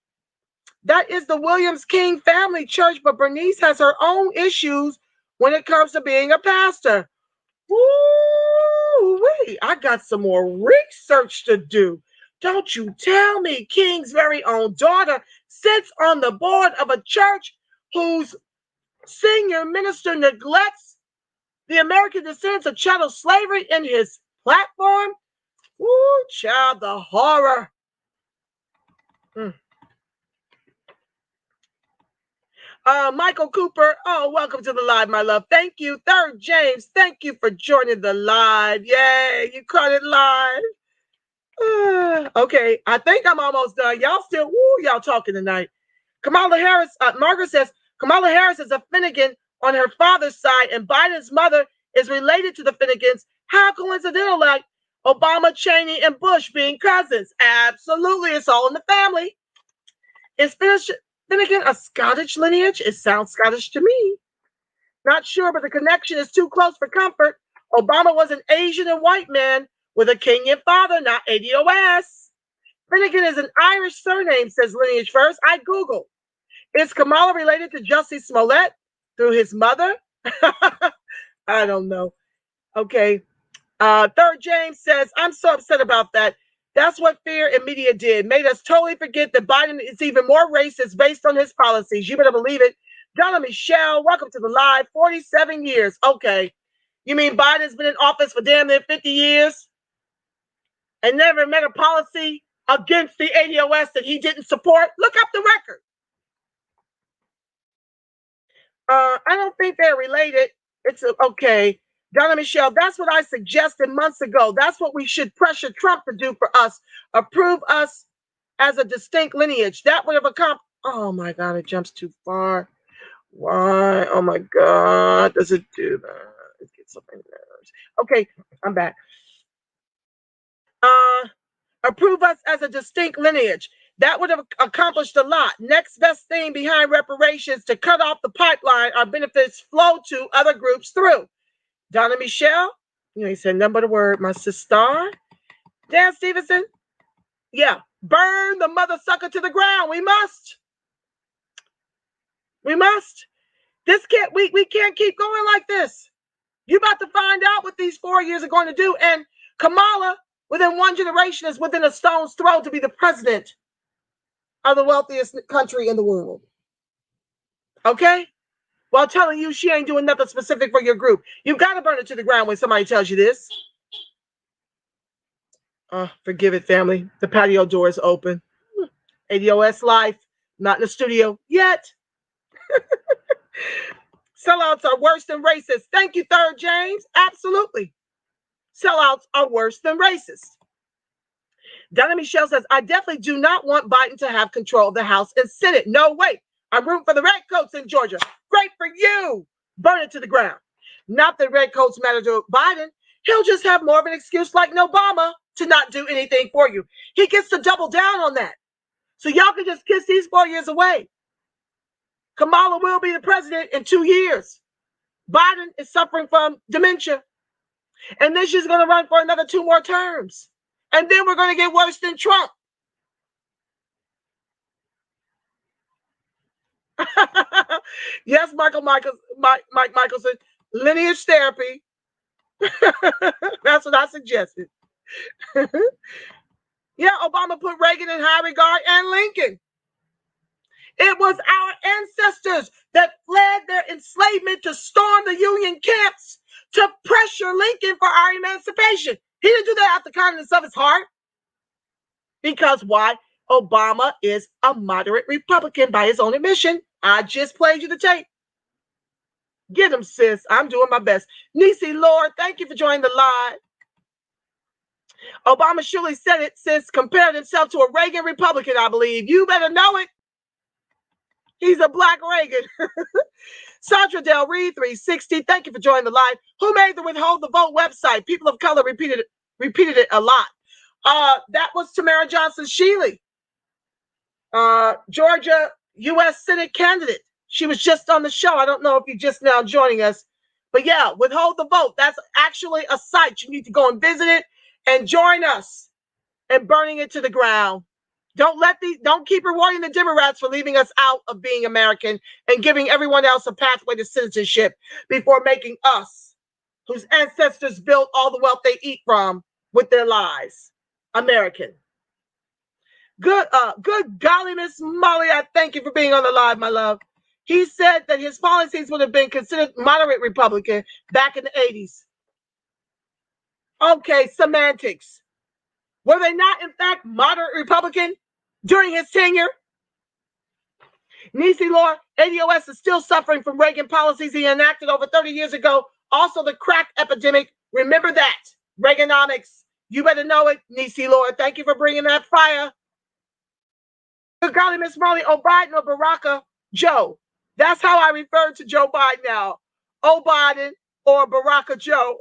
That is the Williams King family church, but Bernice has her own issues when it comes to being a pastor. Woo-wee, I got some more research to do. Don't you tell me King's very own daughter sits on the board of a church whose senior minister neglects the American descendants of chattel slavery in his platform? Woo, child, the horror. Michael Cooper, oh, welcome to the live, my love. Thank you. Third James, thank you for joining the live. Yay, you caught it live. Okay, I think I'm almost done. Y'all still, y'all talking tonight. Kamala Harris, Margaret says, Kamala Harris is a Finnegan on her father's side, and Biden's mother is related to the Finnegans. How coincidental, like Obama, Cheney, and Bush being cousins. Absolutely, it's all in the family. Is Finnegan a Scottish lineage? It sounds Scottish to me. Not sure, but the connection is too close for comfort. Obama was an Asian and white man with a Kenyan father, not ADOS. Finnegan is an Irish surname, says Lineage First. I Googled. Is Kamala related to Jussie Smollett through his mother? I don't know. Okay. Third James says, I'm so upset about that. That's what fear and media did. Made us totally forget that Biden is even more racist based on his policies. You better believe it. Donna Michelle, welcome to the live. 47 years. Okay. You mean Biden's been in office for damn near 50 years and never made a policy against the ADOS that he didn't support? Look up the record. I don't think they're related. It's okay. Donna Michelle, that's what I suggested months ago. That's what we should pressure Trump to do for us. Approve us as a distinct lineage. That would have accomplished. Oh my God, it jumps too far. Why? Oh my God, does it do that? It gets something nerves. Okay, I'm back. Approve us as a distinct lineage. That would have accomplished a lot. Next best thing behind reparations to cut off the pipeline our benefits flow to other groups through. Donna Michelle, You ain't said nothing but a word, my sister. Dan Stevenson. Yeah. Burn the mother sucker to the ground. We must. We must. This can't, we can't keep going like this. You're about to find out what these 4 years are going to do. And Kamala, within one generation, is within a stone's throw to be the president of the wealthiest country in the world. Okay? While telling you she ain't doing nothing specific for your group. You've got to burn it to the ground when somebody tells you this. Forgive it, family. The patio door is open. ADOS Life, not in the studio yet. Sellouts are worse than racists. Thank you, Third James. Absolutely. Sellouts are worse than racist. Donna Michelle says, I definitely do not want Biden to have control of the House and Senate. No way. I'm rooting for the redcoats in Georgia. Great for you. Burn it to the ground. Not that redcoats matter to Biden. He'll just have more of an excuse like Obama to not do anything for you. He gets to double down on that. So y'all can just kiss these 4 years away. Kamala will be the president in 2 years. Biden is suffering from dementia. And then she's going to run for another 2 more terms. And then we're going to get worse than Trump. Yes, Mike Michelson, lineage therapy. That's what I suggested. Yeah, Obama put Reagan in high regard and Lincoln. It was our ancestors that fled their enslavement to storm the Union camps to pressure Lincoln for our emancipation. He didn't do that out the kindness of his heart. Because why? Obama is a moderate Republican by his own admission. I just played you the tape. Get him, sis. I'm doing my best. Niecy Lord, thank you for joining the live. Obama surely said it, sis, compared himself to a Reagan Republican, I believe. You better know it. He's a black Reagan. Sandra Del Reed, 360. Thank you for joining the live. Who made the Withhold the Vote website? People of color repeated it a lot. That was Tamara Johnson-Shealy, Georgia U.S. Senate candidate. She was just on the show. I don't know if you're just now joining us. But yeah, Withhold the Vote. That's actually a site. You need to go and visit it and join us in burning it to the ground. Don't keep rewarding the Democrats for leaving us out of being American and giving everyone else a pathway to citizenship before making us, whose ancestors built all the wealth they eat from with their lies, American. Good golly, Miss Molly, I thank you for being on the live, my love. He said that his policies would have been considered moderate Republican back in the 80s. Okay, semantics. Were they not, in fact, moderate Republican during his tenure? Niecy Lord, ADOS is still suffering from Reagan policies he enacted over 30 years ago. Also, the crack epidemic. Remember that. Reaganomics. You better know it, Niecy Lord. Thank you for bringing that fire. Good golly, Miss Molly, Biden or Barack Joe. That's how I refer to Joe Biden now. Biden or Barack Joe.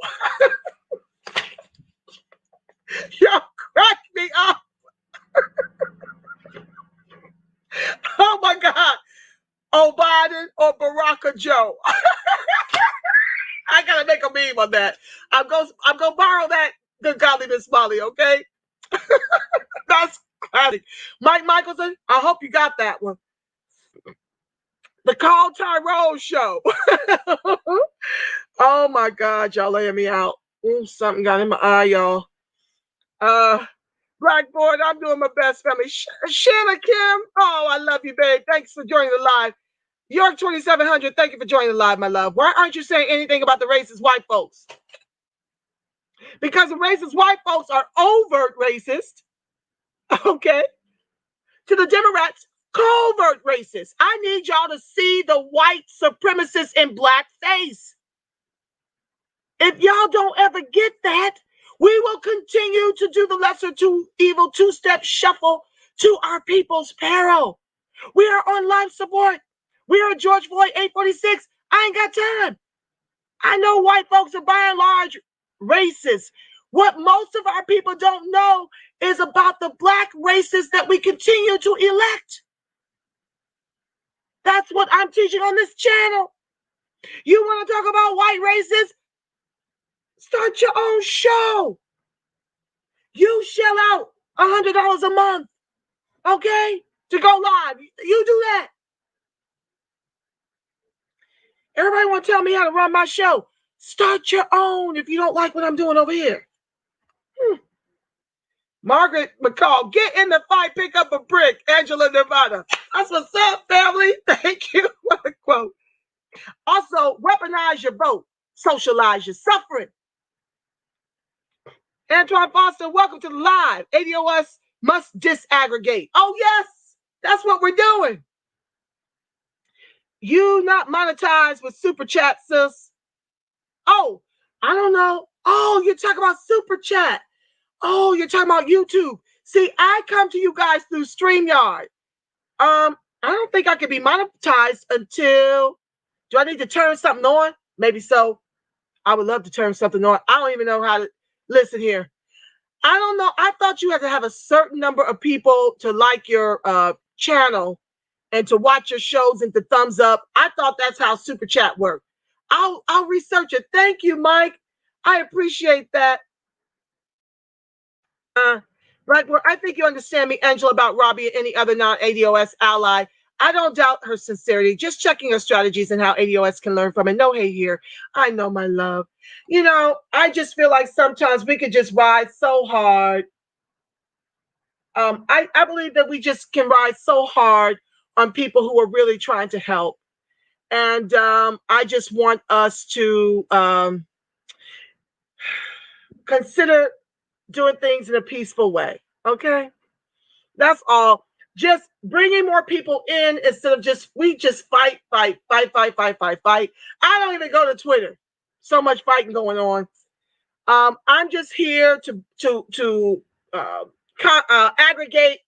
Y'all crack me up. Oh my God. Biden or Barack Joe. I gotta make a meme on that. I'm gonna borrow that, good golly, Miss Molly, okay? That's classic. Mike Michelson, I hope you got that one. The Carl Tyrone Show. Oh my God, y'all laying me out. Something got in my eye, y'all. Blackboard, I'm doing my best, family. Shanna Kim, oh, I love you, babe. Thanks for joining the live. York 2700, thank you for joining the live, my love. Why aren't you saying anything about the racist white folks? Because the racist white folks are overt racist, okay? To the Democrats, covert racist. I need y'all to see the white supremacists in blackface. If y'all don't ever get that, we will continue to do the lesser two evil two-step shuffle to our people's peril. We are on life support. We are George Floyd 846. I ain't got time. I know white folks are by and large racist. What most of our people don't know is about the black racists that we continue to elect. That's what I'm teaching on this channel. You want to talk about white racists? Start your own show. You shell out $100 a month, okay, to go live. You do that. Everybody want to tell me how to run my show. Start your own if you don't like what I'm doing over here. Margaret McCall, get in the fight, pick up a brick. Angela Nevada. That's what's up, family. Thank you for the quote. Also, weaponize your vote. Socialize your suffering. Antoine Foster, welcome to the live. ADOS must disaggregate. Oh, yes, that's what we're doing. You not monetized with Super Chat, sis. Oh, I don't know. Oh, you're talking about Super Chat. Oh, you're talking about YouTube. See, I come to you guys through StreamYard. I don't think I can be monetized until, do I need to turn something on? Maybe so. I would love to turn something on. I don't even know how to, listen here. I don't know. I thought you had to have a certain number of people to like your channel and to watch your shows and to thumbs up. I thought that's how Super Chat worked. I'll research it. Thank you, Mike. I appreciate that. Right, well, I think you understand me, Angela, about Robbie and any other non-ADOS ally. I don't doubt her sincerity, just checking her strategies and how ADOS can learn from it. No hate here. I know, my love. You know, I just feel like sometimes we could just ride so hard. I believe that we just can ride so hard on people who are really trying to help. And I just want us to consider doing things in a peaceful way. Okay? That's all. Just bringing more people in instead of we just fight. I don't even go to Twitter. So much fighting going on. I'm just here to aggregate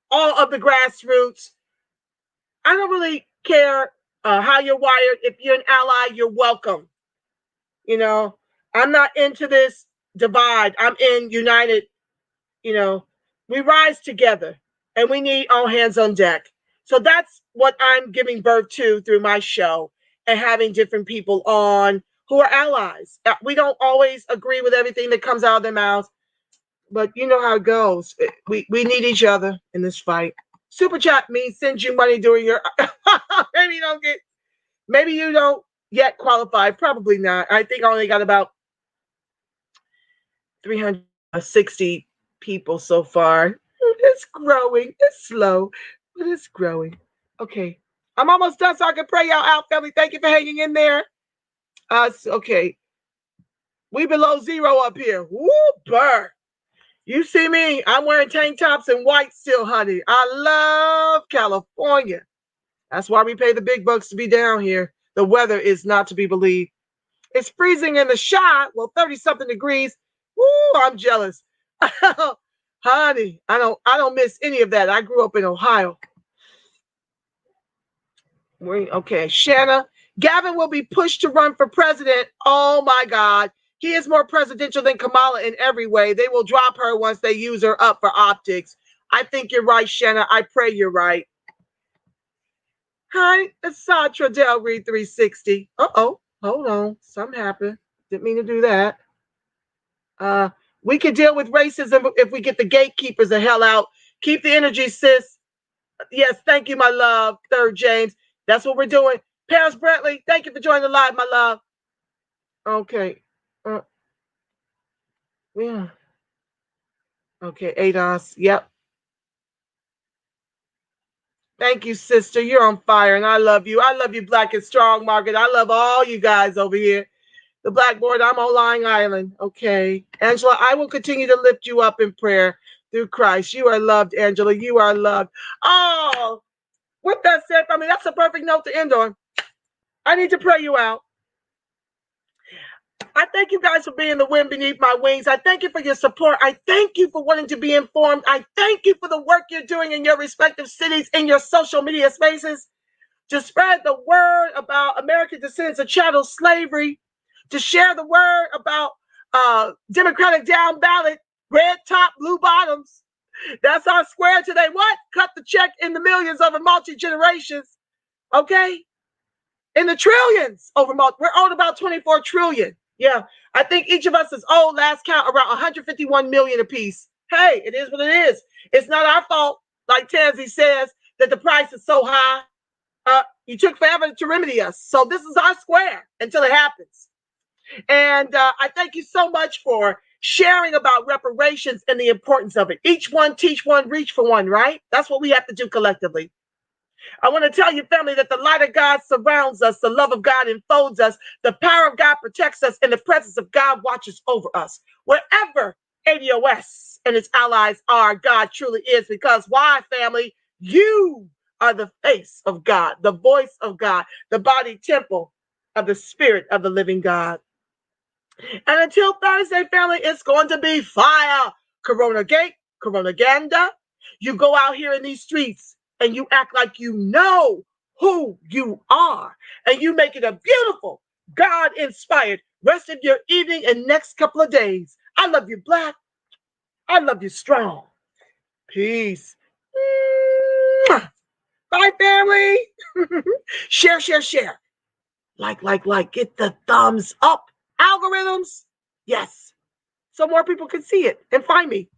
all of the grassroots. I don't really care how you're wired. If you're an ally, you're welcome. You know, I'm not into this divide. I'm in united. You know, we rise together. And we need all hands on deck. So that's what I'm giving birth to through my show and having different people on who are allies. We don't always agree with everything that comes out of their mouths, but you know how it goes. We need each other in this fight. Super chat means send you money during your maybe you don't yet qualify. Probably not. I think I only got about 360 people so far. It's growing. It's slow, but it's growing. Okay. I'm almost done so I can pray y'all out, family. Thank you for hanging in there. Okay. We below zero up here. Woo, burr. You see me? I'm wearing tank tops and white still, honey. I love California. That's why we pay the big bucks to be down here. The weather is not to be believed. It's freezing in the shot. Well, 30-something degrees. Woo, I'm jealous. Honey, I don't miss any of that. I grew up in Ohio. Okay, Shanna. Gavin will be pushed to run for president. Oh my God. He is more presidential than Kamala in every way. They will drop her once they use her up for optics. I think you're right, Shanna. I pray you're right. Hi, it's Satra Del Reed 360. Uh-oh. Hold on. Something happened. Didn't mean to do that. We can deal with racism if we get the gatekeepers the hell out. Keep the energy, sis. Yes, thank you, my love. Third James. That's what we're doing. Paris Brantley, thank you for joining the live, my love. Okay. Yeah. Okay, ADOS. Yep. Thank you, sister. You're on fire, and I love you. I love you, Black and Strong, Margaret. I love all you guys over here. The Blackboard, I'm on Long Island. Okay. Angela, I will continue to lift you up in prayer through Christ. You are loved, Angela. You are loved. Oh, with that said, I mean, that's a perfect note to end on. I need to pray you out. I thank you guys for being the wind beneath my wings. I thank you for your support. I thank you for wanting to be informed. I thank you for the work you're doing in your respective cities, in your social media spaces, to spread the word about American descendants of chattel slavery, to share the word about Democratic down ballot, red top, blue bottoms. That's our square today. What? Cut the check in the millions over multi-generations. Okay? In the trillions over we're owed about 24 trillion. Yeah, I think each of us is owed, last count, around 151 million apiece. Hey, it is what it is. It's not our fault, like Tansy says, that the price is so high. You took forever to remedy us. So this is our square until it happens. And I thank you so much for sharing about reparations and the importance of it. Each one, teach one, reach for one, right? That's what we have to do collectively. I want to tell you, family, that the light of God surrounds us, the love of God enfolds us, the power of God protects us, and the presence of God watches over us. Wherever ADOS and its allies are, God truly is. Because why, family? You are the face of God, the voice of God, the body temple of the Spirit of the living God. And until Thursday, family, it's going to be fire. Corona Gate, Corona Ganda. You go out here in these streets and you act like you know who you are. And you make it a beautiful, God-inspired rest of your evening and next couple of days. I love you, Black. I love you, strong. Peace. Bye, family. Share, share, share. Like. Get the thumbs up. Algorithms. Yes. So more people can see it and find me.